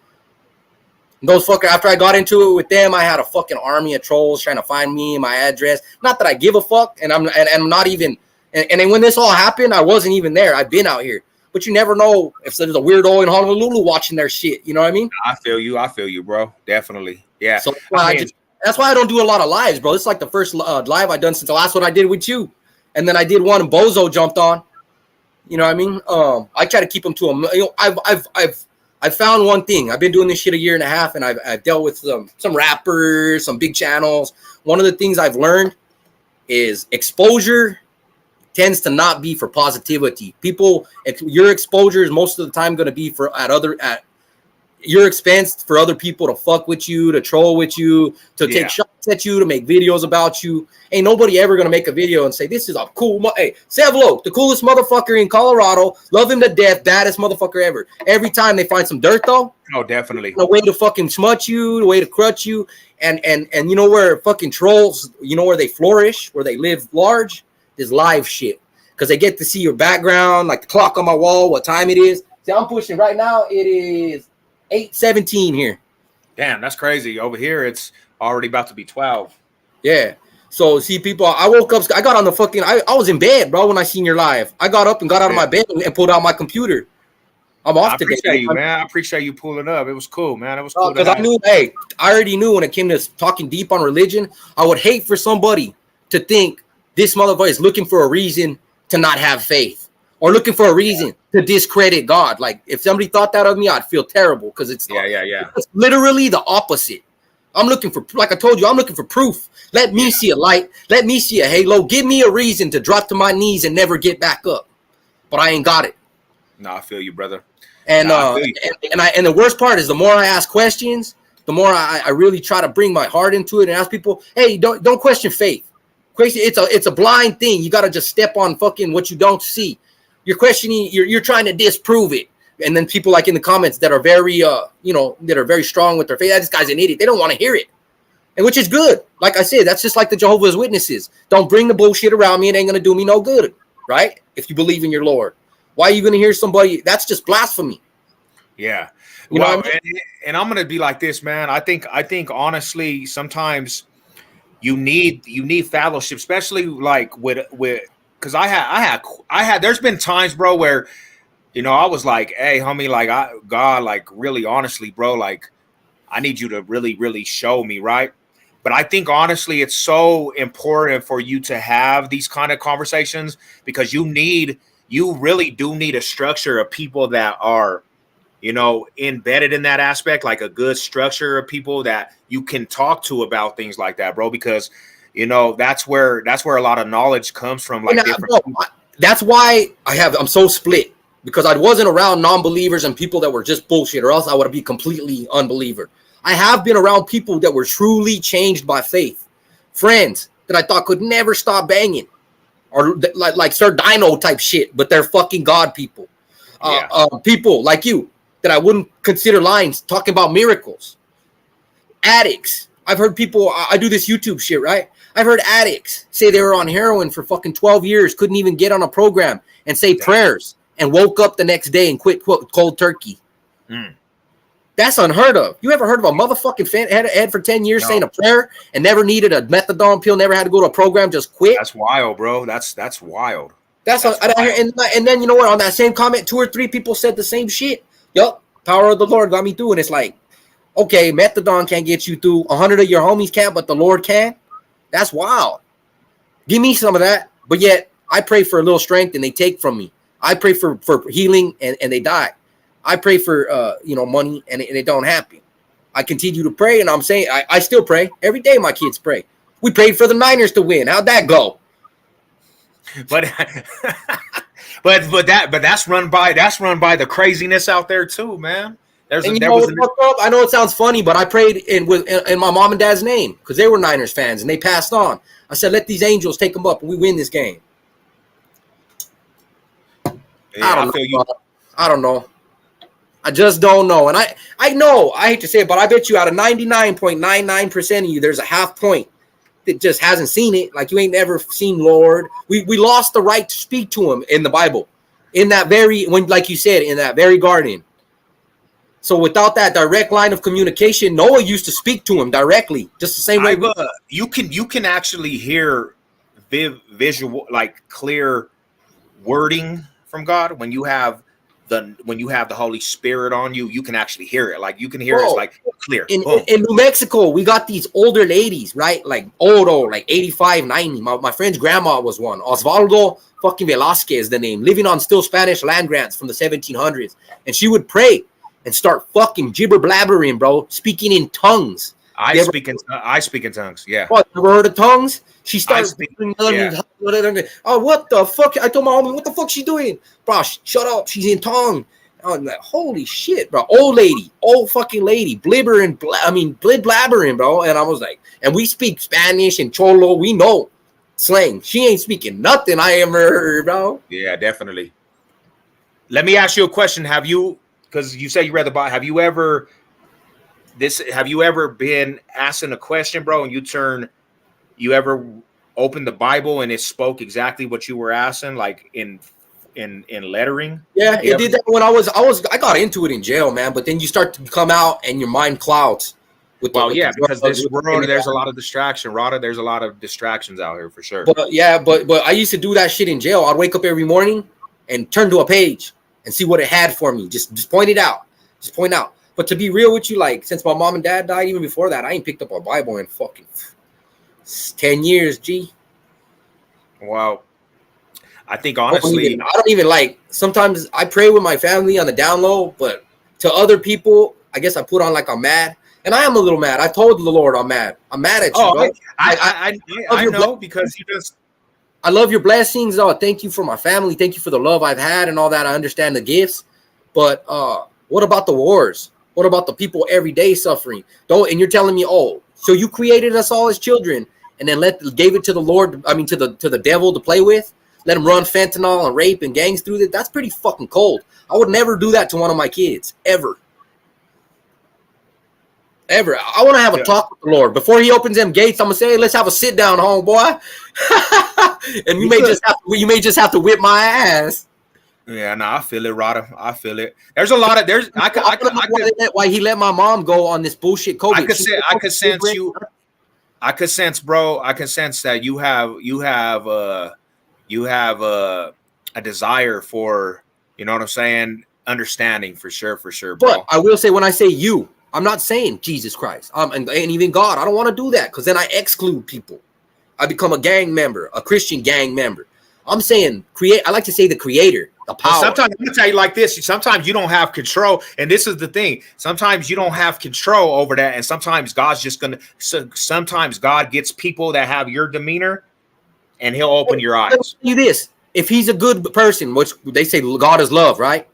C: Those fucker, after I got into it with them, I had a fucking army of trolls trying to find me, my address. Not that I give a fuck, and I'm not even. And then when this all happened, I wasn't even there. I've been out here, but you never know if there's a weirdo in Honolulu watching their shit. You know what I mean?
A: I feel you, bro. Definitely, yeah.
C: So that's why I don't do a lot of lives, bro. It's like the first live I've done since the last one I did with you, and then I did one and Bozo jumped on. You know what I mean? I try to keep them to a. You know, I've found one thing. I've been doing this shit a year and a half, and I've dealt with some rappers, some big channels. One of the things I've learned is exposure tends to not be for positivity. People, your exposure is most of the time going to be at your expense for other people to fuck with you, to troll with you, to take shots at you, to make videos about you. Ain't nobody ever gonna make a video and say this is a cool. Hey, Sevlo, the coolest motherfucker in Colorado, love him to death, baddest motherfucker ever. Every time they find some dirt though,
A: oh definitely,
C: a way to fucking smut you, the way to crutch you, and you know where fucking trolls, you know where they flourish, where they live large, is live shit, because they get to see your background, like the clock on my wall, what time it is. See, I'm pushing right now. It is 8:17 here.
A: Damn, that's crazy. Over here, it's already about to be 12.
C: Yeah. So see, people, I woke up, I got on the fucking, I was in bed, bro, when I seen your live. I got up and got out of my bed and pulled out my computer. I'm off today.
A: I appreciate you, man. I appreciate you pulling up. It was cool, man. It was cool.
C: Because I knew, I already knew when it came to talking deep on religion, I would hate for somebody to think this motherfucker is looking for a reason to not have faith or looking for a reason to discredit God. Like, if somebody thought that of me, I'd feel terrible, because it's it's literally the opposite. I'm looking for, like I told you, I'm looking for proof. Let me see a light. Let me see a halo. Give me a reason to drop to my knees and never get back up. But I ain't got it.
A: No, I feel you, brother.
C: And and the worst part is, the more I ask questions, the more I really try to bring my heart into it and ask people, hey, don't question faith. It's a blind thing. You got to just step on fucking what you don't see. You're questioning. You're trying to disprove it. And then people like in the comments that are very, that are very strong with their faith. This guy's an idiot. They don't want to hear it, and which is good. Like I said, that's just like the Jehovah's Witnesses. Don't bring the bullshit around me. It ain't gonna do me no good, right? If you believe in your Lord, why are you gonna hear somebody? That's just blasphemy.
A: Yeah.
C: You know what I
A: mean? And I'm gonna be like this, man. I think honestly, sometimes you need fellowship, especially like with because I had. There's been times, bro, where, I was like, hey, homie, like, God, like, really, honestly, bro, like, I need you to really, really show me, right? But I think, honestly, it's so important for you to have these kind of conversations, because you really do need a structure of people that are, embedded in that aspect, like a good structure of people that you can talk to about things like that, bro, because, that's where a lot of knowledge comes from. Like,
C: that's why I'm so split. Because I wasn't around non-believers and people that were just bullshit, or else I would be completely unbeliever. I have been around people that were truly changed by faith. Friends that I thought could never stop banging. Or like Sir Dino type shit, but they're fucking God people. People like you that I wouldn't consider lying, talking about miracles. Addicts. I've heard people, I do this YouTube shit, right? I've heard addicts say they were on heroin for fucking 12 years, couldn't even get on a program and say prayers, and woke up the next day and quit cold turkey. That's unheard of. You ever heard of a motherfucking fan had for 10 years saying a prayer and never needed a methadone pill, never had to go to a program, just quit?
A: That's wild, bro. That's wild.
C: And then, you know what? On that same comment, 2 or 3 people said the same shit. Yup, power of the Lord got me through. And it's like, okay, methadone can't get you through. 100 of your homies can't, but the Lord can. That's wild. Give me some of that. But yet, I pray for a little strength and they take from me. I pray for healing and they die. I pray for money and it don't happen. I continue to pray, and I'm saying I still pray every day. My kids pray. We prayed for the Niners to win. How'd that go?
A: But that's run by the craziness out there too, man.
C: I know it sounds funny, but I prayed in my mom and dad's name because they were Niners fans and they passed on. I said, let these angels take them up and we win this game.
A: Yeah,
C: I don't know. I just don't know. And I know, I hate to say it, but I bet you out of 99.99% of you, there's a half point that just hasn't seen it. Like, you ain't never seen Lord. We lost the right to speak to him in the Bible. In that very, like you said, in that very garden. So without that direct line of communication, Noah used to speak to him directly, just the same way.
A: You can actually hear visual, like clear wording from God when you have the Holy Spirit on you. You can actually hear it. Like you can hear it's like clear.
C: In New Mexico, we got these older ladies, right? Like old, like 85, 90. My friend's grandma was one. Osvaldo fucking Velasquez, the name, living on still Spanish land grants from the 1700s. And she would pray and start fucking gibber blabbering, bro, speaking in tongues.
A: I speak in tongues. Yeah.
C: What, ever heard of tongues? She starts.
A: Yeah.
C: Oh, what the fuck? I told my homie, what the fuck she doing? Bro, shut up. She's in tongue. I'm like, holy shit, bro. Old fucking lady, blabbering, bro. And I was like, and we speak Spanish and Cholo. We know slang. She ain't speaking nothing I ever heard, bro.
A: Yeah, definitely. Let me ask you a question. Have you, because you say you read the Bible, have you ever been asking a question, bro, and you ever opened the Bible and it spoke exactly what you were asking, like in lettering?
C: Yeah, it did that when I got into it in jail, man. But then you start to come out and your mind clouds.
A: Because this world, there's a lot of distraction, Rada. There's a lot of distractions out here for sure.
C: But I used to do that shit in jail. I'd wake up every morning and turn to a page and see what it had for me. Just point it out. Just point out. But to be real with you, like since my mom and dad died, even before that, I ain't picked up a Bible in fucking 10 years, G.
A: Wow. I think honestly,
C: I don't even like, sometimes I pray with my family on the down low, but to other people, I guess I put on like I'm mad. And I am a little mad. I told the Lord I'm mad. I'm mad at you, bro.
A: I know because you just.
C: I love your blessings. Oh, thank you for my family. Thank you for the love I've had and all that. I understand the gifts. But what about the wars? What about the people every day suffering? And you're telling me, oh, so you created us all as children and then gave it to the Lord, to the devil to play with? Let him run fentanyl and rape and gangs through it? That's pretty fucking cold. I would never do that to one of my kids, ever. I want to have a talk with the Lord before he opens them gates. I'm gonna say, hey, let's have a sit down, homeboy. And you may just have to whip my ass.
A: Yeah, no, I feel it, Rada. I feel it. There's a lot of
C: why he let my mom go on this bullshit COVID.
A: I could sense you. I could sense, bro. I can sense that you have a desire for, you know what I'm saying, understanding for sure, bro.
C: But I will say, when I say you, I'm not saying Jesus Christ, and even God. I don't want to do that because then I exclude people. I become a gang member, a Christian gang member. I'm saying I like to say the creator, the power.
A: Well, sometimes I'm gonna tell you like this. Sometimes you don't have control, and this is the thing. Sometimes you don't have control over that, and sometimes God's just gonna. Sometimes God gets people that have your demeanor, and He'll open your eyes.
C: Let me tell you this: if He's a good person, which they say God is love, right?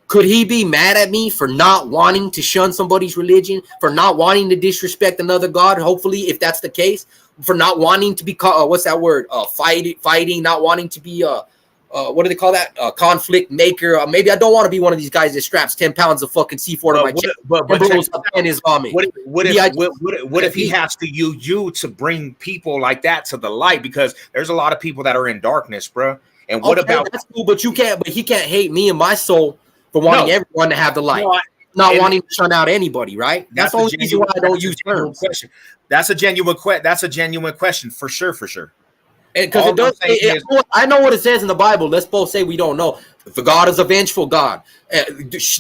C: Could He be mad at me for not wanting to shun somebody's religion, for not wanting to disrespect another God? Hopefully, if that's the case, for not wanting to be what's that word? Fighting, not wanting to be what do they call that? Conflict maker. Maybe I don't want to be one of these guys that straps 10 pounds of fucking C4 to my chest.
A: What if he has to use you to bring people like that to the light? Because there's a lot of people that are in darkness, bro. And what about?
C: That's cool, but he can't hate me and my soul for wanting everyone to have the light, not wanting to shun out anybody, right? That's the only reason why I don't use terms.
A: That's a genuine question for sure.
C: Because it does. I know what it says in the Bible. Let's both say we don't know. The God is a vengeful God.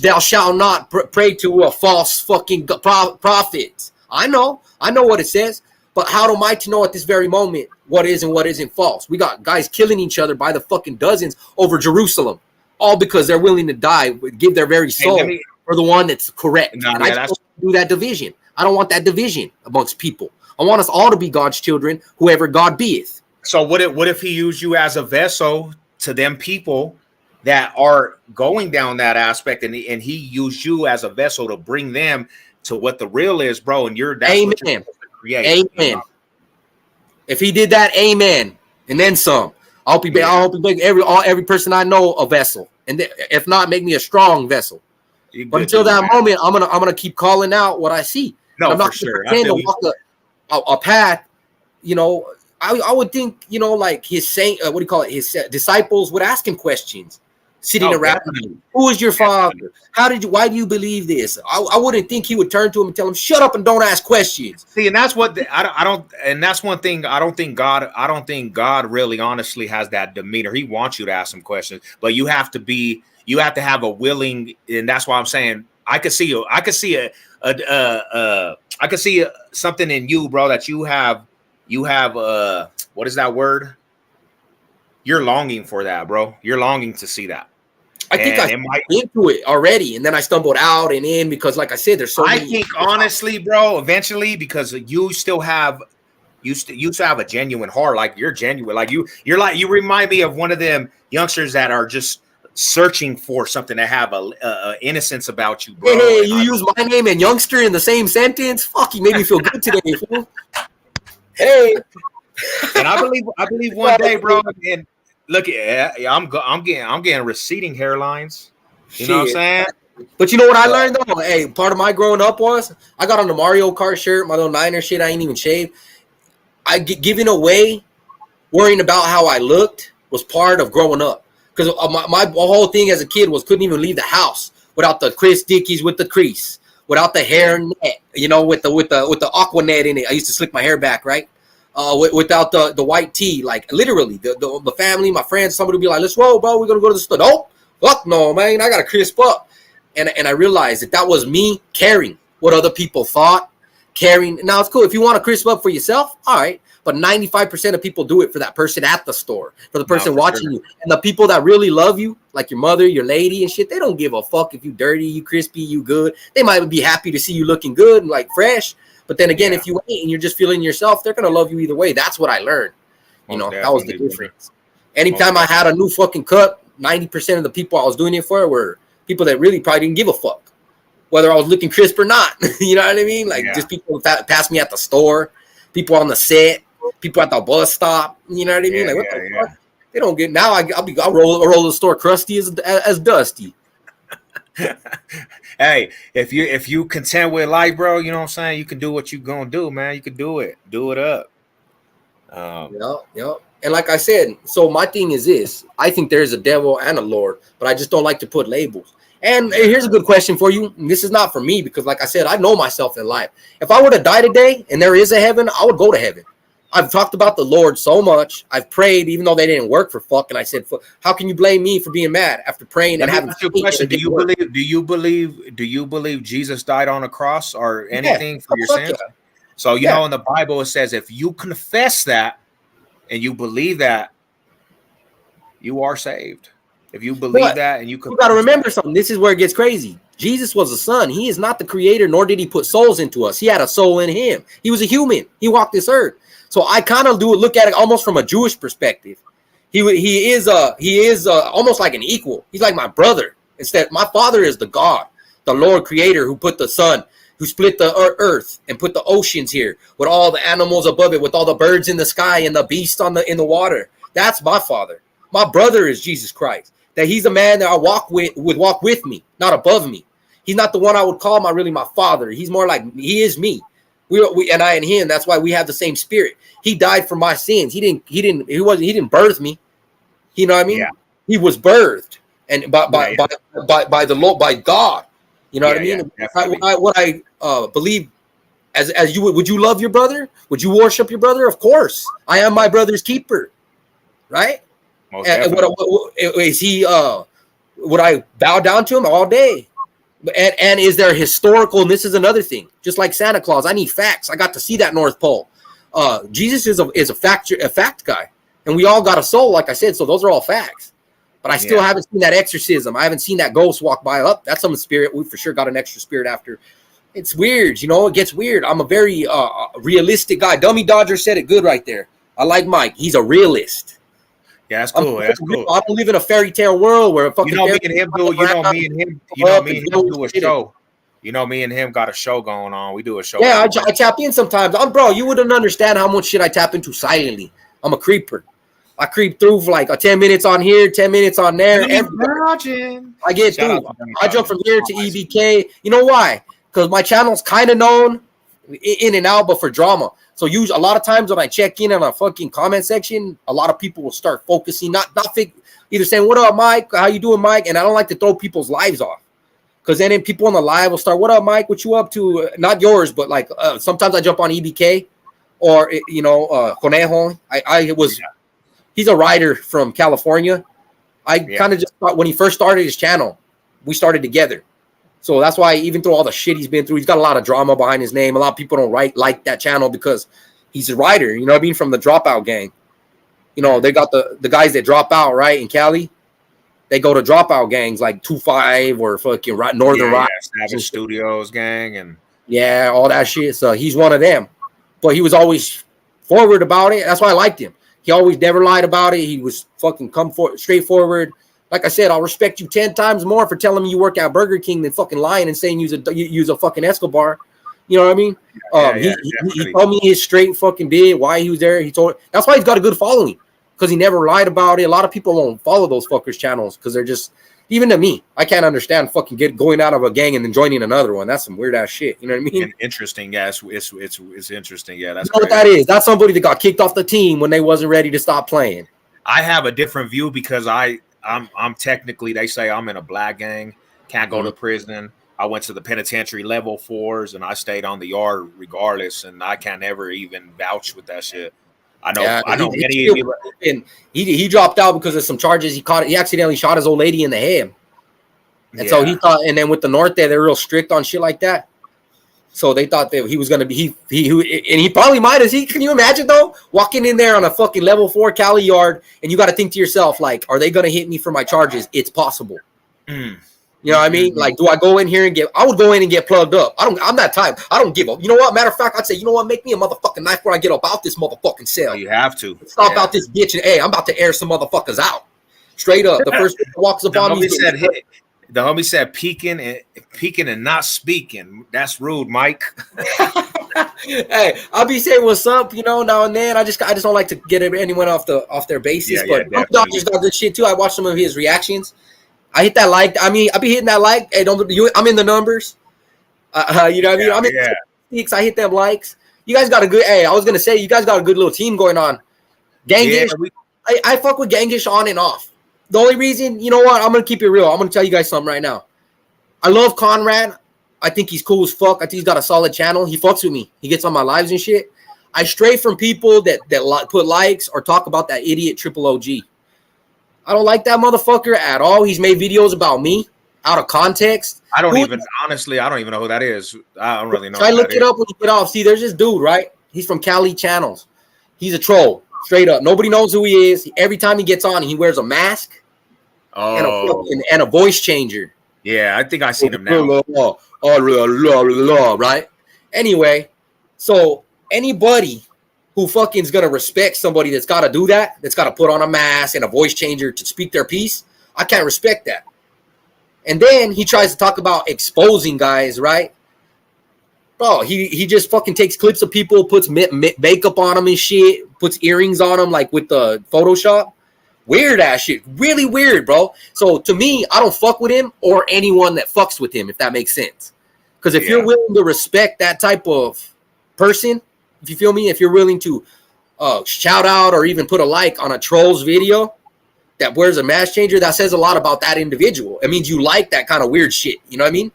C: Thou shalt not pray to a false fucking prophet. I know what it says. But how am I to know at this very moment what is and what isn't false? We got guys killing each other by the fucking dozens over Jerusalem, all because they're willing to die, give their very soul for the one that's correct. And I just don't do that division. I don't want that division amongst people. I want us all to be God's children, whoever God beeth.
A: So what if he used you as a vessel to them people that are going down that aspect, and he used you as a vessel to bring them to what the real is, bro? And that's
C: amen.
A: What you're supposed to create.
C: Amen. If he did that, amen, and then some. I hope he make every person I know a vessel, and if not, make me a strong vessel. But until that moment, I'm gonna keep calling out what I see.
A: No,
C: I'm not
A: for sure.
C: To walk a path. You know, I would think, like his saint, his disciples would ask him questions. sitting
A: No,
C: around
A: definitely.
C: you? Who is your
A: Definitely.
C: father? Why do you believe this? I wouldn't think he would turn to him and tell him, shut up and don't ask questions.
A: See, and that's what I don't, and that's one thing I don't think God really honestly has that demeanor. He wants you to ask some questions, but you have to have a willing, and that's why I'm saying I could see something in you, bro, that you have what is that word? You're longing for that, bro. You're longing to see that.
C: I think
A: And
C: I
A: it might
C: into it already, and then I stumbled out and in because, like I said, there's so
A: I
C: many.
A: think honestly, bro, eventually, because you still have you still have a genuine heart, like you're genuine, like you're like you remind me of one of them youngsters that are just searching for something to have a innocence about you, bro.
C: Hey,
A: And
C: you use my name and youngster in the same sentence? Fuck, you made me feel good today, fool. Hey,
A: I believe one day, bro. And look, I'm getting receding hairlines. You know what I'm
C: shit.
A: saying?
C: But you know what I learned though? Hey, part of my growing up was I got on the Mario Kart shirt, my little Niner shit. I ain't even shaved. Giving away, worrying about how I looked was part of growing up. Because my whole thing as a kid was couldn't even leave the house without the Chris Dickies with the crease, without the hair net, you know, with the aqua net in it. I used to slick my hair back, right? Without the white tee, like literally the family, my friends, somebody would be like, "Let's roll, bro. We're gonna go to the store." Nope, fuck no, man. I gotta crisp up. And I realized that was me caring what other people thought. Caring. Now it's cool if you want to crisp up for yourself, all right. But 95% of people do it for that person at the store, for the person watching you, and the people that really love you, like your mother, your lady, and shit. They don't give a fuck if you dirty, you crispy, you good. They might be happy to see you looking good and like fresh. But then again, if you ain't and you're just feeling yourself, they're gonna love you either way. That's what I learned. You know, that was the difference. Anytime I had a new fucking cut, 90% of the people I was doing it for were people that really probably didn't give a fuck whether I was looking crisp or not. You know what I mean? Like just people that passed me at the store, people on the set, people at the bus stop. You know what I mean? Like what the fuck? They don't get now. I'll roll the store crusty as dusty.
A: Hey, if you content with life, bro, you know what I'm saying? You can do what you gonna do, man. You can do it. Do it up.
C: Yep. And like I said, so my thing is this: I think there's a devil and a Lord, but I just don't like to put labels. And here's a good question for you. And this is not for me because, like I said, I know myself in life. If I were to die today and there is a heaven, I would go to heaven. I've talked about the Lord so much. I've prayed, even though they didn't work for fuck. And I said, how can you blame me for being mad after praying and having?
A: Your question: Do you believe Jesus died on a cross or anything for your sins? Yeah. So you know in the Bible it says if you confess that and you believe that, you are saved. If you believe that and you
C: got to remember something. This is where it gets crazy. Jesus was a son. He is not the creator, nor did he put souls into us. He had a soul in him. He was a human. He walked this earth. So I kind of look at it almost from a Jewish perspective. He is almost like an equal. He's like my brother. Instead, my father is the God, the Lord creator who put the sun, who split the earth and put the oceans here with all the animals above it, with all the birds in the sky and the beasts in the water. That's my father. My brother is Jesus Christ. That he's a man that I would walk with me, not above me. He's not the one I would call my father. He's more like he is me. We and I and him. That's why we have the same spirit. He died for my sins. He didn't birth me. You know what I mean? Yeah. He was birthed and by the Lord, by God. You know what I mean? What I believe as you would you love your brother? Would you worship your brother? Of course. I am my brother's keeper. Right? And what is he? Would I bow down to him all day? And is there historical? And this is another thing. Just like Santa Claus, I need facts. I got to see that North Pole. Jesus is a fact guy, and we all got a soul, like I said. So those are all facts. But I still haven't seen that exorcism. I haven't seen that ghost walk by. Up, that's some spirit. We for sure got an extra spirit after. It's weird, you know. It gets weird. I'm a very realistic guy. Dummy Dodger said it good right there. I like Mike. He's a realist.
A: Yeah, that's cool. That's cool.
C: I don't live in a fairy tale world where me and him do
A: a show. You know, me and him got a show going on. We do a show.
C: Yeah, I tap in sometimes. Bro, you wouldn't understand how much shit I tap into silently. I'm a creeper. I creep through for like 10 minutes on here, 10 minutes on there. I get through. I jump from here to EBK. You know why? Because my channel's kind of known in and out, but for drama. So usually a lot of times when I check in on a fucking comment section, a lot of people will start focusing, not either saying, "What up, Mike? How you doing, Mike?" And I don't like to throw people's lives off. Because then people on the live will start, "What up, Mike? What you up to?" Not yours, but like sometimes I jump on EBK or Conejo. He's a writer from California. I kind of just thought when he first started his channel, we started together. So that's why even through all the shit he's been through, he's got a lot of drama behind his name. A lot of people don't like that channel because he's a writer, you know what I mean, from the Dropout gang. You know, they got the guys that drop out, right, in Cali. They go to dropout gangs like 2-5 or fucking Northern Rock.
A: Savage Studios gang and
C: all that shit. So he's one of them. But he was always forward about it. That's why I liked him. He always never lied about it. He was fucking straightforward. Like I said, I'll respect you 10 times more for telling me you work at Burger King than fucking lying and saying you use a fucking Escobar. You know what I mean? He told me his straight fucking bid, why he was there. That's why he's got a good following. Because he never lied about it. A lot of people won't follow those fuckers' channels because they're just, even to me, I can't understand fucking going out of a gang and then joining another one. That's some weird ass shit. You know what I mean?
A: Interesting, yeah. It's interesting, yeah. That's
C: you know what that is. That's somebody that got kicked off the team when they wasn't ready to stop playing.
A: I have a different view because I'm technically, they say I'm in a black gang, can't go to prison. I went to the penitentiary level 4s and I stayed on the yard regardless, and I can't ever even vouch with that shit. I know many people.
C: And he dropped out because of some charges. He accidentally shot his old lady in the head. And so he thought, and then with the North there, they're real strict on shit like that. So they thought that he was going to be, and he probably might have. Can you imagine though, walking in there on a fucking level 4 Cali yard, and you got to think to yourself, like, are they going to hit me for my charges? It's possible. You know what I mean? Like, do I go in here and I would go in and get plugged up. I'm that type. I don't give up. You know what? Matter of fact, I'd say, you know what? Make me a motherfucking knife when I get up out this motherfucking cell.
A: Oh, you have to.
C: Stop out this bitch and, hey, I'm about to air some motherfuckers out. Straight up. The first person that walks up on me.
A: The homie said peeking and not speaking. That's rude, Mike.
C: Hey, I'll be saying what's up, you know, now and then. I just don't like to get anyone off their bases. But Doc just got good shit too. I watched some of his reactions. I hit that like. I mean, I be hitting that like. Hey, I'm in the numbers. You know what I mean? I'm in the statistics. I hit them likes. You guys got a good. Hey, I was gonna say you guys got a good little team going on. Gangish. I fuck with Gangish on and off. The only reason, you know what? I'm gonna keep it real. I'm gonna tell you guys something right now. I love Conrad. I think he's cool as fuck. I think he's got a solid channel. He fucks with me. He gets on my lives and shit. I stray from people that put likes or talk about that idiot Triple OG. I don't like that motherfucker at all. He's made videos about me out of context.
A: Honestly, I don't even know who that is. I don't really know.
C: Try look it up when you get off. See, there's this dude, right? He's from Cali Channels. He's a troll, straight up. Nobody knows who he is. Every time he gets on, he wears a mask and a voice changer.
A: Yeah, I think I seen him now.
C: Right? Anyway, so anybody who fucking is gonna respect somebody that's got to do that, that's got to put on a mask and a voice changer to speak their piece, I can't respect that. And then he tries to talk about exposing guys, right? Bro, he just fucking takes clips of people, puts makeup on them and shit, puts earrings on them like with the Photoshop. Weird ass shit. Really weird, bro. So to me, I don't fuck with him or anyone that fucks with him, if that makes sense. Because if you're willing to respect that type of person, if you feel me, if you're willing to shout out or even put a like on a troll's video that wears a mask changer, that says a lot about that individual. It means you like that kind of weird shit. You know what I mean?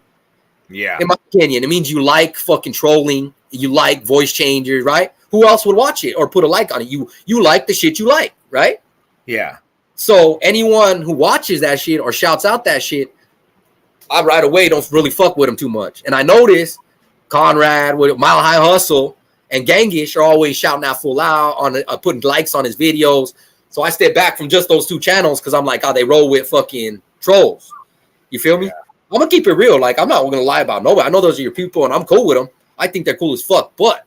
A: Yeah.
C: In my opinion, it means you like fucking trolling. You like voice changers, right? Who else would watch it or put a like on it? You like the shit you like, right?
A: Yeah.
C: So anyone who watches that shit or shouts out that shit, I right away don't really fuck with them too much. And I notice Conrad with Mile High Hustle and Gangish are always shouting out full out on putting likes on his videos. So I step back from just those two channels because I'm like, oh, they roll with fucking trolls. You feel me? Yeah. I'm gonna keep it real. Like, I'm not gonna lie about nobody. I know those are your people, and I'm cool with them. I think they're cool as fuck. But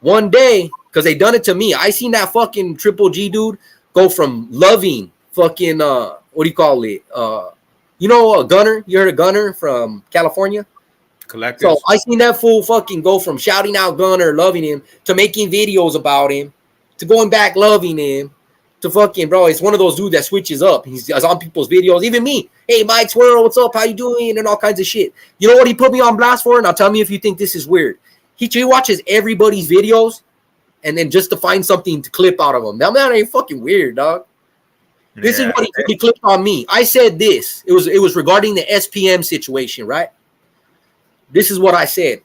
C: one day, because they done it to me, I seen that fucking Triple G dude go from loving fucking what do you call it? You know, a Gunner. You heard of Gunner from California?
A: Collective.
C: So I seen that fool fucking go from shouting out Gunner, loving him, to making videos about him, to going back loving him, to fucking, bro, it's one of those dudes that switches up. He's on people's videos. Even me. Hey, Mike Swirl, what's up? How you doing? And all kinds of shit. You know what he put me on blast for? Now tell me if you think this is weird. He watches everybody's videos, and then just to find something to clip out of them. Now that ain't fucking weird, dog. This is what he clipped on me. I said this. It was regarding the SPM situation, right? This is what I said.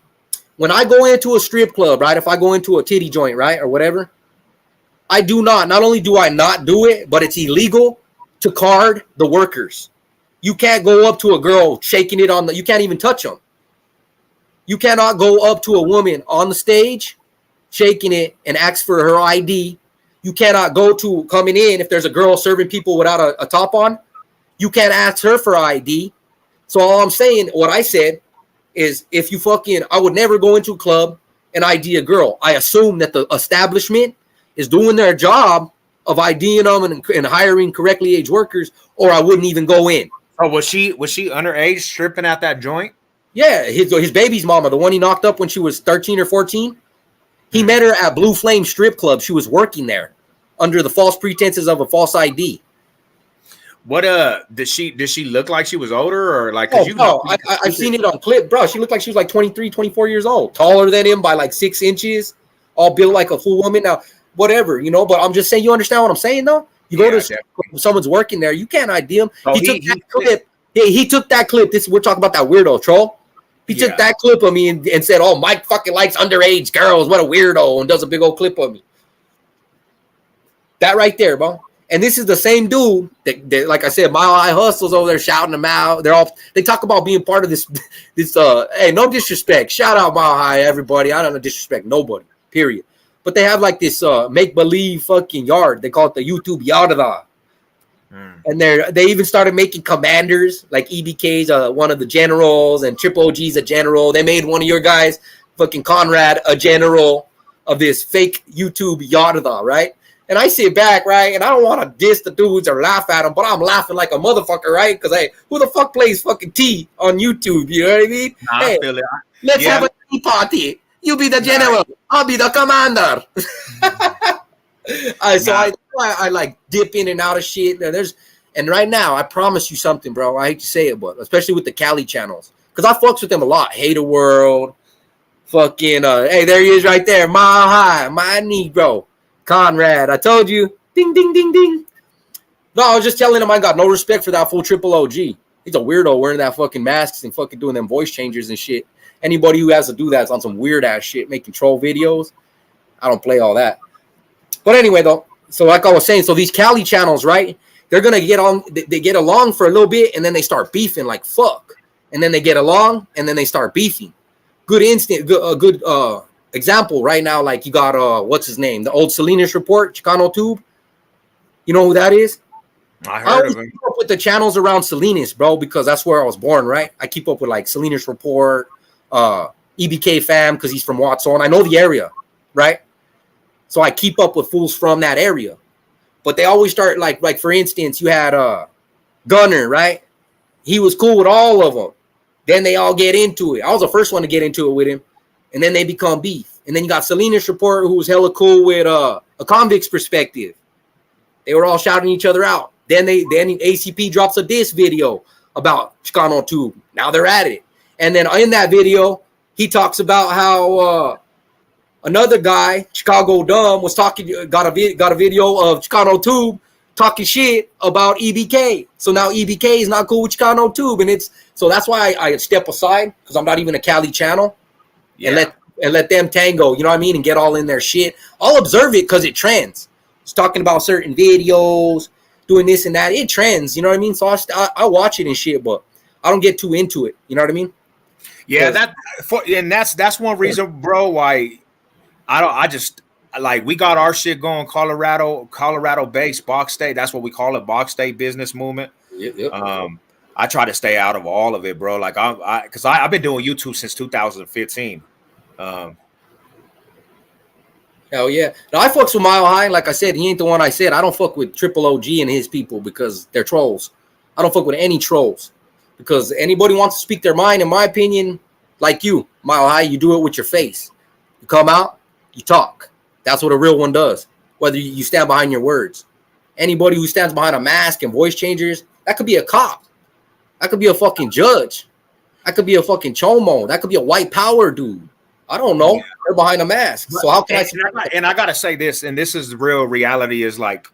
C: When I go into a strip club, right? If I go into a titty joint, right, or whatever, I do not. Not only do I not do it, but it's illegal to card the workers. You can't go up to a girl shaking it on the. You can't even touch them. You cannot go up to a woman on the stage, shaking it, and ask for her ID. You cannot go to coming in if there's a girl serving people without a top on. You can't ask her for ID. So all I'm saying, what I said, is if you I would never go into a club and ID a girl. I assume that the establishment is doing their job of IDing them and hiring correctly aged workers, or I wouldn't even go in.
A: Oh, was she underage stripping at that joint?
C: Yeah, his baby's mama, the one he knocked up when she was 13 or 14. He met her at Blue Flame Strip Club. She was working there under the false pretenses of a false ID.
A: What did she look like she was older, or like?
C: I've seen it on clip, bro. She looked like she was like 23, 24 years old, taller than him by like 6 inches, all built like a full woman. Now, whatever, but I'm just saying, you understand what I'm saying, though? You go to someone's working there, you can't ID him.
A: Oh,
C: he took that clip. He took that clip. We're talking about that weirdo troll. He took that clip of me and said, "Oh, Mike fucking likes underage girls. What a weirdo!" And does a big old clip of me. That right there, bro. And this is the same dude that like I said, Mile High Hustles over there shouting them out. They talk about being part of this. Hey, no disrespect. Shout out Mile High, everybody. I don't disrespect nobody. Period. But they have like this make believe fucking yard. They call it the YouTube Yada. And they even started making commanders like EBK's one of the generals, and Triple OG's a general. They made one of your guys, fucking Conrad, a general of this fake YouTube Yada, right? And I sit back, right? And I don't want to diss the dudes or laugh at them, but I'm laughing like a motherfucker, right? Because, hey, who the fuck plays fucking tea on YouTube? You know what I mean?
A: Nah,
C: hey,
A: I feel it.
C: Let's have a tea party. You be the general. I'll be the commander. I like dip in and out of shit. And right now, I promise you something, bro. I hate to say it, but especially with the Cali channels. Because I fucks with them a lot. Hater World. Fucking, hey, there he is right there. Mile High. My Negro. Conrad, I told you. Ding, ding, ding, ding. No, I was just telling him I got no respect for that full Triple OG. He's a weirdo wearing that fucking masks and fucking doing them voice changers and shit. Anybody who has to do that is on some weird ass shit, making troll videos. I don't play all that. But anyway, though, so like I was saying, so these Cali channels, right? They're gonna get on. They get along for a little bit, and then they start beefing like fuck. And then they get along, and then they start beefing. Good example right now, like you got what's his name, the old Salinas Report, Chicano Tube. You know who that is?
A: I heard of him.
C: Keep up with the channels around Salinas, bro, because that's where I was born, right? I keep up with like Salinas Report, EBK fam, because he's from Watson. I know the area, right? So I keep up with fools from that area. But they always start like for instance, you had Gunner, right? He was cool with all of them. Then they all get into it. I was the first one to get into it with him. And then they become beef. And then you got Salinas Report, who was hella cool with a convict's perspective. They were all shouting each other out. Then ACP drops a diss video about Chicano Tube. Now they're at it. And then in that video, he talks about how another guy, Chicago Dumb, was talking, got a video of Chicano Tube talking shit about EBK. So now EBK is not cool with Chicano Tube. And so that's why I step aside, because I'm not even a Cali channel. Yeah. And let them tango, you know what I mean, and get all in their shit. I'll observe it because it trends. It's talking about certain videos, doing this and that. It trends, you know what I mean? So I watch it and shit, but I don't get too into it. You know what I mean?
A: Yeah, that's one reason, bro, why I just like, we got our shit going, Colorado based Box State. That's what we call it, Box State business movement.
C: Yep.
A: I try to stay out of all of it, bro. Like because I've been doing YouTube since 2015.
C: Hell yeah. Now I fucks with Mile High. Like I said, he ain't the one I said. I don't fuck with Triple OG and his people because they're trolls. I don't fuck with any trolls because anybody wants to speak their mind, in my opinion, like you, Mile High, you do it with your face. You come out, you talk. That's what a real one does. Whether you stand behind your words. Anybody who stands behind a mask and voice changers, that could be a cop. That could be a fucking judge. That could be a fucking chomo. That could be a white power dude. I don't know. They're behind a mask. So how can
A: I gotta say this, and this is the real reality, is like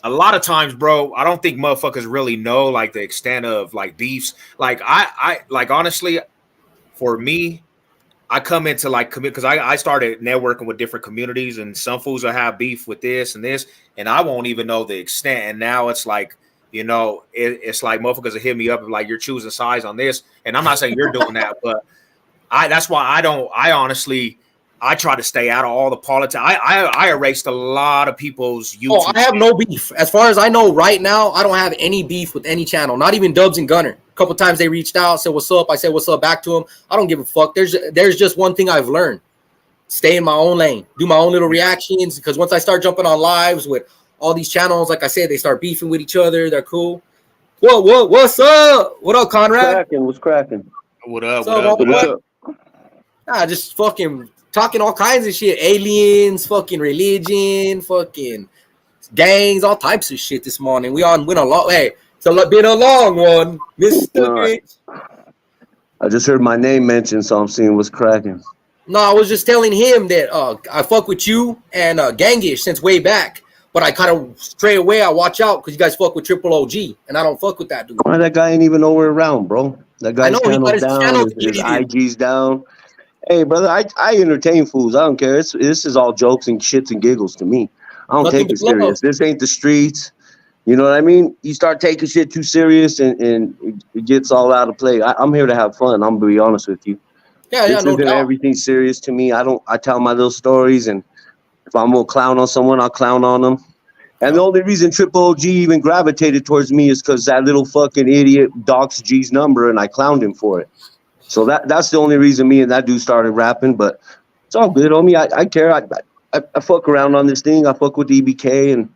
A: a lot of times, bro, I don't think motherfuckers really know like the extent of like beefs. Like I like honestly, for me, I come into like because I started networking with different communities, and some fools will have beef with this and this, and I won't even know the extent. And now it's like, you know, it's like motherfuckers will hit me up and like, you're choosing sides on this, and I'm not saying you're doing that, but that's why I honestly I try to stay out of all the politics. I erased a lot of people's YouTube.
C: Oh, I have no beef. As far as I know right now, I don't have any beef with any channel, not even Dubs and Gunner. A couple times they reached out, said what's up. I said what's up back to them. I don't give a fuck. There's just one thing I've learned. Stay in my own lane. Do my own little reactions, because once I start jumping on lives with all these channels, like I said, they start beefing with each other. They're cool. What's up? What up, Conrad?
D: What's cracking?
A: What up?
D: What's up?
C: Nah, just fucking talking all kinds of shit. Aliens, fucking religion, fucking gangs, all types of shit this morning. Went a long way. It's been a long one, Mr.
D: I just heard my name mentioned, so I'm seeing what's cracking.
C: No, I was just telling him that I fuck with you and Gangish since way back. But I kind of stray away. I watch out because you guys fuck with Triple OG, and I don't fuck with that dude.
D: Why that guy ain't even nowhere around, bro? That guy's channel's down, his IG's down. Hey, brother, I entertain fools. I don't care. This is all jokes and shits and giggles to me. I don't take it serious. This ain't the streets. You know what I mean? You start taking shit too serious, and it gets all out of play. I'm here to have fun. I'm gonna be honest with you.
C: Yeah,
D: this isn't everything serious to me. I tell my little stories, and if I'm gonna clown on someone, I'll clown on them. And the only reason Triple OG even gravitated towards me is because that little fucking idiot doxed G's number, and I clowned him for it. So that's the only reason me and that dude started rapping. But it's all good, homie. I care. I fuck around on this thing. I fuck with EBK and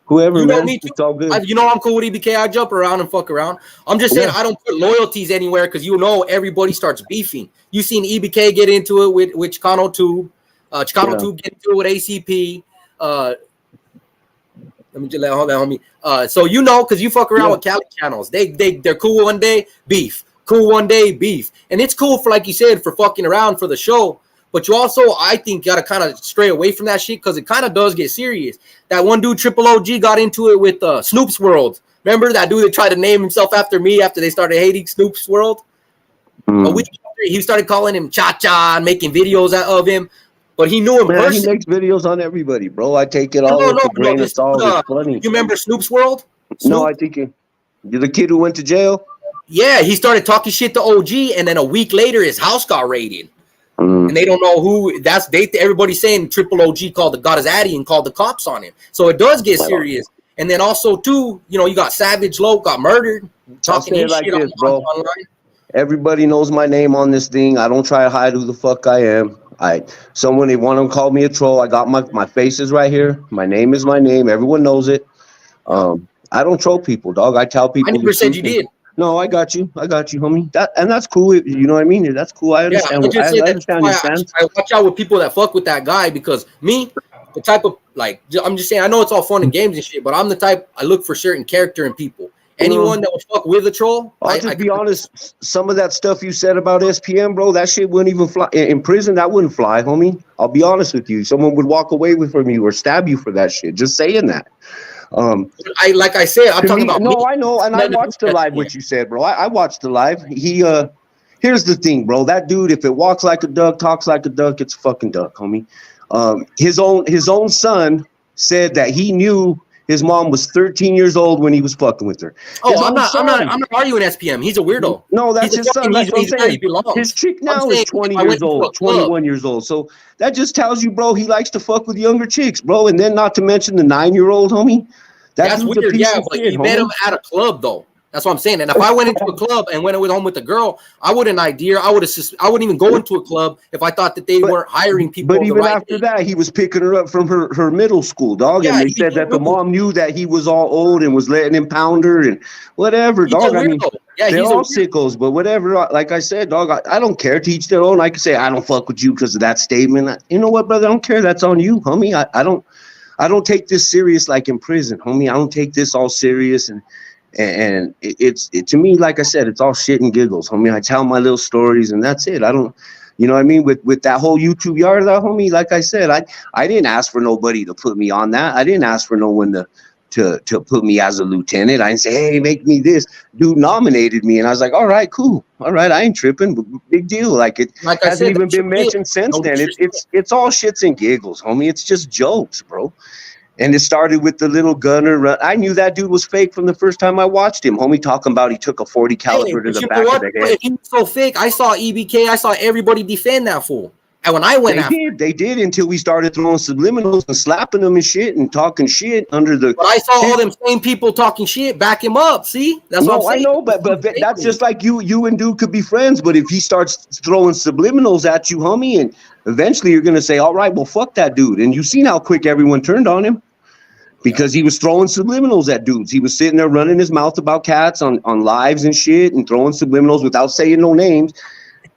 D: whoever.
C: You know
D: man,
C: me too.
D: It's all good.
C: You know I'm cool with EBK. I jump around and fuck around. I'm just saying I don't put loyalties anywhere because you know everybody starts beefing. You seen EBK get into it with Chicano Tube. Chicano Tube get into it with ACP. Let me just let homie. So you know, because you fuck around with Cali channels. They're cool one day, beef. Cool one day, beef. And it's cool for, like you said, for fucking around for the show. But you also, I think, got to kind of stray away from that shit because it kind of does get serious. That one dude, Triple OG, got into it with Snoop's World. Remember that dude that tried to name himself after me after they started hating Snoop's World? A week after, he started calling him Cha-Cha and making videos of him. But he knew him personally.
D: He makes videos on everybody, bro. I take it all with a grain of salt. It's funny.
C: You remember Snoop's World? Snoop?
D: No, I think you're the kid who went to jail.
C: Yeah, he started talking shit to OG, and then a week later, his house got raided. And they don't know who. Everybody's saying Triple OG got his addy and called the cops on him. So it does get serious. And then also too, you know, you got Savage Low got murdered. Talking his
D: like
C: shit
D: this, bro.
C: online.
D: Everybody knows my name on this thing. I don't try to hide who the fuck I am. Someone they want to call me a troll. I got my face is right here. My name is my name. Everyone knows it. I don't troll people, dog. I tell people.
C: I never said you did.
D: No, I got you, homie. That's cool. You know what I mean? That's cool. I understand.
C: Yeah,
D: I understand your stance.
C: I watch out with people that fuck with that guy because me, the type of I'm just saying. I know it's all fun and games and shit, but I'm the type I look for certain character in people. Anyone that would fuck with a troll,
D: I'll just be honest. Some of that stuff you said about SPM, bro, that shit wouldn't even fly in prison. That wouldn't fly, homie. I'll be honest with you. Someone would walk away from you or stab you for that shit. Just saying that.
C: Like I said, I'm talking about.
D: No, I know, and I watched the live. What you said, bro. I watched the live. Here's the thing, bro. That dude, if it walks like a duck, talks like a duck, it's a fucking duck, homie. His own son said that he knew his mom was 13 years old when he was fucking with her.
C: I'm not arguing SPM. He's a weirdo.
D: No, that's his son. That's what I'm saying. His chick now is 20 years old, 21 years old. So that just tells you, bro, he likes to fuck with younger chicks, bro. And then not to mention the 9-year-old, homie.
C: That's weird, yeah, but he met him at a club, though. That's what I'm saying. And if I went into a club and went home with a girl, I wouldn't even go into a club if I thought that they weren't hiring people.
D: But even after that, he was picking her up from her middle school, dog. Yeah, and they said that the mom knew that he was all old and was letting him pound her and whatever, dog. I mean, they're all sickos, but whatever. Like I said, dog, I don't care. To each their own. I could say I don't fuck with you because of that statement. You know what, brother? I don't care. That's on you, homie. I don't take this serious like in prison, homie. I don't take this all serious and it's to me, like I said, it's all shit and giggles, homie. I tell my little stories and that's it. I don't, You know what I mean? With that whole YouTube yard, that homie, like I said, I didn't ask for nobody to put me on that. I didn't ask for no one to put me as a lieutenant. I didn't say, hey, make me this. Dude nominated me, and I was like, all right, cool. All right, I ain't tripping. Big deal. Like it
C: Like I
D: hasn't
C: said,
D: even been mentioned since then. It's all shits and giggles, homie. It's just jokes, bro. And it started with the little gunner run. I knew that dude was fake from the first time I watched him. Homie talking about he took a 40 caliber to the back of the head.
C: He was so fake. I saw EBK. I saw everybody defend that fool. And when I went
D: they did until we started throwing subliminals and slapping them and shit and talking shit under the.
C: But I saw all them same people talking shit, back him up. See, that's what I'm saying.
D: I know, but that's just like you and dude could be friends. But if he starts throwing subliminals at you, homie, and eventually you're gonna say, all right, well, fuck that dude. And you've seen how quick everyone turned on him. Because he was throwing subliminals at dudes. He was sitting there running his mouth about cats on lives and shit and throwing subliminals without saying no names.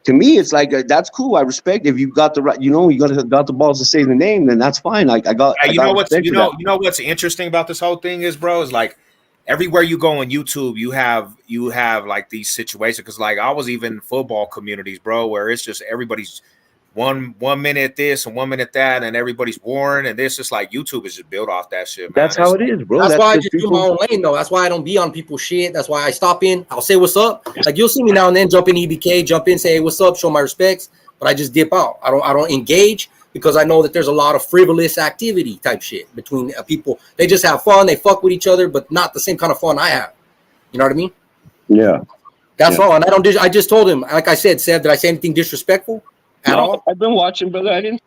D: To me, it's like, that's cool. I respect if you got the right, you got the balls to say the name, then that's fine.
A: You know what's interesting about this whole thing is, bro, is like everywhere you go on YouTube, you have like these situations. Because like I was even in football communities, bro, where it's just everybody's one minute this and 1 minute that, and everybody's warring, and this is like YouTube is just built off that shit, man.
D: That's how it is, bro.
C: That's why I just do my own lane, though. That's why I don't be on people's shit. That's why I stop in. I'll say what's up. Like you'll see me now and then jump in EBK, jump in, say hey, what's up, show my respects, but I just dip out. I don't engage because I know that there's a lot of frivolous activity type shit between people. They just have fun, they fuck with each other, but not the same kind of fun I have. You know what I mean?
D: Yeah.
C: That's all. And I just told him, like I said, Seb, did I say anything disrespectful? At all?
D: I've been watching, brother. I didn't.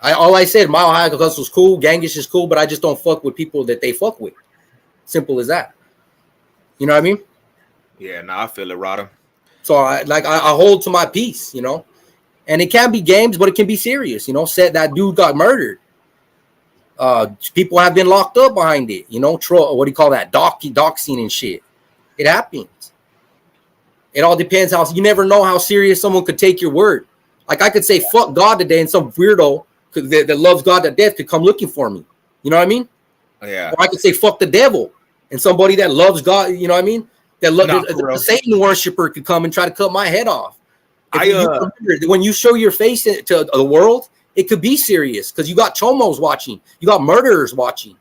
C: All I said, Mile High Hustle's cool, Gangish is cool, but I just don't fuck with people that they fuck with. Simple as that. You know what I mean?
A: Yeah, I feel it, Rada.
C: So I hold to my peace, you know. And it can be games, but it can be serious, you know. Said that dude got murdered. People have been locked up behind it, you know. What do you call that? Doxing and shit. It happens. It all depends you never know how serious someone could take your word. Like I could say fuck God today, and some weirdo that loves God to death could come looking for me. You know what I mean?
A: Yeah.
C: Or I could say fuck the devil, and somebody that loves God, you know what I mean? That a Satan worshiper could come and try to cut my head off. When you show your face to the world, it could be serious because you got chomos watching, you got murderers watching,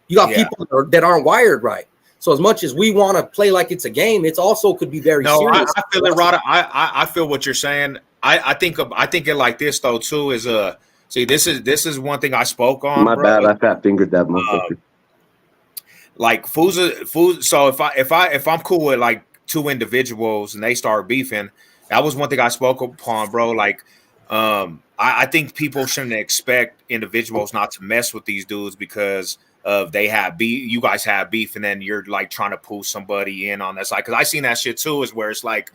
C: you got people that aren't wired right. So as much as we want to play like it's a game, it's also could be very serious.
A: I feel it, Rada. I feel what you're saying. I think it like this though too is see this is one thing I spoke on.
D: My bad, I fat fingered that motherfucker.
A: Like food. So if I'm cool with like two individuals and they start beefing, that was one thing I spoke upon, bro. Like I think people shouldn't expect individuals not to mess with these dudes because of they have beef, you guys have beef, and then you're like trying to pull somebody in on that side. Because I seen that shit too, is where it's like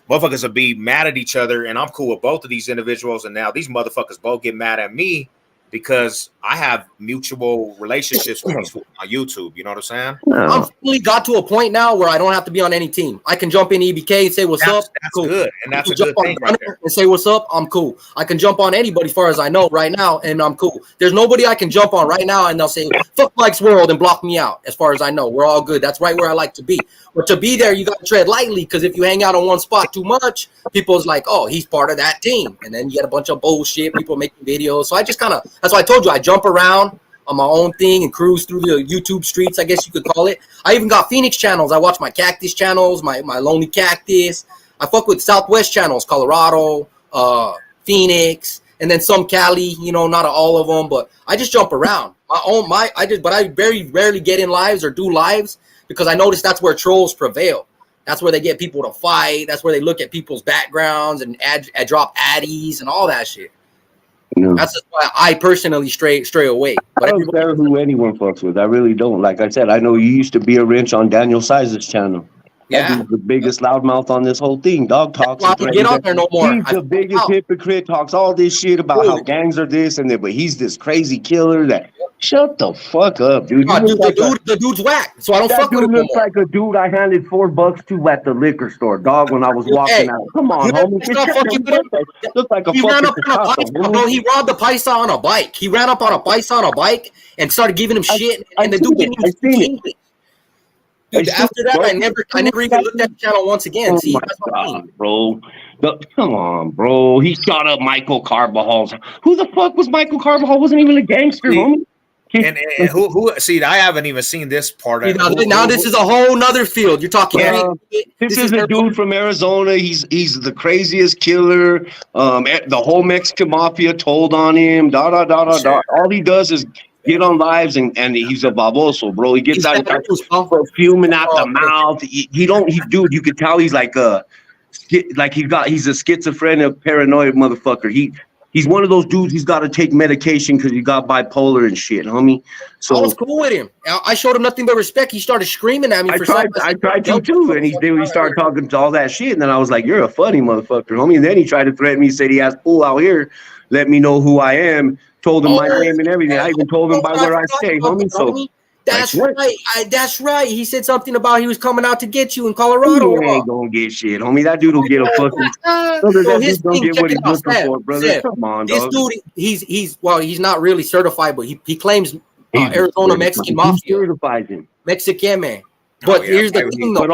A: motherfuckers will be mad at each other, and I'm cool with both of these individuals, and now these motherfuckers both get mad at me because I have mutual relationships with these people on YouTube. You know what I'm saying?
D: No.
C: I'm finally got to a point now where I don't have to be on any team. I can jump in EBK and say what's up.
A: That's
C: cool.
A: Good, and that's a good thing right there.
C: And say what's up. I'm cool. I can jump on anybody, as far as I know, right now, and I'm cool. There's nobody I can jump on right now, and they'll say fuck Mike's World and block me out. As far as I know, we're all good. That's right where I like to be. But to be there, you got to tread lightly because if you hang out on one spot too much, people's like, oh, he's part of that team, and then you get a bunch of bullshit. People making videos, so I just kind of that's why I told you I jump around on my own thing and cruise through the YouTube streets, I guess you could call it. I even got Phoenix channels. I watch my Cactus channels, my Lonely Cactus. I fuck with Southwest channels, Colorado, Phoenix, and then some Cali, you know, not all of them, but I just jump around. But I very rarely get in lives or do lives because I notice that's where trolls prevail. That's where they get people to fight. That's where they look at people's backgrounds and drop addies and all that shit.
D: No.
C: That's just why I personally stray away.
D: But I don't care who anyone fucks with. I really don't. Like I said, I know you used to be a wrench on Daniel Sizes channel.
C: Yeah,
D: he's the biggest loudmouth on this whole thing. Dog talks.
C: Get on there no more.
D: He's the biggest hypocrite. Talks all this shit about how gangs are this and that, but he's this crazy killer. That shut the fuck up, dude.
C: The dude's whack. So I don't fuck with him.
D: That dude looks like a dude I handed $4 to at the liquor store, dog. When I was walking out. Come on, homie. Look like a
C: he ran up on a bike, bro. He robbed the paisa on a bike. He ran up on a paisa on a bike and started giving him shit. And the dude didn't even speak English. Dude, after that, I never even looked at the channel once again.
D: Oh, see, that's what I mean, bro. Come on, bro. He shot up Michael Carvajal's. Who the fuck was Michael Carvajal? Wasn't even a gangster, homie.
A: And who? See, I haven't even seen this part.
C: See, now this is a whole nother field. You're talking.
D: This is a dude from Arizona. He's the craziest killer. The whole Mexican mafia told on him. All he does is get on lives and he's a baboso, bro. He gets out fuming out the mouth. Dude, you could tell he's like he's a schizophrenic, paranoid motherfucker. He's one of those dudes. He's got to take medication because he got bipolar and shit, homie. So
C: I was cool with him. I showed him nothing but respect. He started screaming at me.
D: I tried to too, and he started talking to all that shit. And then I was like, "You're a funny motherfucker, homie." And then he tried to threaten me. Said he has pool out here. Let me know who I am. Told him my name and everything. I even told him by where I stay, homie. So
C: that's right. That's right. He said something about he was coming out to get you in Colorado.
D: He ain't gonna get shit, homie. That dude will get a fucking.
C: So his
D: don't
C: thing,
D: get what he's looking
C: Steph,
D: for, brother.
C: Steph,
D: Come on,
C: this
D: dog.
C: dude, he's not really certified, but he claims Arizona Mexican mafia.
D: Certifies him.
C: Mexican man. But here's the thing, though.
D: But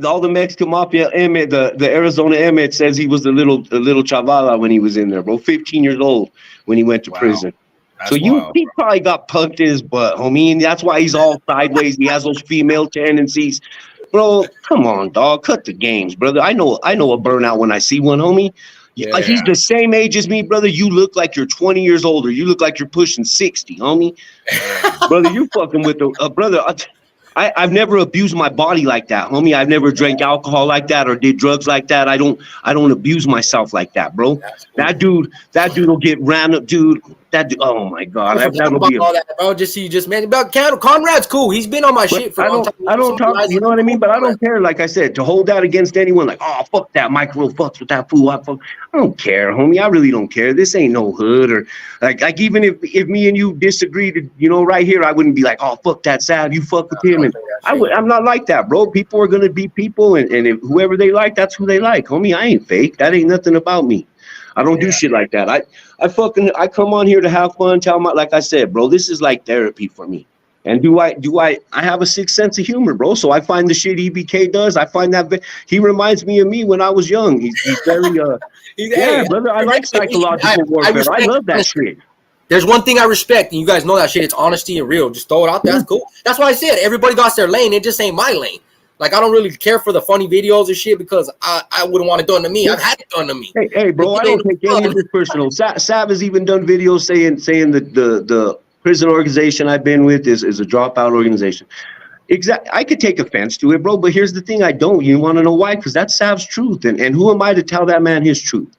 D: all the Mexican mafia, the Arizona Emmett says he was a little chavala when he was in there, bro. 15 years old when he went to prison. That's he probably got punked in his butt, homie, and that's why he's all sideways. He has those female tendencies, bro. Come on, dog, cut the games, brother. I know a burnout when I see one, homie. Yeah. He's the same age as me, brother. You look like you're 20 years older. You look like you're pushing 60, homie. Brother, you fucking with the brother. I've never abused my body like that, homie. I've never drank alcohol like that or did drugs like that. I don't abuse myself like that, bro. Cool. That dude will get ran up, dude. Oh my god, that'll be
C: all that, bro. Conrad's cool. He's been on my shit for a long time.
D: I don't talk, you know what I mean? But I don't care. Like I said, to hold that against anyone, like, oh fuck that Mike real fucks with that fool. I don't care, homie. I really don't care. This ain't no hood or like even if me and you disagreed, right here, I wouldn't be like, oh fuck that Sav, you fuck with him. And I'm not like that, bro. People are gonna be people, and if whoever they like, that's who they like, homie. I ain't fake. That ain't nothing about me. I don't do shit like that. I come on here to have fun, like I said, bro, this is like therapy for me. And I have a sixth sense of humor, bro. So I find the shit EBK does. I find that he reminds me of me when I was young. He's very brother. I like psychological warfare. I love that shit.
C: There's one thing I respect, and you guys know that shit. It's honesty and real. Just throw it out there. That's cool. That's why I said everybody got their lane. It just ain't my lane. Like, I don't really care for the funny videos and shit because I wouldn't want it done to me. I've had it done to me.
D: Hey, bro, I don't take any of this personal. Sav has even done videos saying that the prison organization I've been with is a dropout organization. Exactly. I could take offense to it, bro, but here's the thing I don't. You want to know why? Because that's Sav's truth. And who am I to tell that man his truth?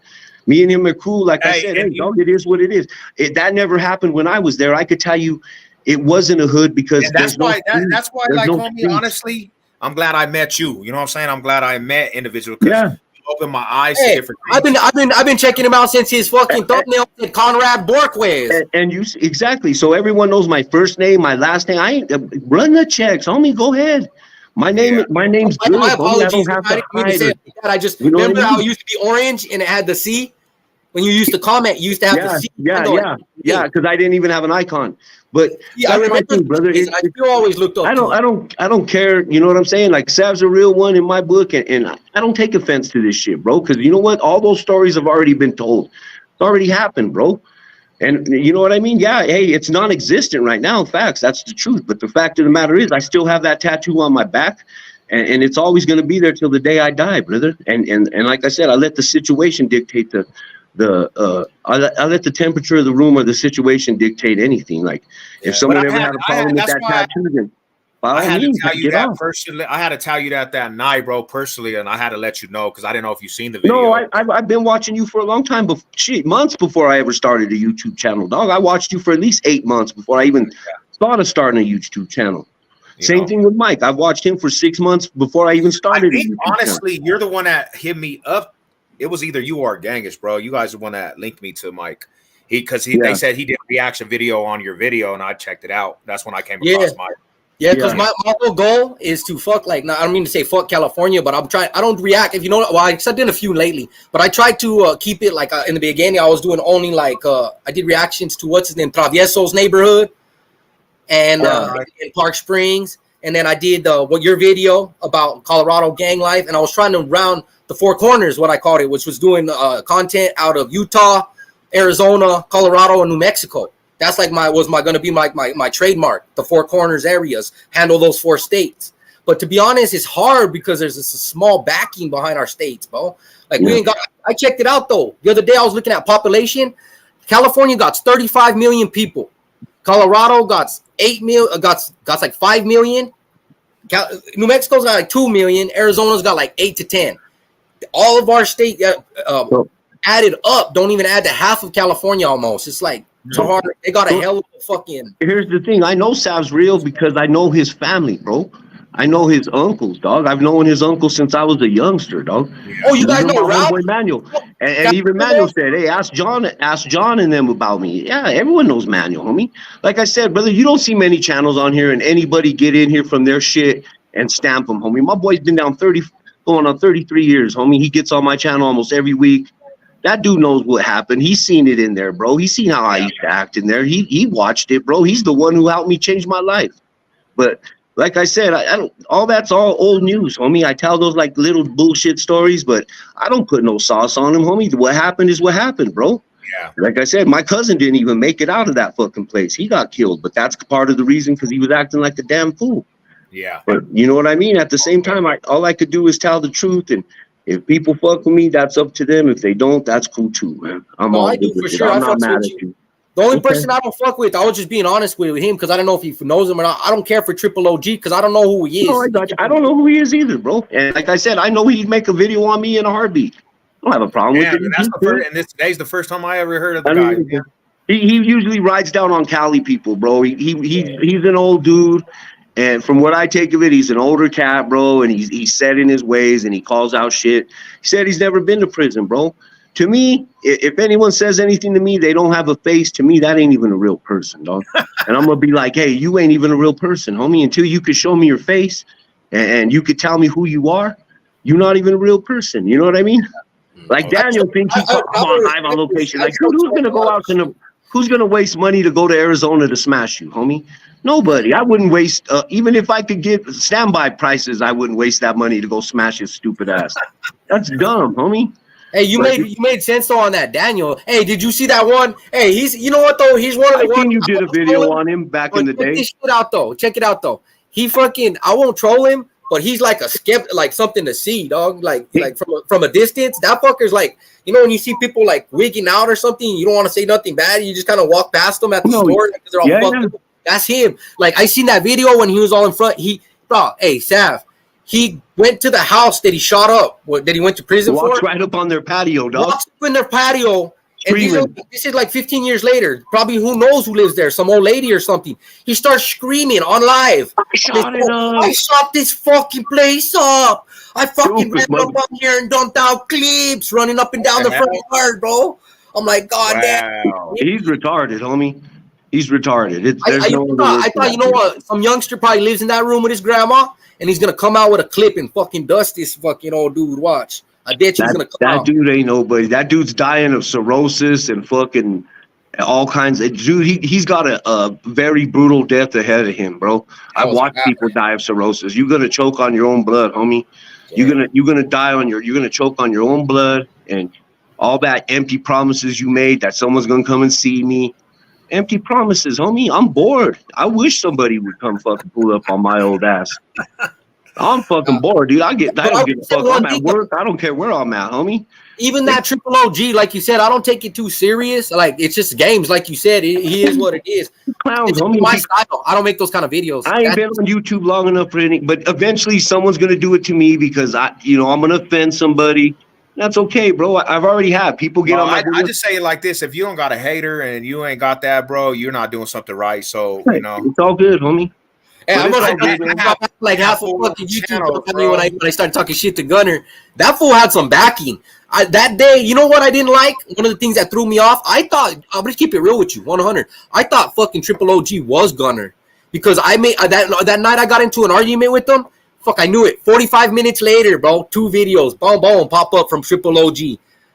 D: Me and him are cool. Like I said, dog, it is what it is. That never happened when I was there. I could tell you it wasn't a hood because
A: that's why, homie, honestly, I'm glad I met you. You know what I'm saying? I'm glad I met individuals. Yeah. Open my eyes to different things.
C: I've been checking him out since his fucking thumbnail said Conrad Borquez.
D: And you exactly. So everyone knows my first name, my last name. I ain't run the checks, homie. Go ahead. My name's good.
C: My apologies. I just remember how it used to be orange and it had the C. When you used to comment, you used to have the C.
D: Yeah. Because I didn't even have an icon. But
C: I remember, brother. I still always looked up.
D: I don't care. You know what I'm saying? Like Sav's a real one in my book, and I don't take offense to this shit, bro. Because you know what? All those stories have already been told. It's already happened, bro. And you know what I mean? Yeah. Hey, it's non-existent right now. Facts. That's the truth. But the fact of the matter is, I still have that tattoo on my back, and it's always going to be there till the day I die, brother. And like I said, I let the situation dictate I let the temperature of the room or the situation dictate anything. Like if someone ever had a problem with that tattoo, then
A: I had to tell you that personally. I had to tell you that night, bro, personally, and I had to let you know because I didn't know if you seen the video.
D: No, I've been watching you for a long time, but months before I ever started a YouTube channel, dog. I watched you for at least 8 months before I even thought of starting a YouTube channel. Same thing with Mike. I've watched him for 6 months before I even started.
A: Honestly, you're the one that hit me up. It was either you or Genghis, bro. You guys are the one that linked me to Mike. They said he did a reaction video on your video, and I checked it out. That's when I came across Mike.
C: Yeah, because my whole goal is to fuck, like, I don't mean to say fuck California, but I'm trying. I don't react. If you know, well, I did a few lately, but I tried to keep it like in the beginning. I was doing only like I did reactions to what's his name, Travieso's neighborhood, and in Park Springs. and then I did your video about Colorado gang life, and I was trying to round the four corners, what I called it, which was doing content out of Utah, Arizona, Colorado, and New Mexico. That's like gonna be my trademark, the four corners areas, handle those 4 states. But to be honest, it's hard because there's this small backing behind our states, bro. Like we ain't got. I checked it out though. The other day I was looking at population. California got 35 million people. Colorado got 8 million. Got like 5 million. New Mexico's got like 2 million. Arizona's got like 8 to 10. All of our state added up don't even add to half of California almost. It's like so hard. They got a hell of a fucking.
D: Here's the thing. I know Sav's real because I know his family, bro. I know his uncles, dog. I've known his uncle since I was a youngster, dog.
C: Oh, you guys know Ralph?
D: Boy Manuel. And even Manuel said, hey, ask John and them about me. Yeah, everyone knows Manuel, homie. Like I said, brother, you don't see many channels on here and anybody get in here from their shit and stamp them, homie. My boy's been down going on 33 years, homie. He gets on my channel almost every week. That dude knows what happened. He's seen it in there, bro. He's seen how I used to act in there. He watched it, bro. He's the one who helped me change my life. But like I said, I don't. All that's all old news, homie. I tell those like little bullshit stories, but I don't put no sauce on them, homie. What happened is what happened, bro. Yeah. Like I said, my cousin didn't even make it out of that fucking place. He got killed, but that's part of the reason because he was acting like a damn fool. Yeah. But you know what I mean? At the same time, all I could do is tell the truth, and if people fuck with me, that's up to them. If they don't, that's cool too, man. I'm all good with it. I'm not mad at you.
C: The only person I don't fuck with, I was just being honest with him because I don't know if he knows him or not. I don't care for Triple OG because I don't know who he is.
D: No, I don't know who he is either, bro. And like I said, I know he'd make a video on me in a heartbeat. I don't have a problem with it.
A: That's the first, and today's the first time I ever heard of the guy. Yeah.
D: He usually rides down on Cali people, bro. He's an old dude. And from what I take of it, he's an older cat, bro. And he's set in his ways and he calls out shit. He said he's never been to prison, bro. To me, if anyone says anything to me, they don't have a face. To me, that ain't even a real person, dog. And I'm going to be like, hey, you ain't even a real person, homie. Until you could show me your face and you could tell me who you are, you're not even a real person. You know what I mean? Like Daniel thinks he's on live on location. Like, who's going to go out to who's going to waste money to go to Arizona to smash you, homie? Nobody. I wouldn't waste, even if I could get standby prices, I wouldn't waste that money to go smash his stupid ass. That's dumb, homie.
C: Hey, you made sense though on that, Daniel. Hey, did you see that one? Hey, you know what though? He's one of the ones.
D: You did a video on him back in the day.
C: Check it out though. He fucking. I won't troll him, but he's like a skeptic, like something to see, dog. Like from a distance, that fucker's like, you know, when you see people like wigging out or something, you don't want to say nothing bad. You just kind of walk past them at the store because they're all fucked up. That's him. Like I seen that video when he was all in front. Hey, Sav. He went to the house that he shot up, that he went to prison for.
D: Walks right up on their patio, dog.
C: Walks up in their patio. And this is like 15 years later. Probably who knows who lives there, some old lady or something. He starts screaming on live. I shot this fucking place up. I fucking ran up on here and dumped out clips running up and down the front yard, bro. I'm like, God damn.
D: He's retarded, homie. He's retarded.
C: I thought, you know what? Some youngster probably lives in that room with his grandma. And he's gonna come out with a clip and fucking dust this fucking old dude. Watch. I bet you he's gonna come out.
D: That dude ain't nobody. That dude's dying of cirrhosis and fucking all kinds of dude. He's got a very brutal death ahead of him, bro. I watched people die of cirrhosis. You're gonna choke on your own blood, homie. Yeah. You're gonna die you're gonna choke on your own blood and all that empty promises you made that someone's gonna come and see me. Empty promises, homie. I'm bored. I wish somebody would come fucking pull up on my old ass. I'm fucking bored, dude. I don't give a fuck. I'm at work. I don't care where I'm at, homie.
C: Even that Triple OG, like you said, I don't take it too serious. Like it's just games, like you said. He is what it is.
D: Clowns,
C: it's
D: homie.
C: My style. I don't make those kind of videos.
D: I ain't been on YouTube long enough for anything, but eventually someone's gonna do it to me because I'm gonna offend somebody. That's okay, bro. I've already had people get on my.
A: I just say it like this: if you don't got a hater and you ain't got that, bro, you're not doing something right. So
D: it's all good, homie.
C: Hey, I'm like half a fucking YouTube when I started talking shit to Gunner. That fool had some backing. That day, you know what I didn't like? One of the things that threw me off. I thought I'm gonna keep it real with you, 100. I thought fucking Triple OG was Gunner because I made that night I got into an argument with them. Fuck, I knew it. 45 minutes later, bro, 2 videos, boom, boom, pop up from Triple OG.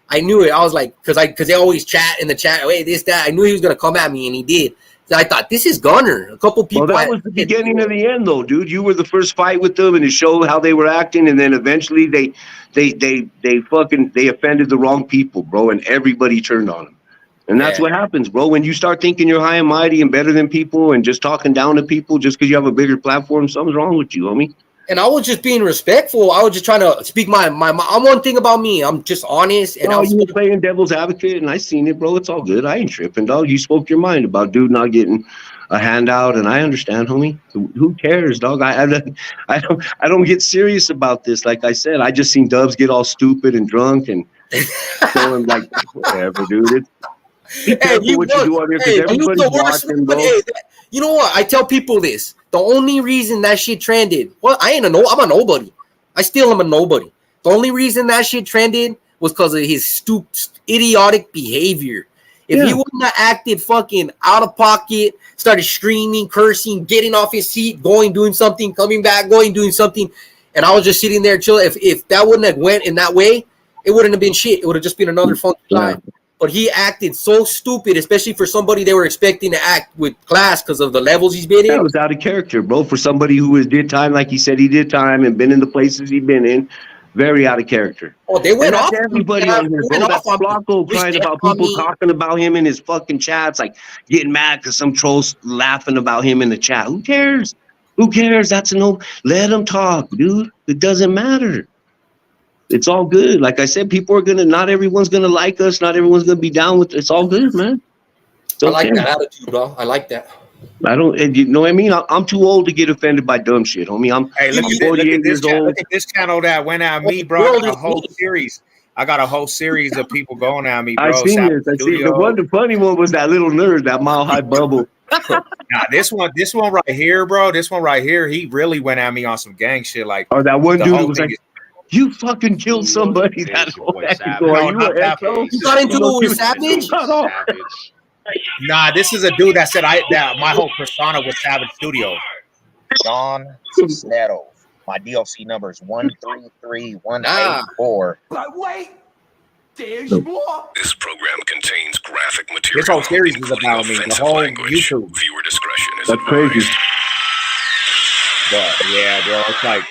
C: I knew it. I was like, because they always chat in the chat, hey, this, that. I knew he was going to come at me, and he did. So I thought, this is Gunner. A couple people.
D: Well, that was the beginning of the end, though, dude. You were the first fight with them, and it showed how they were acting, and then eventually they offended the wrong people, bro, and everybody turned on them. And that's what happens, bro. When you start thinking you're high and mighty and better than people, and just talking down to people just because you have a bigger platform, something's wrong with you, homie.
C: And I was just being respectful. I was just trying to speak my one thing about me. I'm just honest. And
D: you were playing devil's advocate, and I seen it, bro. It's all good. I ain't tripping, dog. You spoke your mind about dude not getting a handout, and I understand, homie. Who cares, dog? I don't get serious about this. Like I said, I just seen Dubs get all stupid and drunk and going like, whatever, dude. Be careful what you do on here because everybody's watching, bro.
C: You know what? I tell people this. The only reason that shit trended, well, I'm a nobody. I still am a nobody. The only reason that shit trended was because of his idiotic behavior. If he wouldn't have acted fucking out of pocket, started screaming, cursing, getting off his seat, doing something, coming back, doing something, and I was just sitting there chilling, if that wouldn't have went in that way, it wouldn't have been shit. It would have just been another funky guy. But he acted so stupid, especially for somebody they were expecting to act with class because of the levels he's been in.
D: That was out of character, bro. For somebody who did time, like he said he did time and been in the places he'd been in, very out of character.
C: Oh, they went off.
D: Everybody on here, bro. That's Flacco crying about people talking about him in his fucking chats, like getting mad because some trolls laughing about him in the chat. Who cares? Who cares? That's a no. Let them talk, dude. It doesn't matter. It's all good. Like I said, not everyone's gonna like us. Not everyone's gonna be down with it. It's all good, man.
C: I like that attitude, bro. I like that.
D: I don't, and you know what I mean? I'm too old to get offended by dumb shit, homie. I'm 48 years old.
A: Look at this channel that went at me, bro. A whole series. I got a whole series of people going at me, bro.
D: I seen this. I seen the funny one was that little nerd, that Mile High Bubble.
A: Nah, this one right here, bro. This one right here, he really went at me on some gang shit. Like,
D: that one dude was like, you fucking killed somebody.
C: You got into it with Savage?
A: Nah, this is a dude that said that my whole persona was Savage Studio.
E: John Cisneros. My DLC number is 133184.
F: But wait, there's more.
G: This program contains graphic material.
A: This whole series is about me. The whole YouTube.
G: Viewer discretion is
D: That's crazy.
A: But yeah, bro, it's like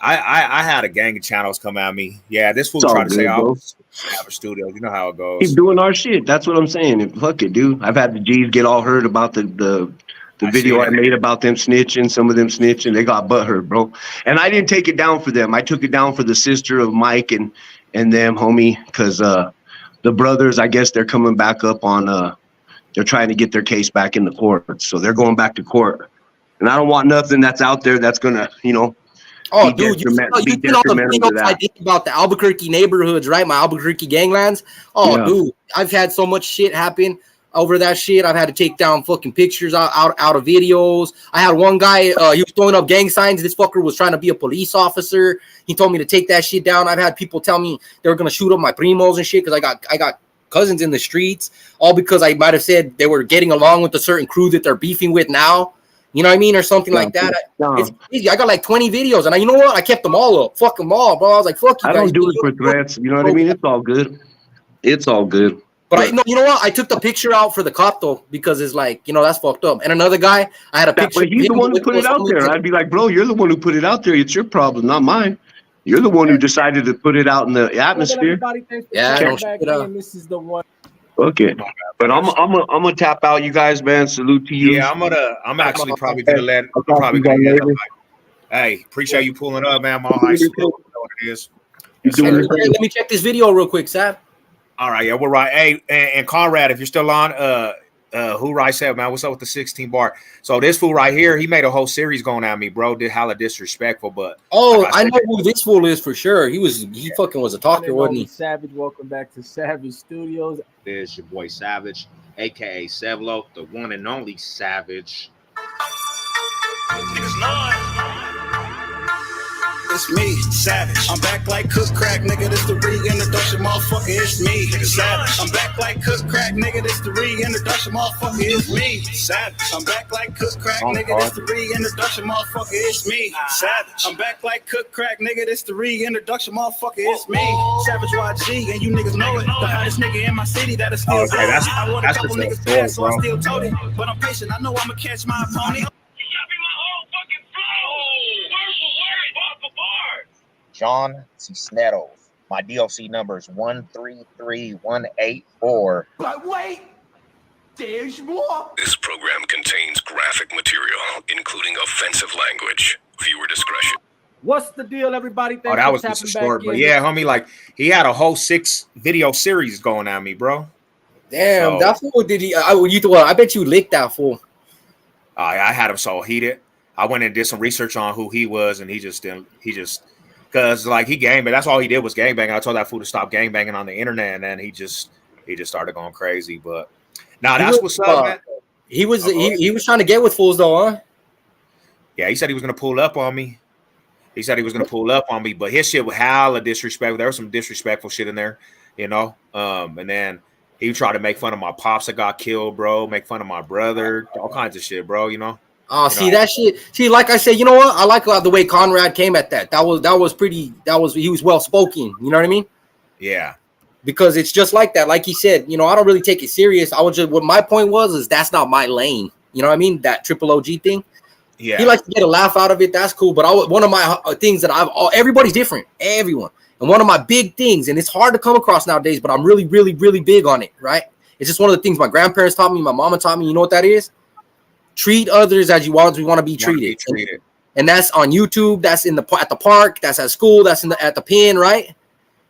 A: I had a gang of channels come at me. Yeah, this fool tried to say I was Savage Studios. You know how it goes.
D: Keep doing our shit. That's what I'm saying. Fuck it, dude. I've had the G's get all hurt about the video I made about them snitching. Some of them snitching. They got butthurt, bro. And I didn't take it down for them. I took it down for the sister of Mike and them, homie, because the brothers, I guess they're coming back up on they're trying to get their case back in the court. So they're going back to court. And I don't want nothing that's out there that's gonna,
C: Oh, dude, you know all the videos I did about the Albuquerque neighborhoods, right? My Albuquerque ganglands. Oh, yeah. Dude, I've had so much shit happen over that shit. I've had to take down fucking pictures out of videos. I had one guy, he was throwing up gang signs. This fucker was trying to be a police officer. He told me to take that shit down. I've had people tell me they were gonna shoot up my primos and shit because I got cousins in the streets, all because I might have said they were getting along with a certain crew that they're beefing with now. You know what I mean? Or something like that. It's easy. I got like 20 videos, and you know what? I kept them all up. Fuck them all, bro. I was like, fuck you guys.
D: I don't do it for threats. You know what I mean? It's all good. It's all good.
C: But you know what? I took the picture out for the cop, though, because it's like, that's fucked up. And another guy, I had a picture.
D: But he's the one who put it out there. I'd be like, bro, you're the one who put it out there. It's your problem, not mine. You're the one who decided to put it out in the atmosphere.
F: Yeah, this is the one.
D: Okay, but I'm gonna tap out, you guys, man. Salute to you.
A: Yeah, I'm actually probably gonna let. Hey, appreciate you pulling up, man. My high school, you know what it is.
C: Let me check this video real quick, Sam.
A: All right, yeah, we're right. Hey, and Conrad, if you're still on, who right said, man, what's up with the 16 bar? So this fool right here, he made a whole series going at me, bro. Did hella disrespectful, but
C: I know who this fool is for sure. He fucking was a talker, wasn't he?
F: Savage, welcome back to Savage Studios.
E: There's your boy Savage, aka Sevlo, the one and only Savage.
G: It's not.
H: it's me, Savage. I'm back like cook crack, nigga, this the reintroduction, motherfucker, it's me, Savage. I'm back like cook crack, nigga, this the reintroduction, motherfucker, it's me, Savage. I'm back like cook crack, nigga, this the reintroduction, motherfucker, it's me, Savage. I'm back like cook crack, nigga, this the reintroduction, motherfucker, it's me, Savage YG, and you niggas know it. The hottest nigga in my city that is still
A: Okay, that's
H: I want a couple
A: the
H: niggas
A: story,
H: fast, so I
A: bro.
H: still told it. But I'm patient, I know I'ma catch my opponent.
I: John Cisneros. My DLC number is 133184.
F: But wait, there's more.
G: This program contains graphic material, including offensive language. Viewer discretion.
F: What's the deal, everybody?
A: Oh, that was just a short, but yeah, homie, like he had a whole 6 video series going at me, bro.
C: Damn,
A: So,
C: that fool did he? I bet you licked that fool.
A: I had him so heated. I went and did some research on who he was, and he just didn't. He just because like he gangbanged. That's all he did was gangbang. I told that fool to stop gangbanging on the internet, and then he just started going crazy. But now that's what's up, man.
C: He was trying to get with fools though, huh?
A: Yeah, he said he was gonna pull up on me. But his shit was hella disrespectful. There was some disrespectful shit in there, you know. And then he tried to make fun of my pops that got killed, bro. Make fun of my brother, all kinds of shit, bro. You know.
C: Oh, see that shit. See, like I said, you know what? I like the way Conrad came at that. He was well spoken. You know what I mean?
A: Yeah.
C: Because it's just like that. Like he said, you know, I don't really take it serious. What my point was that's not my lane. You know what I mean? That triple OG thing.
A: Yeah.
C: He likes to get a laugh out of it. That's cool. But one of my things that everybody's different. Everyone. And one of my big things, and it's hard to come across nowadays, but I'm really, really, really big on it, right? It's just one of the things my grandparents taught me, my mama taught me. You know what that is? Treat others as you want to be treated. And that's on YouTube. That's at the park. That's at school. That's at the pen, right?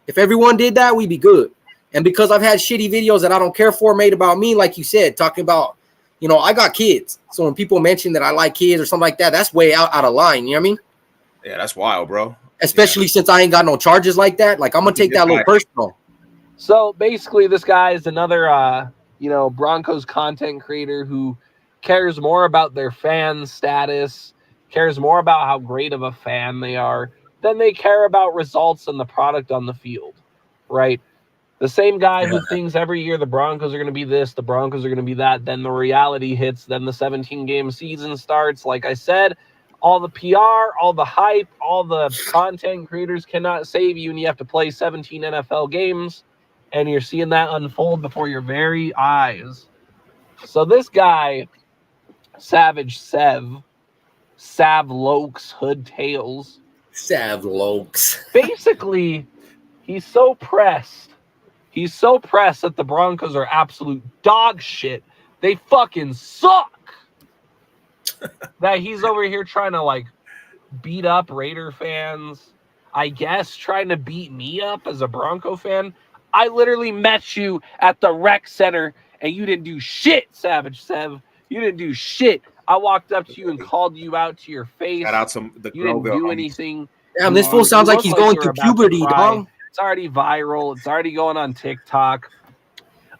C: If everyone did that, we'd be good. And because I've had shitty videos that I don't care for made about me, like you said, talking about, you know, I got kids. So when people mention that I like kids or something like that, that's way out of line. You know what I mean?
A: Yeah, that's wild, bro.
C: Especially since I ain't got no charges like that. Like, I'm going to take that a little personal.
J: So basically, this guy is another, Broncos content creator who cares more about their fan status, cares more about how great of a fan they are than they care about results and the product on the field, right? The same guy who thinks every year the Broncos are going to be this, the Broncos are going to be that, then the reality hits, then the 17-game season starts. Like I said, all the PR, all the hype, all the content creators cannot save you, and you have to play 17 NFL games, and you're seeing that unfold before your very eyes. So this guy, Savage Sev, Sav Lokes, Hood Tales.
C: Sav Lokes.
J: Basically, he's so pressed. He's so pressed that the Broncos are absolute dog shit. They fucking suck. That he's over here trying to, like, beat up Raider fans. I guess trying to beat me up as a Bronco fan. I literally met you at the rec center, and you didn't do shit, Savage Sev. You didn't do shit. I walked up to you and called you out to your face.
A: Shout out some the
J: you didn't do anything.
C: Damn, this fool sounds like he's going through puberty, dog.
J: It's already viral. It's already going on TikTok.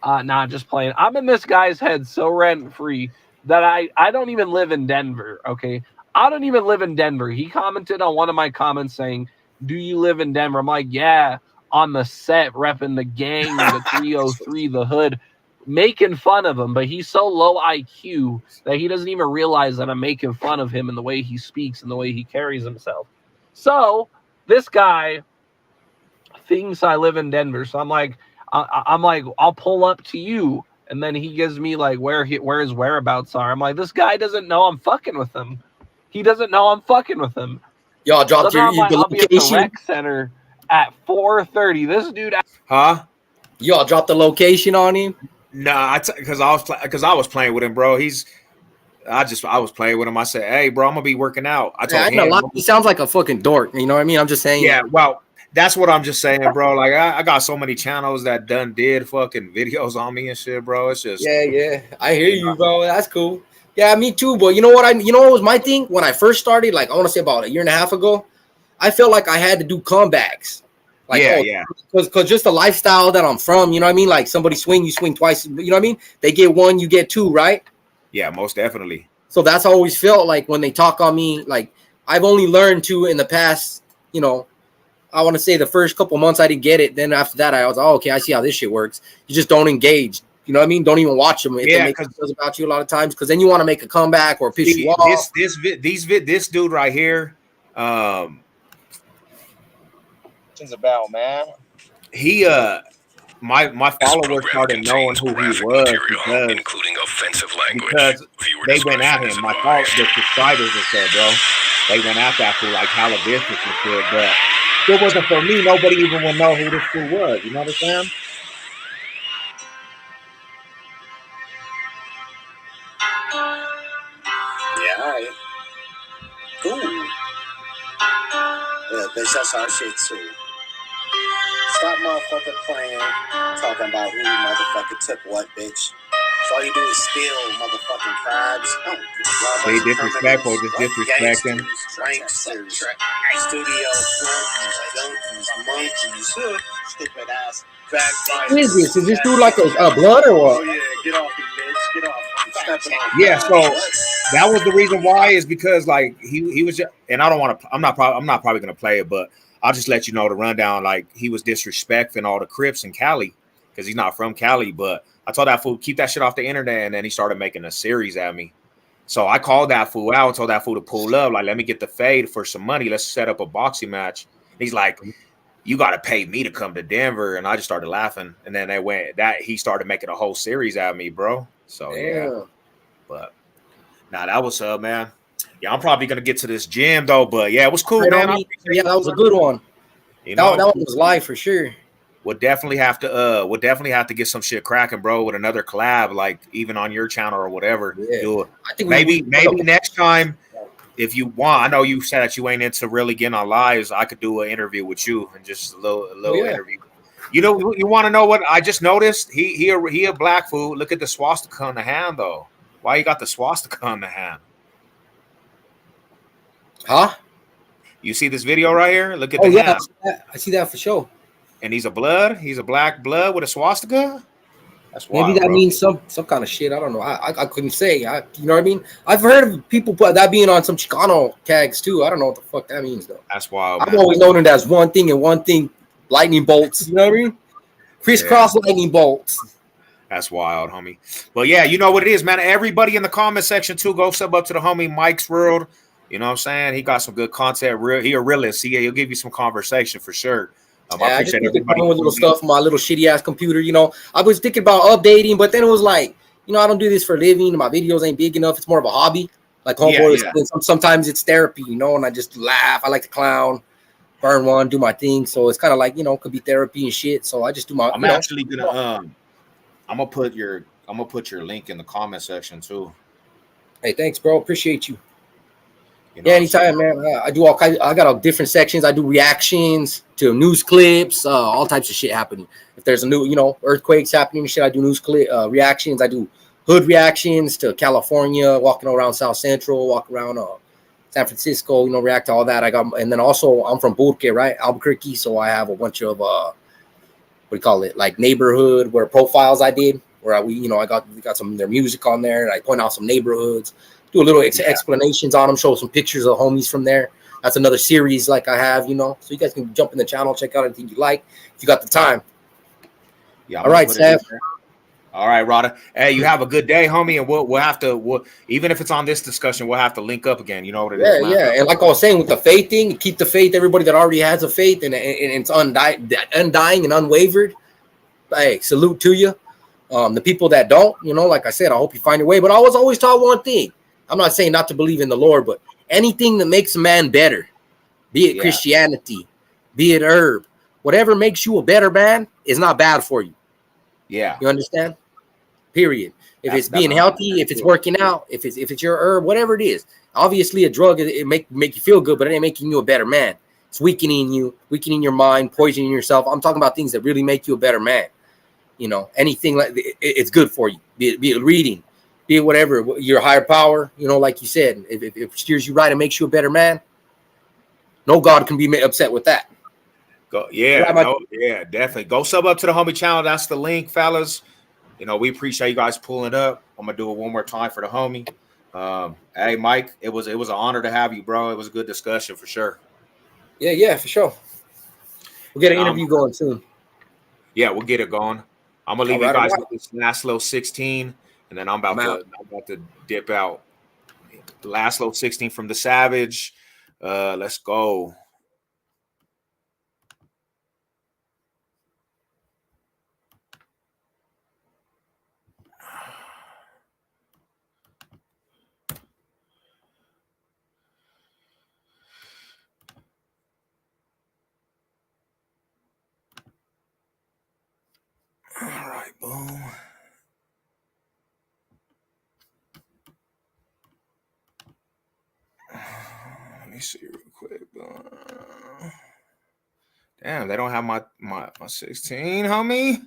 J: Nah, just playing. I'm in this guy's head so rent-free that I don't even live in Denver, okay? I don't even live in Denver. He commented on one of my comments saying, do you live in Denver? I'm like, yeah, on the set, repping the gang, the 303, the hood, making fun of him. But he's so low IQ that he doesn't even realize that I'm making fun of him and the way he speaks and the way he carries himself. So this guy thinks I live in Denver. So I'm like, I'll pull up to you. And then he gives me like where his whereabouts are. I'm like, this guy doesn't know I'm fucking with him. He doesn't know I'm fucking with him.
C: Y'all dropped
J: so I'll be at the rec center at 4:30. This dude,
C: y'all dropped the location on him?
A: Nah, because I was playing with him, bro. I was playing with him. I said, "Hey, bro, I'm gonna be working out." I told him.
C: He sounds like a fucking dork. You know what I mean? I'm just saying.
A: Yeah, well, that's what I'm just saying, bro. Like I got so many channels that did fucking videos on me and shit, bro. It's just
C: yeah. I hear you, bro. That's cool. Yeah, me too, but you know what was my thing when I first started, like I want to say about a year and a half ago, I felt like I had to do comebacks. Like, because just the lifestyle that I'm from, you know what I mean? Like somebody swing, you swing twice, you know what I mean? They get one, you get two, right?
A: Yeah, most definitely.
C: So that's how I always felt like when they talk on me, like I've only learned to in the past you know, I want to say the first couple months I didn't get it. Then after that, I was like, oh, okay, I see how this shit works. You just don't engage. You know what I mean? Don't even watch them if they make videos about you a lot of times, because then you want to make a comeback or piss you off.
A: This dude right here,
I: about, man.
A: He my followers started knowing who he was because,
G: including offensive language.
A: because they went at him. The subscribers and said, bro, they went at that fool like hella vicious and shit. But if it wasn't for me, nobody even would know who this fool was. You know what I'm saying?
K: Yeah, all right. Ooh. Yeah, bitch, that's our shit too. Stop motherfucker playing, talking about who motherfucker took what, bitch. So all you do is steal motherfucking crabs.
A: They disrespectful, just disrespecting.
K: Pranksters, studio flunkies, monkeys, stupid ass backbiters.
C: Who is this? Is this dude like a blood or what?
K: Oh yeah, get off me, bitch. Get off. I'm stepping on
A: Yeah, so
K: crabs.
A: that was the reason why, is because like he was just, and I don't want to, I'm not probably gonna play it, but I'll just let you know the rundown. Like, he was disrespecting all the Crips in Cali because he's not from Cali. But I told that fool, keep that shit off the internet, and then he started making a series at me. So I called that fool out and told that fool to pull up, like, let me get the fade for some money. Let's set up a boxing match. And he's like, you got to pay me to come to Denver. And I just started laughing. And then he started making a whole series at me, bro. So yeah. But nah, that was man. Yeah, I'm probably gonna get to this gym though, but yeah, it was cool, man.
C: Yeah, that was a good one.
A: You know,
C: that one was live for sure.
A: We'll definitely have to get some shit cracking, bro, with another collab, like even on your channel or whatever.
C: Yeah.
A: Do it.
C: I think
A: maybe next time, if you want. I know you said that you ain't into really getting on lives. I could do an interview with you and just a little interview. You know, you want to know what I just noticed? He a black fool. Look at the swastika on the hand though. Why you got the swastika on the hand?
C: Huh?
A: You see this video right here? Look at
C: the
A: hand.
C: I see that for sure.
A: And he's a black blood with a swastika. That's wild,
C: maybe that means some kind of shit. I don't know. I couldn't say. You know what I mean? I've heard of people put that being on some Chicano tags too. I don't know what the fuck that means though.
A: That's wild.
C: I've always known it as one thing and one thing, lightning bolts. You know what I mean? Crisscross lightning bolts.
A: That's wild, homie. But yeah, you know what it is, man. Everybody in the comment section too, go sub up to the homie Mike's World. You know what I'm saying? He got some good content. He a realist. He'll give you some conversation for sure. I appreciate everybody
C: with little stuff on my little shitty ass computer. You know, I was thinking about updating, but then it was like, you know, I don't do this for a living. My videos ain't big enough. It's more of a hobby. Like homeboy, sometimes it's therapy, you know, and I just laugh. I like to clown, burn one, do my thing. So it's kind of like, you know, could be therapy and shit. So I just do my.
A: I'm actually gonna I'm gonna put your link in the comment section too.
C: Hey, thanks, bro. Appreciate you. Yeah, anytime, man. I do all kinds. I got different sections. I do reactions to news clips, all types of shit happening. If there's a new, you know, earthquakes happening and shit, I do news clip reactions. I do hood reactions to California, walking around South Central, walk around San Francisco, you know, react to all that. And then also I'm from Burke, right, Albuquerque, so I have a bunch of what do you call it, like neighborhood where profiles I did, where we got some of their music on there, and I point out some neighborhoods. Do a little explanations on them, show some pictures of homies from there. That's another series like I have, you know. So you guys can jump in the channel, check out anything you like if you got the time.
A: Yeah.
C: All right, Seth.
A: All right, Rada. Hey, you have a good day, homie, and we'll have to even if it's on this discussion, we'll have to link up again. You know what it is.
C: Yeah. And like I was saying with the faith thing, keep the faith. Everybody that already has a faith and it's undying and unwavered. Hey, salute to you. The people that don't, you know, like I said, I hope you find your way. But I was always taught one thing. I'm not saying not to believe in the Lord, but anything that makes a man better, be it Christianity, be it herb, whatever makes you a better man is not bad for you.
A: Yeah.
C: You understand? Period. If it's being healthy, if it's working out, if it's your herb, whatever it is. Obviously a drug, it make you feel good, but it ain't making you a better man. It's weakening you, weakening your mind, poisoning yourself. I'm talking about things that really make you a better man. You know, anything like it's good for you. Be it reading, be it whatever, your higher power, you know, like you said, if it steers you right and makes you a better man, no God can be upset with that.
A: Definitely. Go sub up to the homie channel. That's the link, fellas. You know, we appreciate you guys pulling up. I'm gonna do it one more time for the homie. Hey, Mike, it was an honor to have you, bro. It was a good discussion for sure.
C: Yeah, for sure. We'll get an interview going soon.
A: Yeah, we'll get it going. I'm gonna leave you guys with this last little 16, and then I'm about to dip out. The last little 16 from the Savage. Let's go. All right, boom. Let me see real quick. Damn, they don't have my 16, homie.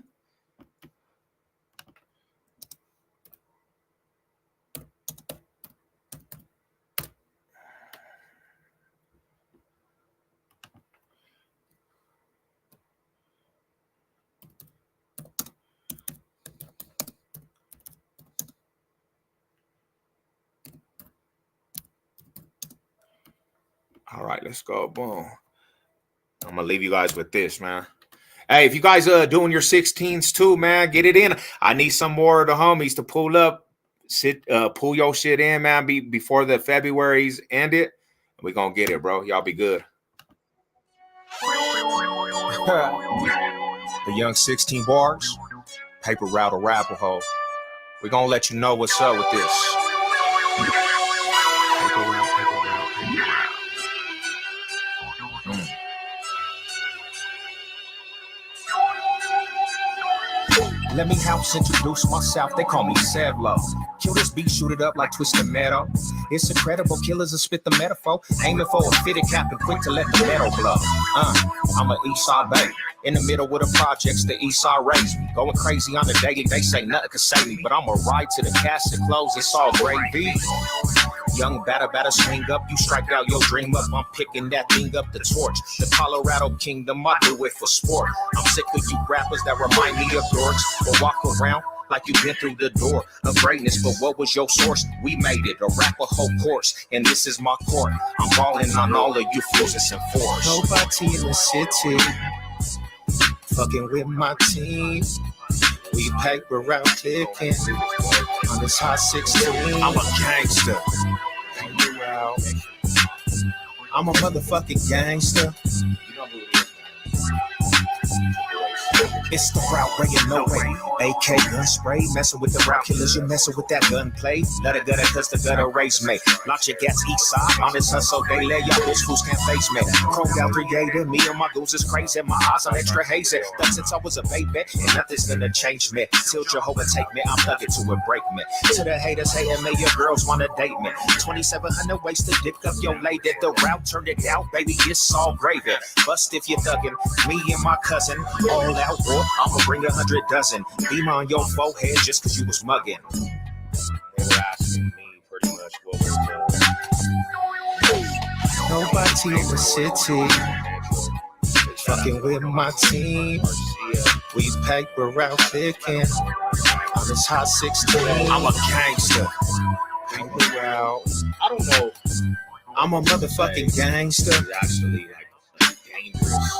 A: All right, let's go. Boom. I'm gonna leave you guys with this, man. Hey, if you guys are doing your 16s too, man, get it in. I need some more of the homies to pull up, pull your shit in, man, before the February's ended. We're gonna get it, bro. Y'all be good. The young 16 bars, paper route or rapper hole. We're gonna let you know what's up with this. Let me house introduce myself. They call me Sevlo. Kill this beat, shoot it up like Twisted Meadow. It's incredible, killers will spit the metaphor. Aiming for a fitted cap and quick to let the metal blow. I'm a Eastside baby. In the middle with the projects, the Eastside raised me. Going crazy on the daily, they say nothing could save me. But I'm a ride to the casket close, it's all gravy. Young batter swing up, you strike out your dream up. I'm picking that thing up the torch. The Colorado Kingdom, I do it for sport. I'm sick of you rappers that remind me of dorks. But walk around like you've been through the door of greatness. But what was your source? We made it, a rapper whole course. And this is my court. I'm balling on all of you fools that's in force. Nobody in the city fucking with my team. We paper round clicking on this hot 16. I'm a gangster. I'm a motherfucking gangster. It's the route, bringing no way. AK gun spray, messing with the route killers, you messing with that gunplay. Let it gutter, cause the gutter race me. Launch your gas east side, on this hustle daily. Y'all bitch fools can't face me. Chromed out creator, me and my goons is crazy. My eyes are extra hazy. Done since I was a baby, and nothing's gonna change me. Till Jehovah take me, I'm plugging to it, break me. To the haters hating me, your girls wanna date me. 2,700 ways to dick up your lady. The route turned it out, baby, it's all gravy. Bust if you're thugging, me and my cousin, all out war. I'ma bring 100 dozen. Beam on your forehead just cause you was mugging. They were asking me pretty much what was the... Nobody in the city fucking with my team. We paper out clicking on this hot 16. I'm a gangster. Paper out. I don't know. I'm a motherfucking gangster. It's actually like dangerous.